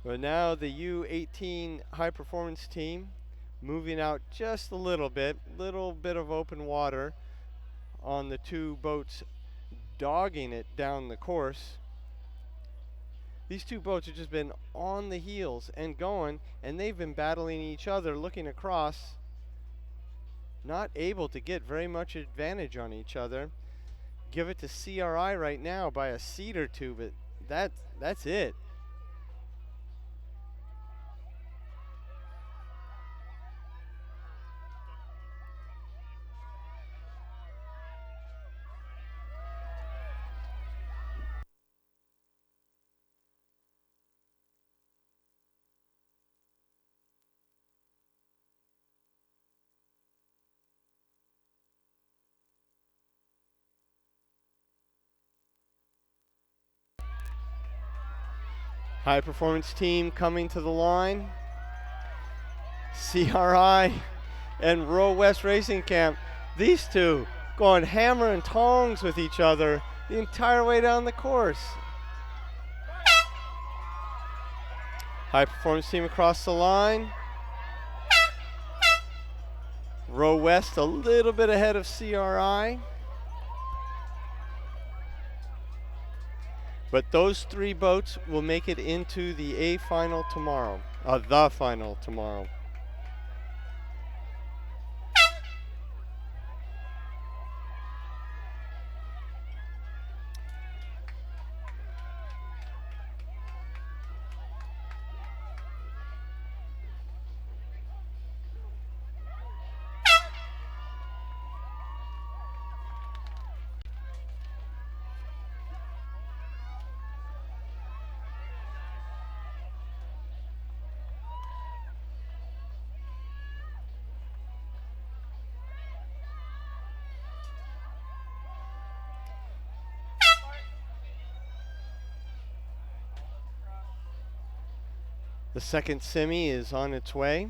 But now the U18 High Performance Team moving out just a little bit of open water on the 2 boats dogging it down the course. These 2 boats have just been on the heels and going, and they've been battling each other looking across. not able to get very much advantage on each other. Give it to CRI right now by a seat or two, but that's it. High performance team coming to the line. CRI and Row West Racing Camp. These two going hammer and tongs with each other the entire way down the course. High performance team across the line. Row West a little bit ahead of CRI. But those three boats will make it into the A final tomorrow. The final tomorrow. The second semi is on its way.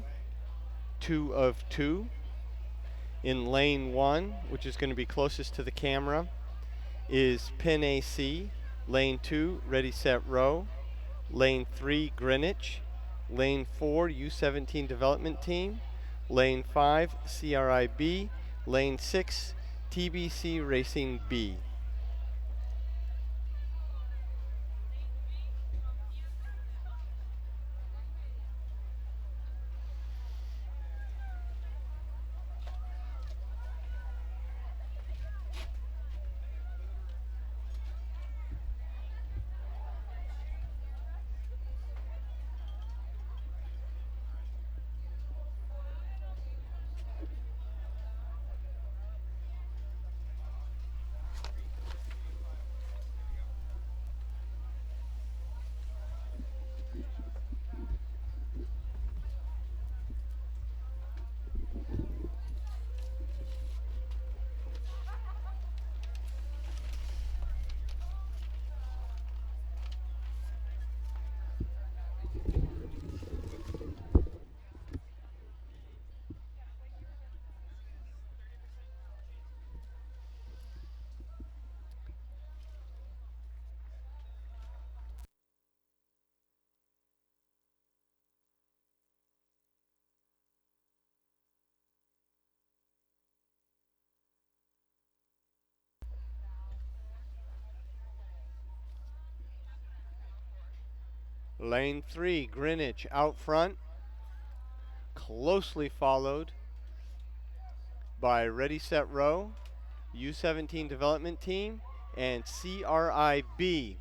2 of 2. In lane 1, which is going to be closest to the camera, is Pin AC. Lane 2, Ready Set Row. Lane 3, Greenwich. Lane 4, U17 Development Team. Lane 5, CRIB. Lane 6, TBC Racing B. Lane 3, Greenwich out front, closely followed by Ready Set Row, U17 Development Team, and CRIB.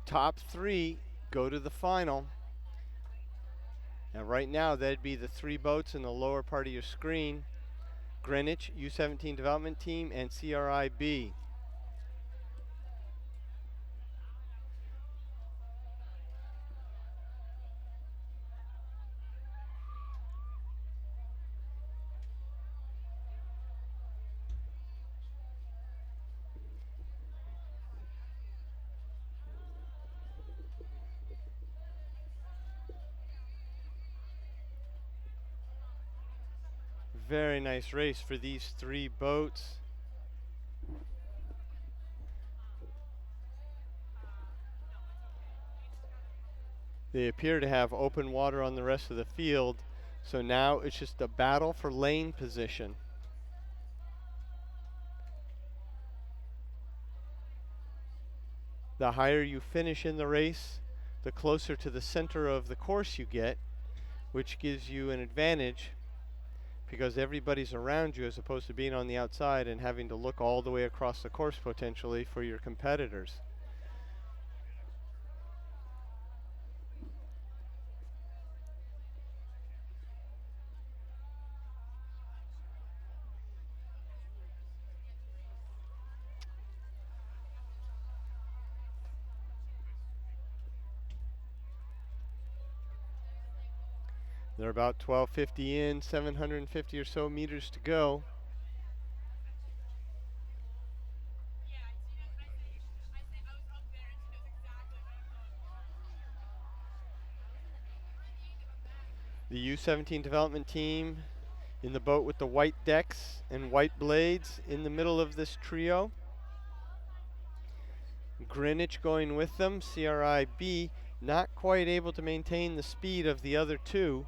Top 3 go to the final. And right now, that'd be the 3 boats in the lower part of your screen. Greenwich, U17 Development Team, and CRIB. Very nice race for these 3 boats. They appear to have open water on the rest of the field, so now it's just a battle for lane position. The higher you finish in the race, the closer to the center of the course you get, which gives you an advantage because everybody's around you as opposed to being on the outside and having to look all the way across the course potentially for your competitors. They're about 1250 in, 750 or so meters to go. The U17 development team in the boat with the white decks and white blades in the middle of this trio. Greenwich going with them, CRI-B not quite able to maintain the speed of the other two,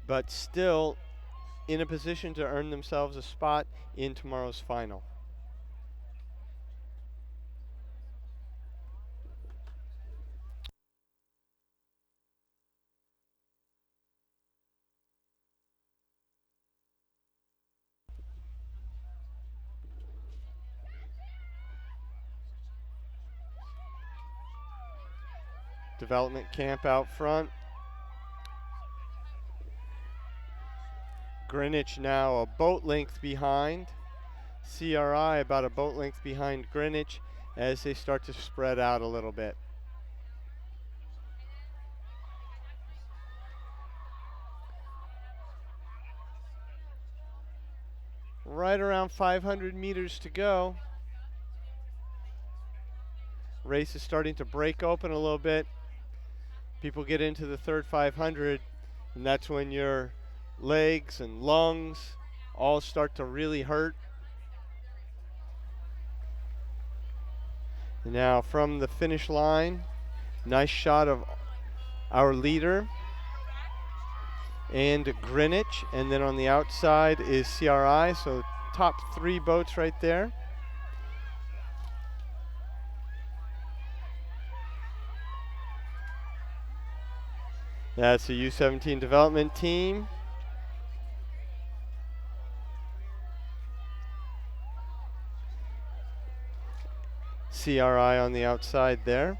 but still in a position to earn themselves a spot in tomorrow's final. Development camp out front. Greenwich now a boat length behind. CRI about a boat length behind Greenwich as they start to spread out a little bit. Right around 500 meters to go. Race is starting to break open a little bit. People get into the third 500, and that's when your legs and lungs all start to really hurt. And now from the finish line, nice shot of our leader and Greenwich, and then on the outside is CRI, so top three boats right there. That's the U17 development team. CRI on the outside there.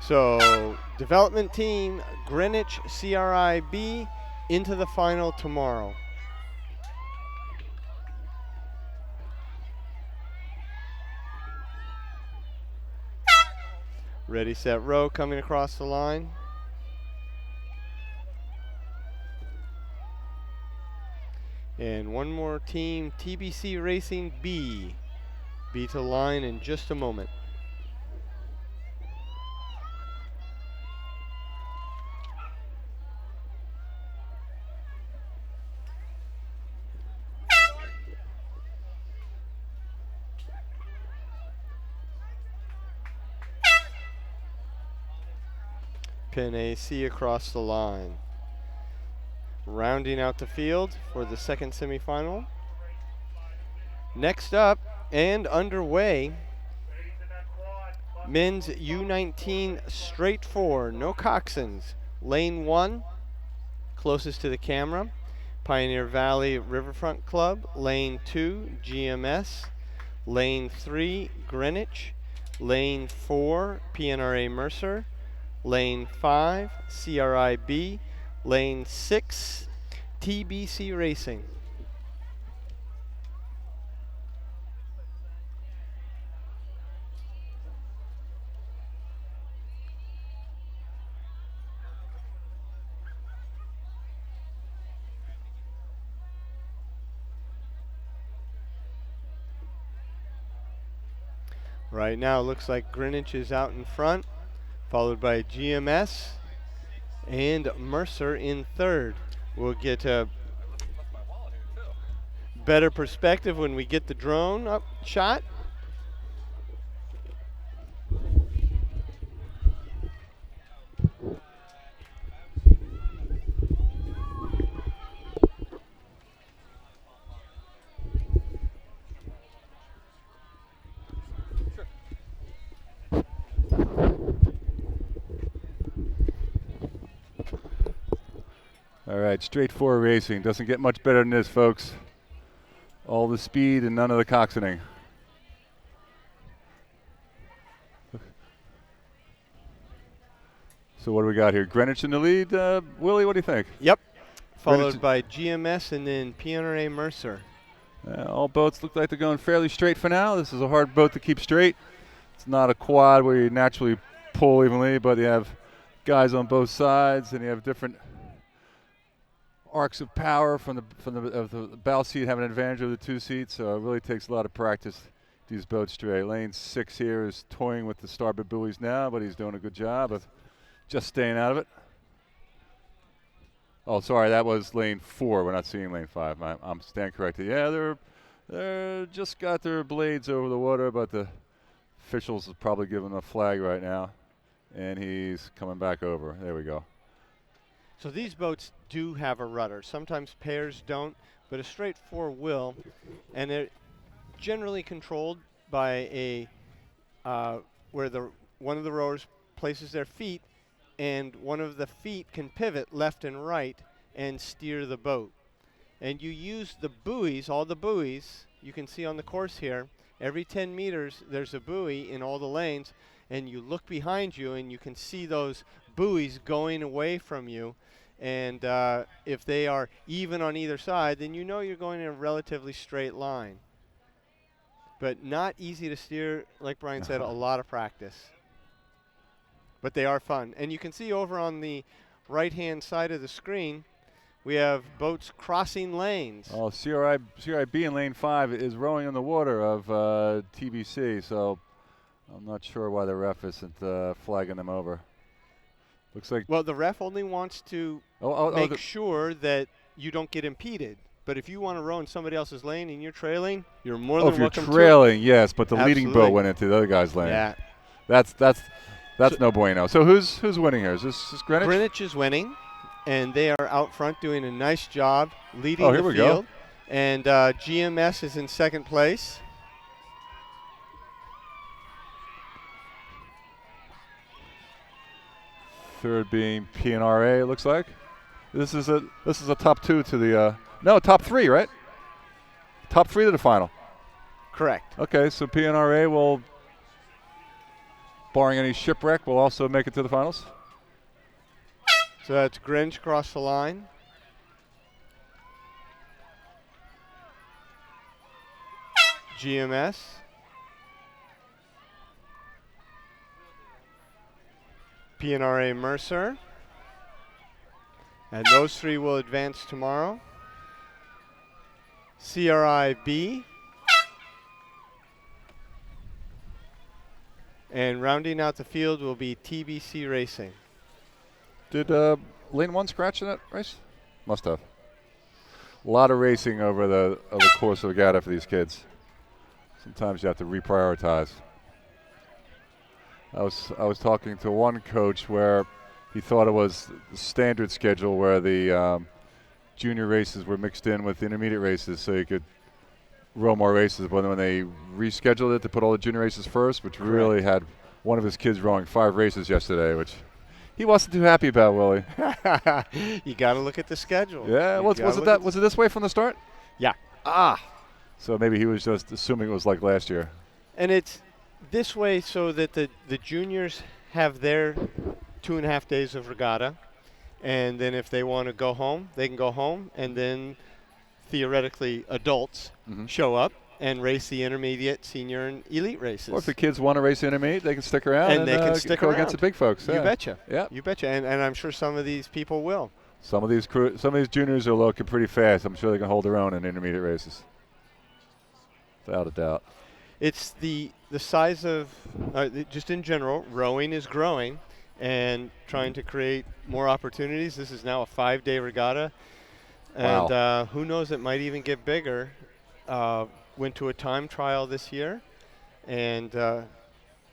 So development team, Greenwich CRI-B into the final tomorrow. Ready, set, row coming across the line. And one more team, TBC Racing B. B to line in just a moment. Pin AC across the line. Rounding out the field for the second semifinal. Next up and underway, men's U19 straight four, no coxswains. Lane 1, closest to the camera, Pioneer Valley Riverfront Club. Lane 2, GMS. Lane 3, Greenwich. Lane 4, PNRA Mercer. Lane 5, CRI-B. Lane 6, TBC Racing. Right now it looks like Greenwich is out in front, followed by GMS and Mercer in third. We'll get a better perspective when we get the drone up shot. All right, straight four racing. Doesn't get much better than this, folks. All the speed and none of the coxing. So what do we got here? Greenwich in the lead. Willie, what do you think? Yep. Greenwich- Followed by GMS and then PNRA Mercer. All boats look like they're going fairly straight for now. This is a hard boat to keep straight. It's not a quad where you naturally pull evenly, but you have guys on both sides, and you have different arcs of power from the bow seat having an advantage over the two seats. So it really takes a lot of practice to these boats straight. Lane 6 here is toying with the starboard buoys now, but he's doing a good job of just staying out of it. Oh, sorry, that was lane 4. We're not seeing lane 5. I'm stand corrected. Yeah, they're just got their blades over the water, but the officials is probably giving a flag right now, and he's coming back over. There we go. So these boats do have a rudder. Sometimes pairs don't, but a straight four will, and they're generally controlled by a where one of the rowers places their feet, and one of the feet can pivot left and right and steer the boat. And you use the buoys, all the buoys you can see on the course here. Every 10 meters there's a buoy in all the lanes, and you look behind you and you can see those buoys going away from you. And if they are even on either side, then you know you're going in a relatively straight line. But not easy to steer, like Brian said, a lot of practice. But they are fun. And you can see over on the right-hand side of the screen, we have boats crossing lanes. Oh, CRIB in lane 5 is rowing on the water of TBC, so I'm not sure why the ref isn't flagging them over. Looks like. Well, the ref only wants to make sure that you don't get impeded. But if you want to row in somebody else's lane and you're trailing, you're more than welcome to. If you're trailing, yes, but the leading Absolutely. boat went into the other guy's lane. Yeah. That's no bueno. So who's winning here? Is this Greenwich? Greenwich is winning, and they are out front doing a nice job leading here the we field. go. And GMS is in second place. Third being PNRA, it looks like. This is a top 2 to the top 3, right? Top 3 to the final. Correct. Okay, so PNRA will, barring any shipwreck, will also make it to the finals. So that's Greenwich across the line. GMS. PNRA Mercer. And those three will advance tomorrow. CRIB. And rounding out the field will be TBC Racing. Did lane 1 scratch in that race? Must have. A lot of racing over the course of the regatta for these kids. Sometimes you have to reprioritize. I was talking to one coach where he thought it was the standard schedule where the junior races were mixed in with the intermediate races so you could row more races. But when they rescheduled it to put all the junior races first, which really had one of his kids rowing 5 races yesterday, which he wasn't too happy about, Willie. You got to look at the schedule. Yeah, was it this way from the start? Yeah. So maybe he was just assuming it was like last year. And it's this way so that the juniors have their 2.5 days of regatta, and then if they want to go home, they can go home, and then theoretically adults show up and race the intermediate, senior, and elite races. Or if the kids want to race intermediate, they can stick around and they can stick go around against the big folks. You betcha. Yeah. You betcha. And I'm sure some of these people will. Some of these juniors are looking pretty fast. I'm sure they can hold their own in intermediate races, without a doubt. It's the size of, just in general, rowing is growing and trying to create more opportunities. This is now a 5-day regatta. And Wow. who knows, it might even get bigger. Went to a time trial this year, and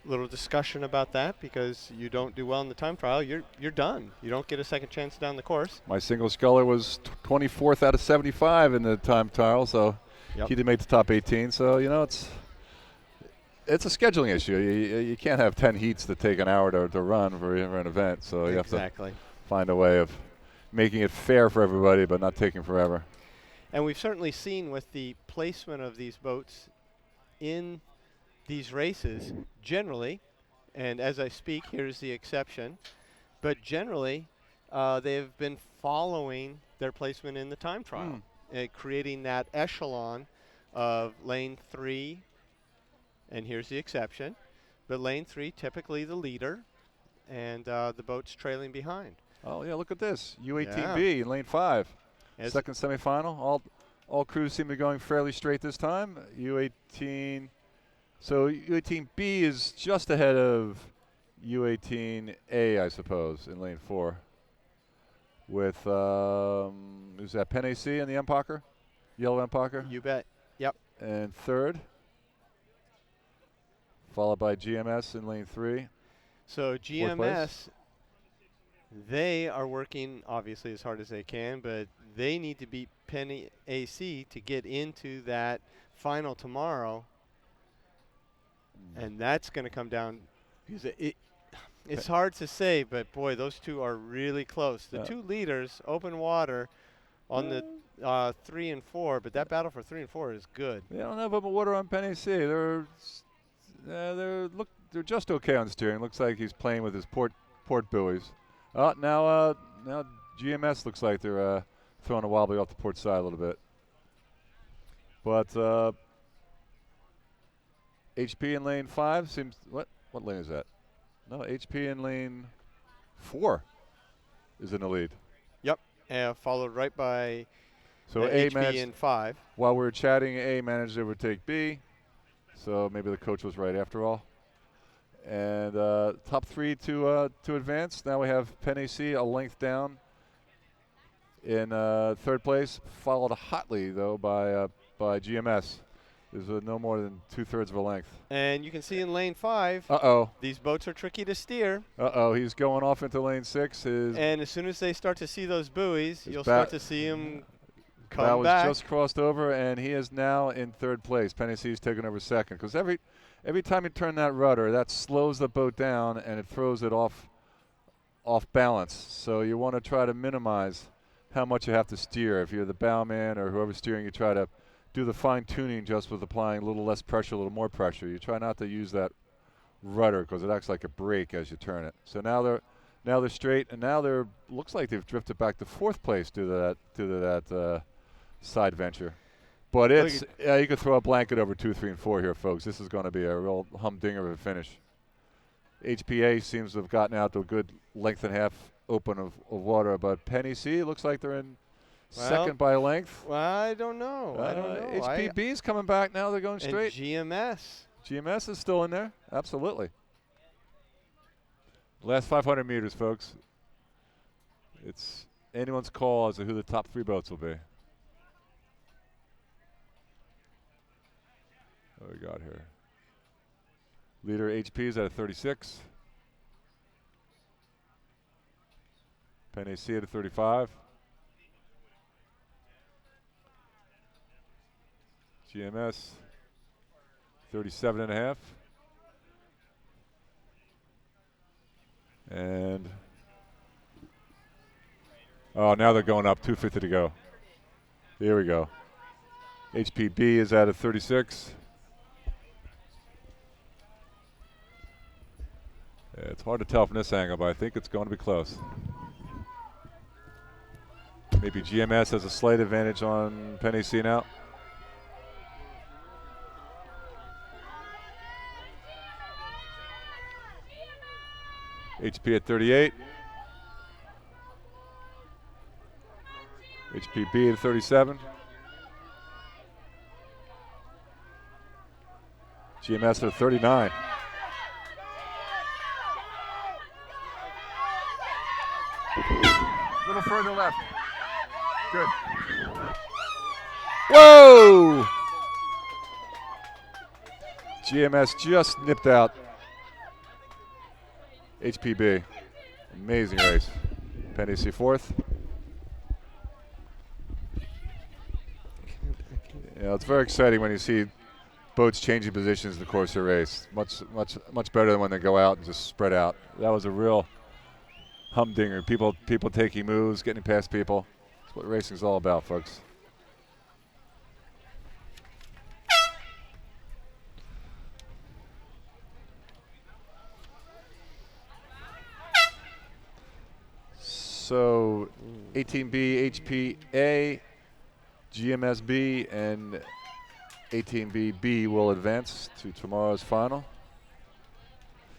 little discussion about that, because you don't do well in the time trial, you're done. You don't get a second chance down the course. My single sculler was 24th out of 75 in the time trial, so Yep. he did make the top 18. So it's a scheduling issue. You can't have 10 heats that take an hour to run for an event. So you have to Exactly. find a way of making it fair for everybody, but not taking forever. And we've certainly seen with the placement of these boats in these races, generally, and as I speak, here's the exception, but generally, they've been following their placement in the time trial, creating that echelon of lane 3, and here's the exception, but lane 3 typically the leader, and the boats trailing behind. Oh yeah, look at this. U18B Yeah. in lane 5. As Second semifinal. All crews seem to be going fairly straight this time. U18. So U18B is just ahead of U18A, I suppose, in lane 4. With who's that? Penn AC in the Empacher, yellow Empacher. You bet. Yep. And third, followed by GMS in lane 3. So Fourth GMS, place. they are working obviously as hard as they can, but they need to beat Penn AC to get into that final tomorrow, and that's going to come down because it's hard to say, but boy, those two are really close. The two leaders, open water, on the 3 and 4, but that battle for 3 and 4 is good. Yeah, I don't know about water on Penn AC. They're just okay on steering. Looks like he's playing with his port buoys. Now GMS looks like they're throwing a wobbly off the port side a little bit. But HP in lane 5 seems what lane is that? No, HP in lane 4 is in the lead. Yep, followed right by So A HP managed, in 5. while we were chatting, A managed to overtake B. So maybe the coach was right after all. And top 3 to advance. Now we have Penn AC a length down in third place, followed hotly though by GMS. There's no more than 2/3 of a length. And you can see in lane 5, these boats are tricky to steer. He's going off into lane 6. And as soon as they start to see those buoys, you'll start to see him come That was back. just crossed over, and he is now in third place. Penn AC's taken over second, because every time you turn that rudder, that slows the boat down and it throws it off balance. So you want to try to minimize how much you have to steer. If you're the bowman or whoever's steering, you try to do the fine tuning just with applying a little less pressure, a little more pressure. You try not to use that rudder because it acts like a brake as you turn it. So now they're straight, and now looks like they've drifted back to fourth place due to that side venture. But you could throw a blanket over 2, 3, and 4 here, folks. This is going to be a real humdinger of a finish. HPA seems to have gotten out to a good length and a half open of water, but Penn AC looks like they're in second by a length. Well, I don't know. HPB's coming back now. They're going straight. And GMS is still in there. Absolutely. Last 500 meters, folks. It's anyone's call as to who the top 3 boats will be. What we got here? Leader HP is at a 36. Penn AC at a 35. GMS 37 and a half. And now they're going up. 2:50 to go. Here we go. HPB is at a 36. It's hard to tell from this angle, but I think it's going to be close. Maybe GMS has a slight advantage on Penn AC now. HP at 38. HPB at 37. GMS at 39. A little further left. Good. Whoa! GMS just nipped out HPB. Amazing race. Penny C fourth. Yeah, it's very exciting when you see boats changing positions in the course of the race. Much better than when they go out and just spread out. That was a real humdinger. People taking moves, getting past people. That's what racing's all about, folks. So 18B HPA, GMSB, and 18BB will advance to tomorrow's final.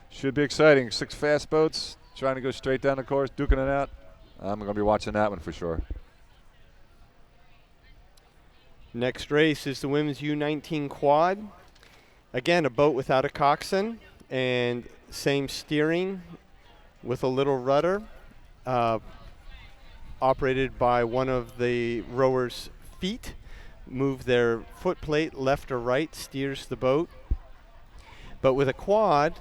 Should be exciting. 6 fast boats trying to go straight down the course, duking it out. I'm going to be watching that one for sure. Next race is the women's U19 quad. Again, a boat without a coxswain and same steering with a little rudder, operated by one of the rowers' feet. Move their foot plate left or right, steers the boat. But with a quad,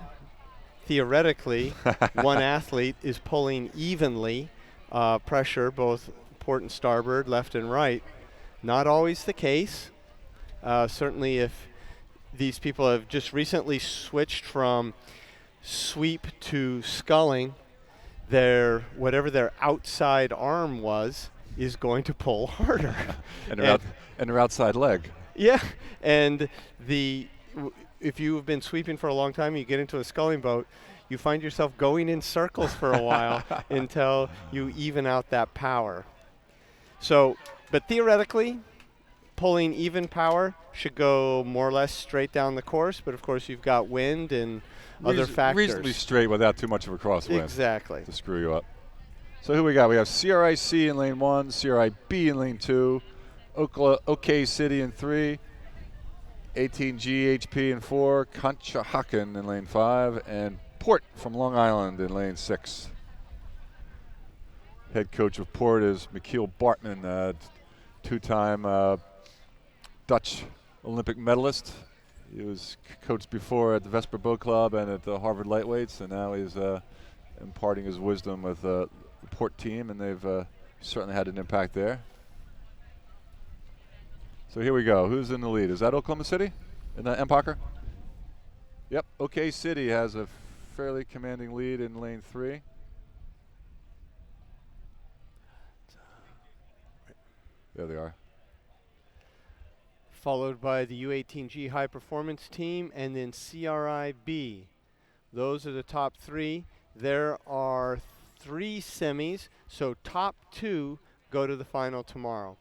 theoretically, one athlete is pulling evenly, pressure both port and starboard, left and right. Not always the case. Certainly if these people have just recently switched from sweep to sculling, whatever their outside arm was is going to pull harder. and their outside leg. Yeah, and if you've been sweeping for a long time, you get into a sculling boat, you find yourself going in circles for a while until you even out that power. So, but theoretically, pulling even power should go more or less straight down the course, but of course you've got wind and other factors. Reasonably straight without too much of a crosswind. Exactly. To screw you up. So who we got? We have CRIC in lane 1, CRIB in lane 2, OK City in 3, 18GHP in 4, Conshohocken in lane 5, and Port from Long Island in lane 6. Head coach of Port is Michiel Bartman, two-time Dutch Olympic medalist. He was coached before at the Vesper Boat Club and at the Harvard Lightweights, and now he's imparting his wisdom with the Port team, and they've certainly had an impact there. So here we go. Who's in the lead? Is that Oklahoma City in the Empacher? Yep. OK City has a fairly commanding lead in lane 3. There they are. Followed by the U18G High Performance Team and then CRIB. Those are the top 3. There are 3 semis, so top 2 go to the final tomorrow.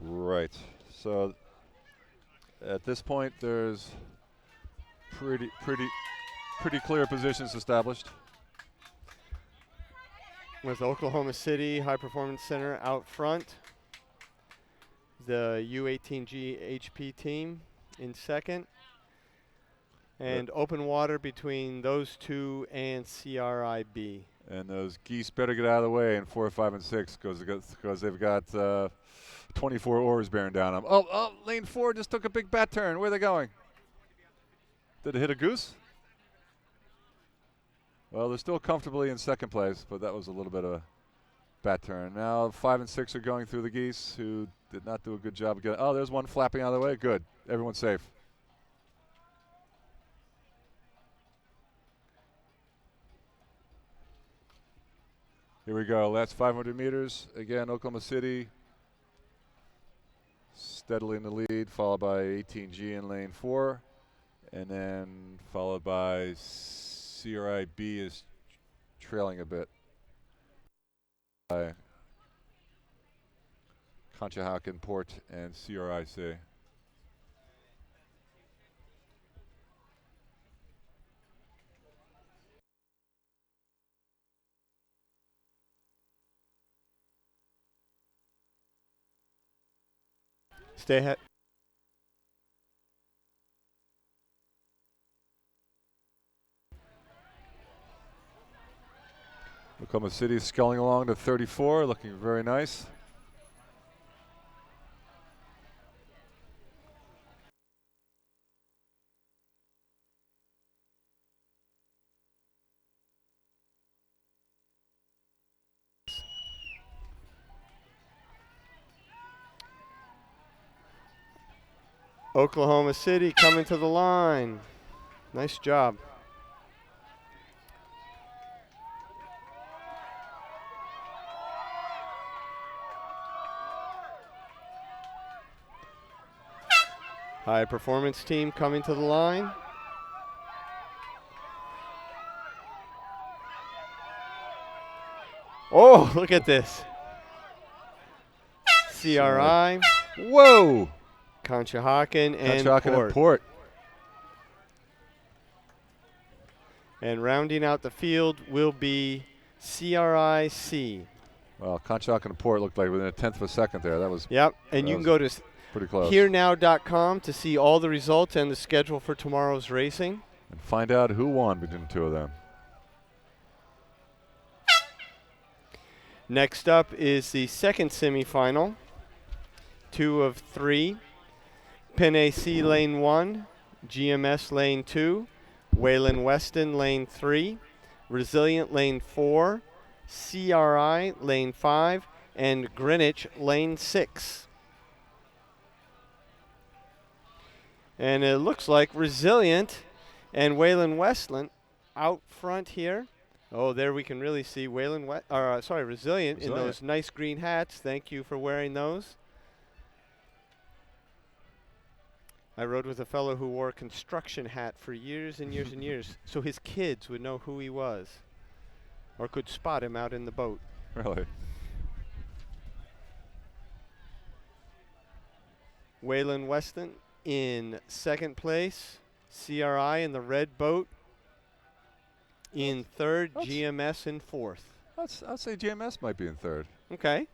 Right. So at this point, there's pretty clear positions established. With Oklahoma City High Performance Center out front. The U18G HP team in second. And open water between those 2 and CRIB. And those geese better get out of the way in 4, 5, and 6 because they've got 24 oars bearing down them. Oh, lane 4 just took a big bat turn. Where are they going? Did it hit a goose? Well, they're still comfortably in second place, but that was a little bit of a bat turn. Now 5 and 6 are going through the geese, who did not do a good job of getting. Oh, there's one flapping out of the way. Good. Everyone's safe. Here we go. Last 500 meters. Again, Oklahoma City steadily in the lead, followed by 18G in lane 4, and then followed by CRIB is trailing a bit. By Conshohocken, Port, and CRIC. Stay ahead. Oklahoma City sculling along to 34, looking very nice. Oklahoma City coming to the line. Nice job. High performance team coming to the line. Oh, look at this. CRI, Whoa! Conshohocken, and Conshohocken Port. and Port. And rounding out the field will be CRIC. Well, Conshohocken and Port looked like within a tenth of a second there. That was Yep, and that you can was go to pretty close. herenow.com to see all the results and the schedule for tomorrow's racing. And find out who won between the two of them. Next up is the second semifinal. 2 of 3. Penn C Lane 1, GMS Lane 2, Wayland Weston Lane 3, Resilient Lane 4, CRI Lane 5, and Greenwich Lane 6. And it looks like Resilient and Wayland Westland out front here. Oh, there we can really see Resilient in those nice green hats. Thank you for wearing those. I rode with a fellow who wore a construction hat for years and years and years, so his kids would know who he was or could spot him out in the boat. Really? Wayland Weston in second place, CRI in the red boat in third, GMS in fourth. I'd say GMS might be in third. Okay.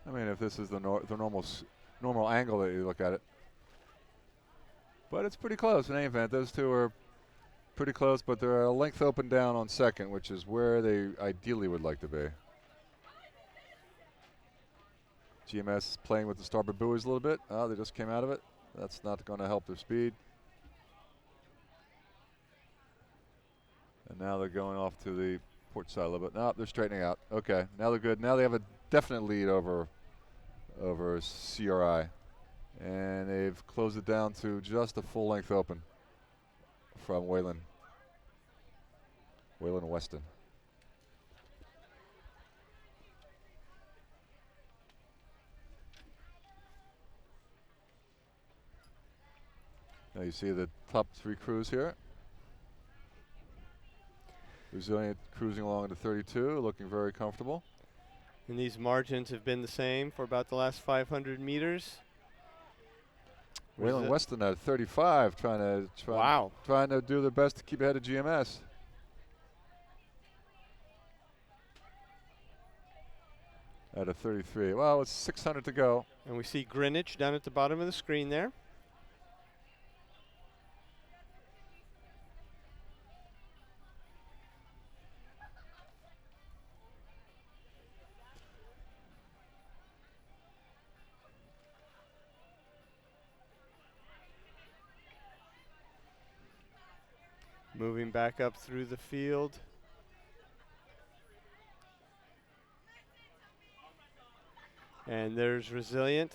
I mean, if this is the normal angle that you look at it. But it's pretty close in any event. Those two are pretty close, but they're a length open down on second, which is where they ideally would like to be. GMS is playing with the starboard buoys a little bit. Oh, they just came out of it. That's not going to help their speed. And now they're going off to the port side a little bit. No, they're straightening out. Okay, now they're good. Now they have a definite lead over CRI. And they've closed it down to just a full length open from Wayland Weston. Now you see the top 3 crews here. Resilient cruising along into 32, looking very comfortable. And these margins have been the same for about the last 500 meters. Wayland Weston at 35, trying to do their best to keep ahead of GMS. At a 33. Well, it's 600 to go. And we see Greenwich down at the bottom of the screen there. Moving back up through the field. And there's Resilient.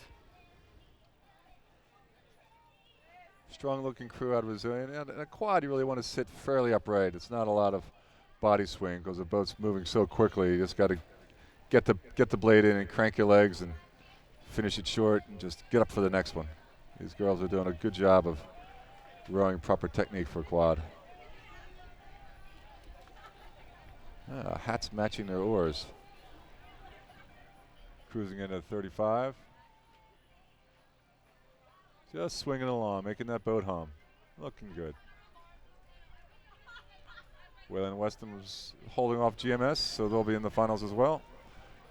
Strong looking crew out of Resilient. And a quad, you really want to sit fairly upright. It's not a lot of body swing because the boat's moving so quickly. You just got to get the blade in and crank your legs and finish it short and just get up for the next one. These girls are doing a good job of rowing proper technique for a quad. Hats matching their oars. Cruising into 35. Just swinging along, making that boat hum. Looking good. Wayland Weston was holding off GMS, so they'll be in the finals as well,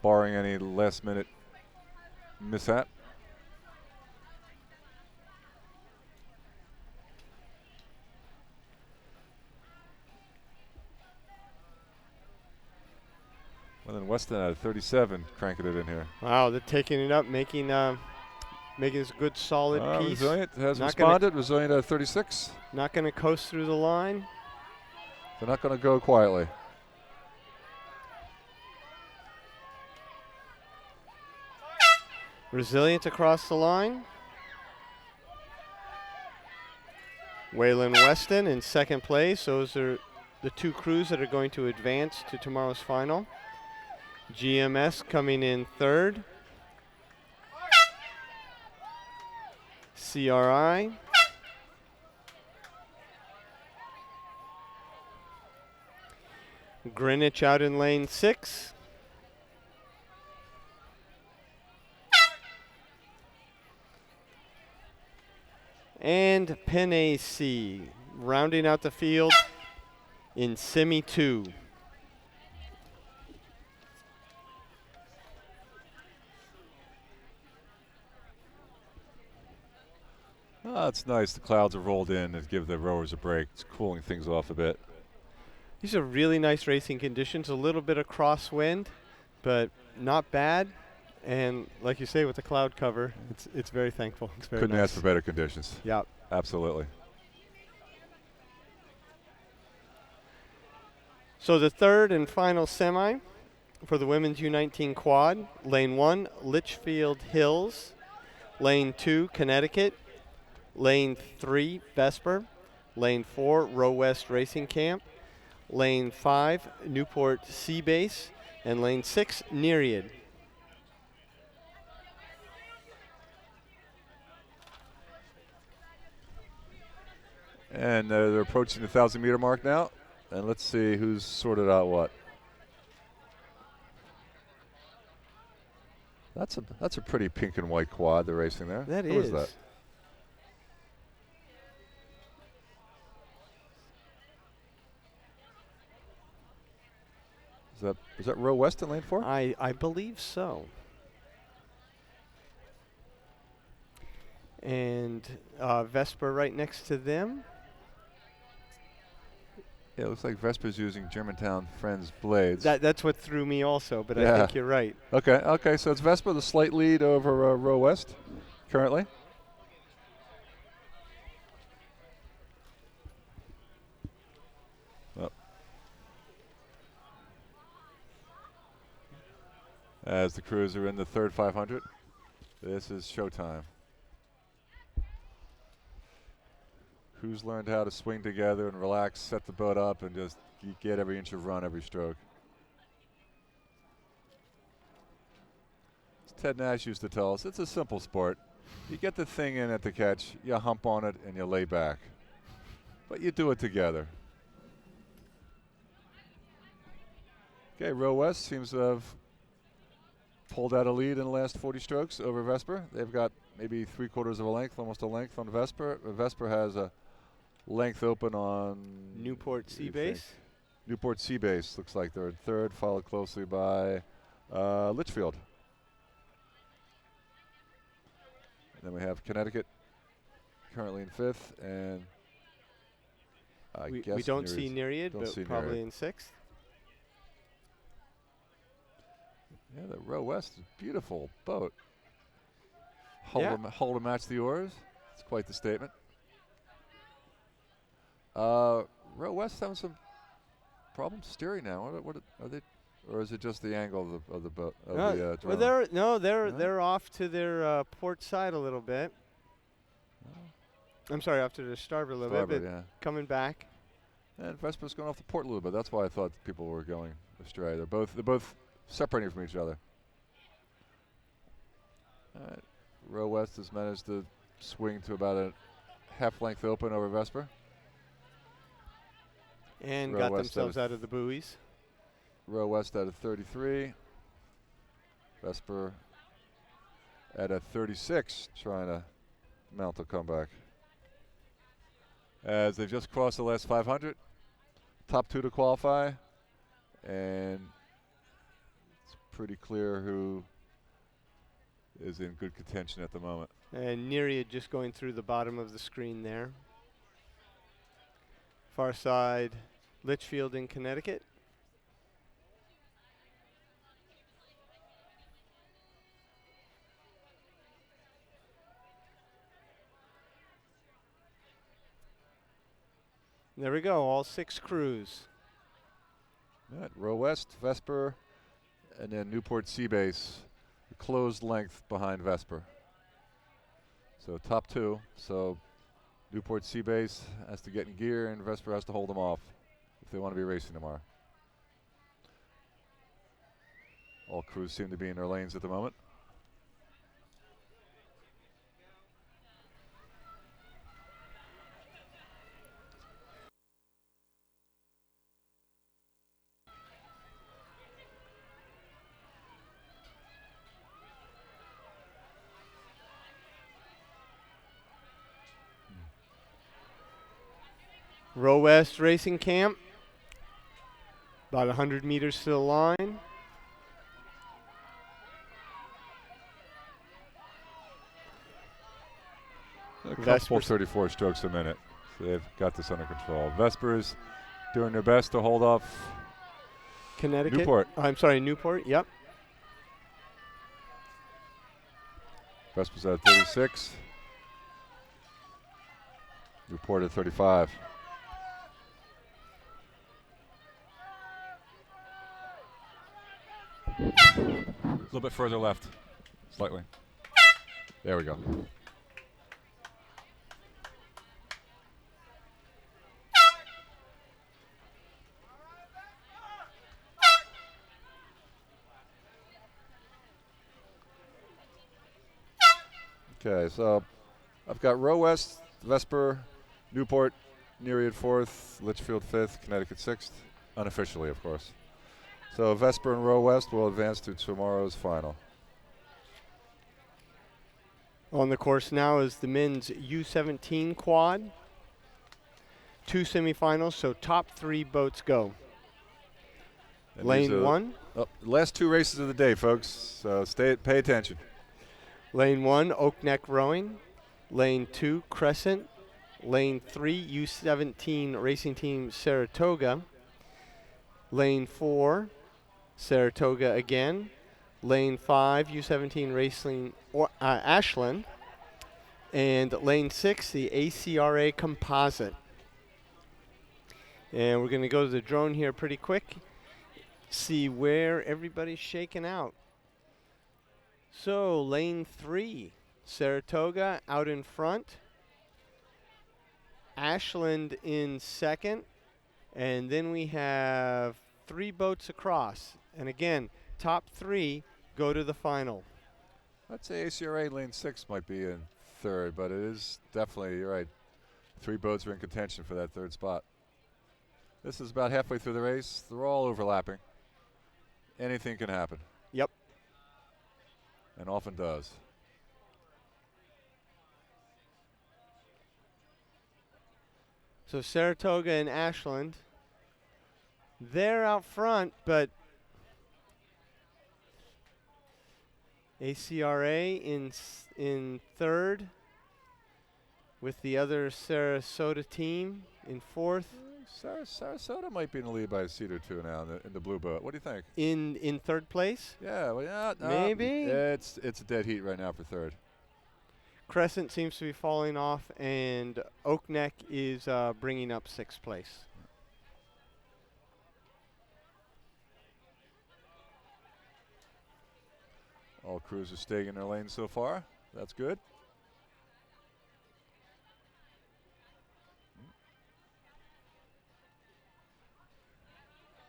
barring any last-minute mishap. Weston at a 37, cranking it in here. Wow, they're taking it up, making this a good solid piece. Resilient has Not responded. Resilient at a 36. Not going to coast through the line. They're not going to go quietly. Resilient across the line. Waylon Weston in second place. Those are the two crews that are going to advance to tomorrow's final. GMS coming in third. CRI. Greenwich out in lane 6. And Penn AC rounding out the field in Semi 2. Oh, it's nice. The clouds have rolled in and give the rowers a break. It's cooling things off a bit. These are really nice racing conditions. A little bit of crosswind, but not bad. And like you say, with the cloud cover, it's very thankful. It's very Couldn't nice. ask for better conditions. Yep. Absolutely. So the third and final semi for the women's U19 quad. Lane 1, Litchfield Hills. Lane 2, Connecticut. Lane 3, Vesper. Lane 4, Row West Racing Camp. Lane 5, Newport Sea Base. And lane 6, Nereid. And they're approaching the 1,000-meter mark now. And let's see who's sorted out what. That's a pretty pink and white quad they're racing there. That Who is. is that? Is that Row West in lane 4? I believe so. And Vesper right next to them. Yeah, it looks like Vesper's using Germantown Friends blades. That's what threw me also, but I Yeah. think you're right. Okay, so it's Vesper, the slight lead over Row West currently. Oh. As the crews are in the third 500, this is showtime. Who's learned how to swing together and relax, set the boat up, and just get every inch of run every stroke? As Ted Nash used to tell us, it's a simple sport. You get the thing in at the catch, you hump on it, and you lay back. But you do it together. Okay, Row West seems to have pulled out a lead in the last 40 strokes over Vesper. They've got maybe 3/4 of a length, almost a length on Vesper. Vesper has a length open on Newport Sea Base. Newport Sea Base looks like they're in third, followed closely by Litchfield. And then we have Connecticut currently in fifth, and We guess don't see Nereid. Nereid, but probably in sixth. Yeah, the Row West is a beautiful boat. Yeah. Hull to match the oars. It's quite the statement. Row West having some problems steering now. What are they, or is it just the angle of the boat? Well, drone? they're off to their port side a little bit. I'm sorry, off to their starboard a little bit, Starboard, but yeah. coming back. And Vesper's going off the port a little bit. That's why I thought people were going astray. They're both separating from each other. All right. Row West has managed to swing to about a half length open over Vesper. And Row got West themselves out of the buoys. Row West at a 33. Vesper at a 36, trying to mount a comeback. As they've just crossed the last 500. Top two to qualify. And it's pretty clear who is in good contention at the moment. And Nereid just going through the bottom of the screen there. Far side, Litchfield in Connecticut. There we go, all 6 crews. Right, Row West, Vesper, and then Newport Seabase, closed length behind Vesper. So top 2. So Newport Seabase has to get in gear, and Vesper has to hold them off if they want to be racing tomorrow. All crews seem to be in their lanes at the moment. Row West Racing Camp, about 100 meters to the line. A comfortable Vesper's 34 strokes a minute. So they've got this under control. Vesper is doing their best to hold off Connecticut. Newport. I'm sorry, Newport, yep. Vesper's at 36. Newport at 35. A little bit further left, slightly. There we go. Okay, so I've got Row West, Vesper, Newport, Nereid 4th, Litchfield 5th, Connecticut 6th, unofficially, of course. So Vesper and Row West will advance to tomorrow's final. On the course now is the men's U17 quad. 2 semifinals, so top 3 boats go. And Lane 1. Last 2 races of the day, folks. So pay attention. Lane 1, Oak Neck Rowing. Lane 2, Crescent. Lane 3, U17 Racing Team Saratoga. Lane 4, Saratoga again. Lane 5, U17 Racing Ashland. And lane 6, the ACRA Composite. And we're going to go to the drone here pretty quick, see where everybody's shaking out. So lane 3, Saratoga out in front. Ashland in second. And then we have 3 boats across. And again, top 3 go to the final. I'd say ACRA lane 6 might be in 3rd, but it is definitely, you're right, 3 boats are in contention for that 3rd spot. This is about halfway through the race. They're all overlapping. Anything can happen. Yep. And often does. So Saratoga and Ashland, they're out front, but ACRA in 3rd with the other Sarasota team in 4th. Sarasota might be in the lead by a seat or 2 now in the blue boat. What do you think? In 3rd place? Yeah, well, yeah, Maybe. It's a dead heat right now for 3rd. Crescent seems to be falling off, and Oak Neck is bringing up 6th place. All crews are staying in their lane so far. That's good.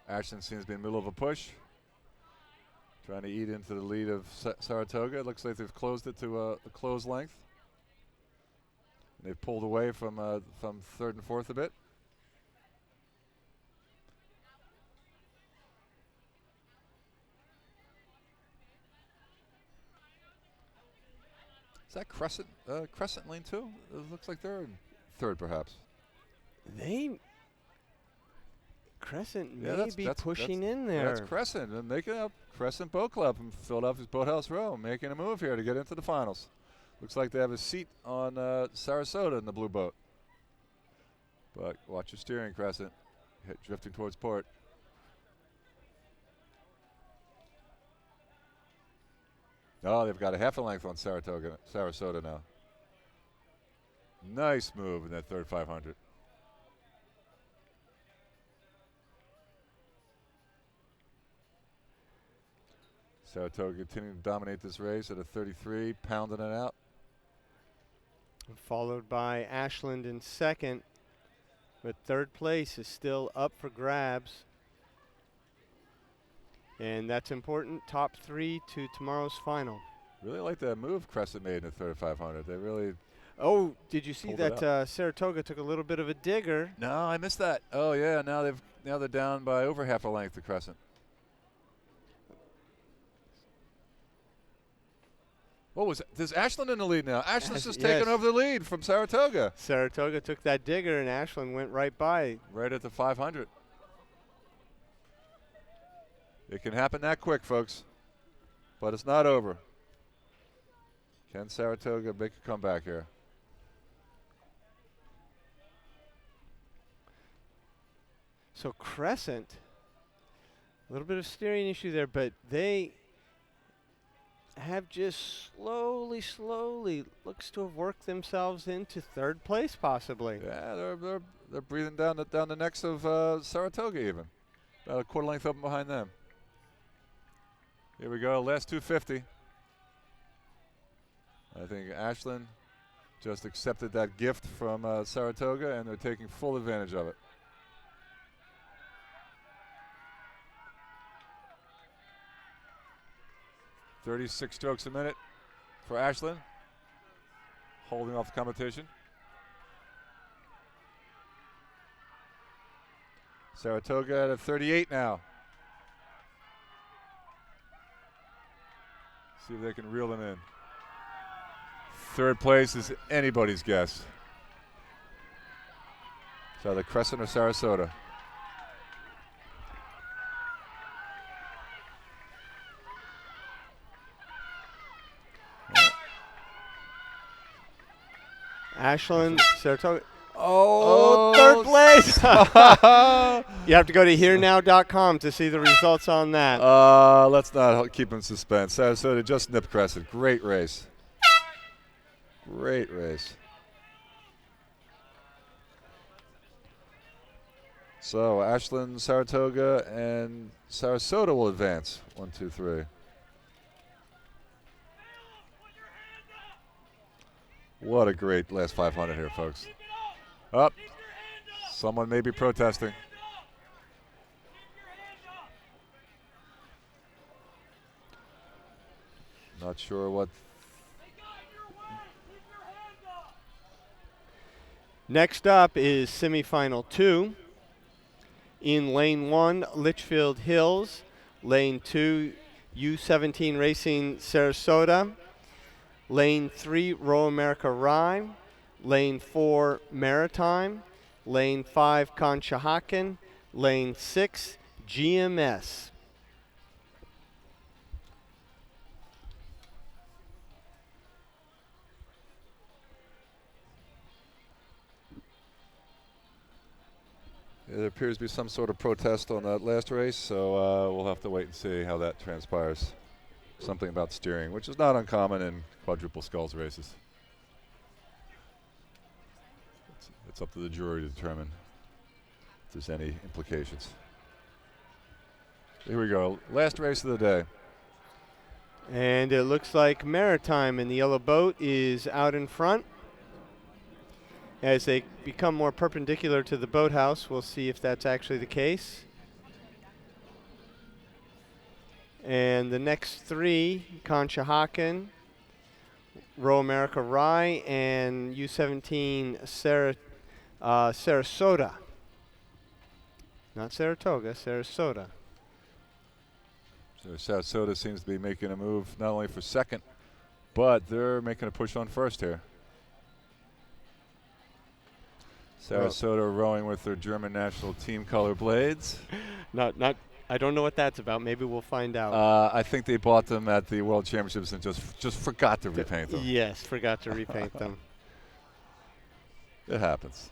Ashland seems to be in the middle of a push. Trying to eat into the lead of Saratoga. It looks like they've closed it to a close length. They've pulled away from 3rd and 4th a bit. Is that Crescent? Crescent lane 2? It looks like they're in 3rd, perhaps. Crescent Yeah, may be pushing in there. That's Crescent, and making up Crescent Boat Club from Philadelphia's Boathouse Row, making a move here to get into the finals. Looks like they have a seat on Sarasota in the blue boat. But watch your steering, Crescent. Drifting towards port. Oh, they've got a half a length on Sarasota now. Nice move in that 3rd 500. Saratoga continuing to dominate this race at a 33, pounding it out. Followed by Ashland in second, but third place is still up for grabs. And that's important, top 3 to tomorrow's final. Really like that move Crescent made in the 3500. They really. Oh, did you see Pulled it that Saratoga took a little bit of a digger? No, I missed that. Oh yeah, now they're down by over half a length to Crescent. What was it? There's Ashland in the lead now. Ashland's just taking over the lead from Saratoga. Saratoga took that digger and Ashland went right by. Right at the 500. It can happen that quick, folks. But it's not over. Can Saratoga make a comeback here? So Crescent, a little bit of steering issue there, but they have just slowly looks to have worked themselves into third place possibly. Yeah, they're breathing down the necks of Saratoga even. About a quarter length up behind them. Here we go, last 250. I think Ashland just accepted that gift from Saratoga, and they're taking full advantage of it. .36 strokes a minute for Ashland, holding off the competition. Saratoga at a 38 now. See if they can reel them in. Third place is anybody's guess. It's either Crescent or Sarasota. Ashland, Saratoga. Oh, third place. You have to go to herenow.com to see the results on that. Let's not keep in suspense. Sarasota just nipped Crescent. Great race. Great race. So Ashland, Saratoga, and Sarasota will advance. 1, 2, 3. What a great last 500 here, folks. Up. Someone may be protesting. Not sure what. Next up is semifinal 2. In lane 1, Litchfield Hills. Lane 2, U17 Racing Sarasota. Lane 3, Row America Rye. Lane 4, Maritime. Lane 5, Conshohocken. Lane 6, GMS. There appears to be some sort of protest on that last race, so we'll have to wait and see how that transpires. Something about steering, which is not uncommon in quadruple sculls races. It's up to the jury to determine if there's any implications. Here we go, last race of the day. And it looks like Maritime in the yellow boat is out in front. As they become more perpendicular to the boathouse, we'll see if that's actually the case. And the next 3, Conshohocken, Row America Rye, and U17 Sarasota. Not Saratoga, Sarasota. So Sarasota seems to be making a move not only for second, but they're making a push on first here. Sarasota rowing with their German national team color blades. I don't know what that's about. Maybe we'll find out. I think they bought them at the World Championships and just forgot to repaint them. Yes, forgot to repaint them. It happens.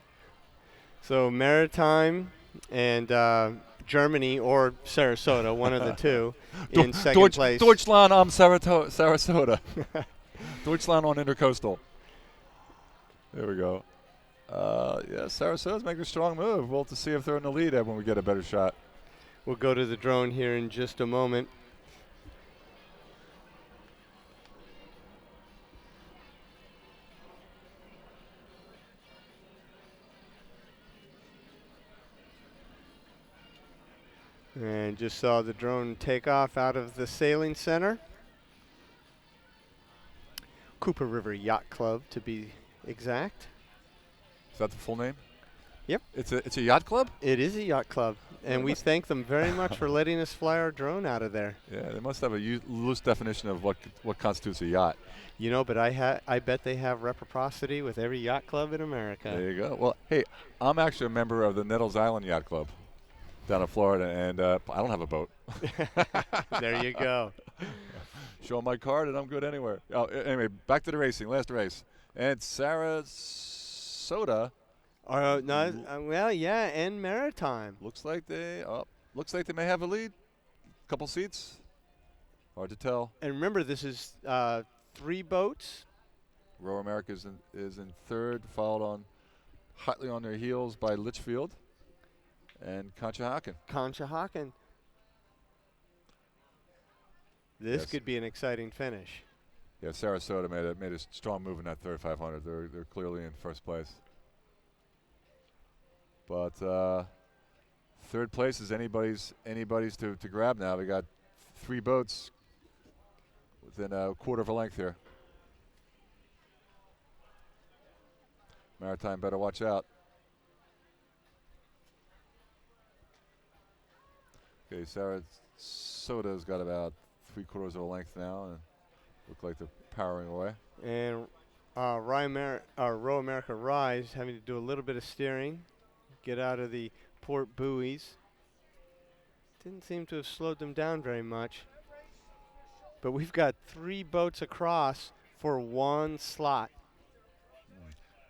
So Maritime and Germany or Sarasota, one of the two, in second place. Deutschland am Sarasota. Deutschland on Intercoastal. There we go. Yeah, Sarasota's making a strong move. We'll have to see if they're in the lead when we get a better shot. We'll go to the drone here in just a moment. And just saw the drone take off out of the sailing center. Cooper River Yacht Club, to be exact. Is that the full name? Yep. It's a yacht club? It is a yacht club, and we thank them very much for letting us fly our drone out of there. Yeah, they must have a loose definition of what constitutes a yacht. You know, but I bet they have reciprocity with every yacht club in America. There you go. Well, hey, I'm actually a member of the Nettles Island Yacht Club down in Florida, and I don't have a boat. There you go. Show 'em my card, and I'm good anywhere. Oh, anyway, back to the racing. Last race, and Sarasota. Well, yeah, and Maritime. Looks like they may have a lead. Couple seats. Hard to tell. And remember, this is 3 boats. Row America is in third, followed on hotly on their heels by Litchfield and Conshohocken. Conshohocken. This Yes. could be an exciting finish. Yeah, Sarasota made a strong move in that third 500. They're clearly in first place. But third place is anybody's to grab now. We got 3 boats within a quarter of a length here. Maritime better watch out. Okay, Sarasota's got about 3/4 of a length now, and look like they're powering away. And Row America Rise having to do a little bit of steering, get out of the port buoys. Didn't seem to have slowed them down very much. But we've got 3 boats across for 1 slot.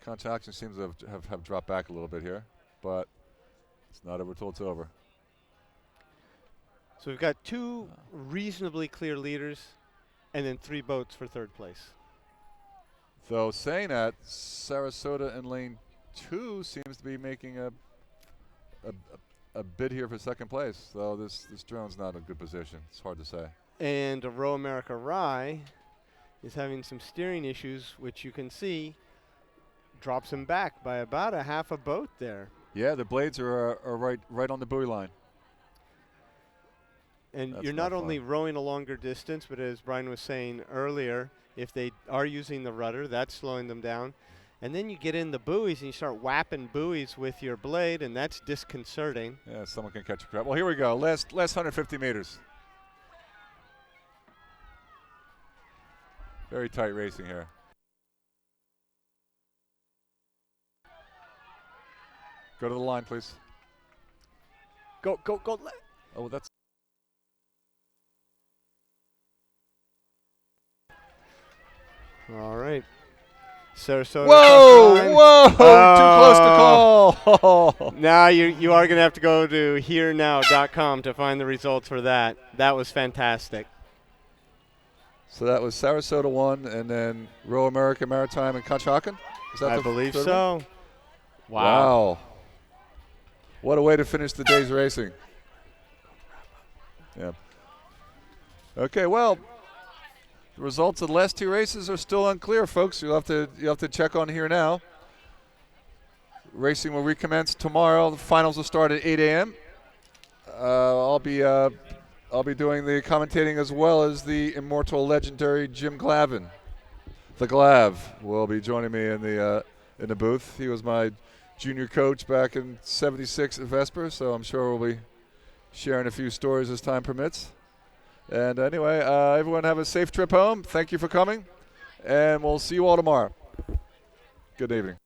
Conshohocken seems to have dropped back a little bit here, but it's not over till it's over. So we've got 2 reasonably clear leaders and then 3 boats for third place. Though saying that, Sarasota in lane 2 seems to be making a bid here for second place. So this drone's not in a good position. It's hard to say. And Row America Rye is having some steering issues, which you can see drops him back by about a half a boat there. Yeah, the blades are right on the buoy line. And That's you're not not only fun. rowing a longer distance, but as Brian was saying earlier, if they are using the rudder, that's slowing them down. And then you get in the buoys and you start whapping buoys with your blade, and that's disconcerting. Yeah, someone can catch a crab. Well, here we go. Last 150 meters. Very tight racing here. Go to the line, please. Go. Oh, that's. All right. Sarasota. Whoa! across the line. Whoa! Too close to call. Now you are going to have to go to herenow.com to find the results for that. That was fantastic. So that was Sarasota 1, and then Row America Maritime and Conshohocken? Is that I the believe third so. one? Wow. What a way to finish the day's racing. Yeah. Okay, well, the results of the last 2 races are still unclear, folks. You'll have to check on here now. Racing will recommence tomorrow. The finals will start at 8 a.m. I'll be doing the commentating as well as the immortal, legendary Jim Glavin. The Glav will be joining me in the booth. He was my junior coach back in '76 at Vesper, so I'm sure we'll be sharing a few stories as time permits. And anyway, everyone have a safe trip home. Thank you for coming, and we'll see you all tomorrow. Good evening.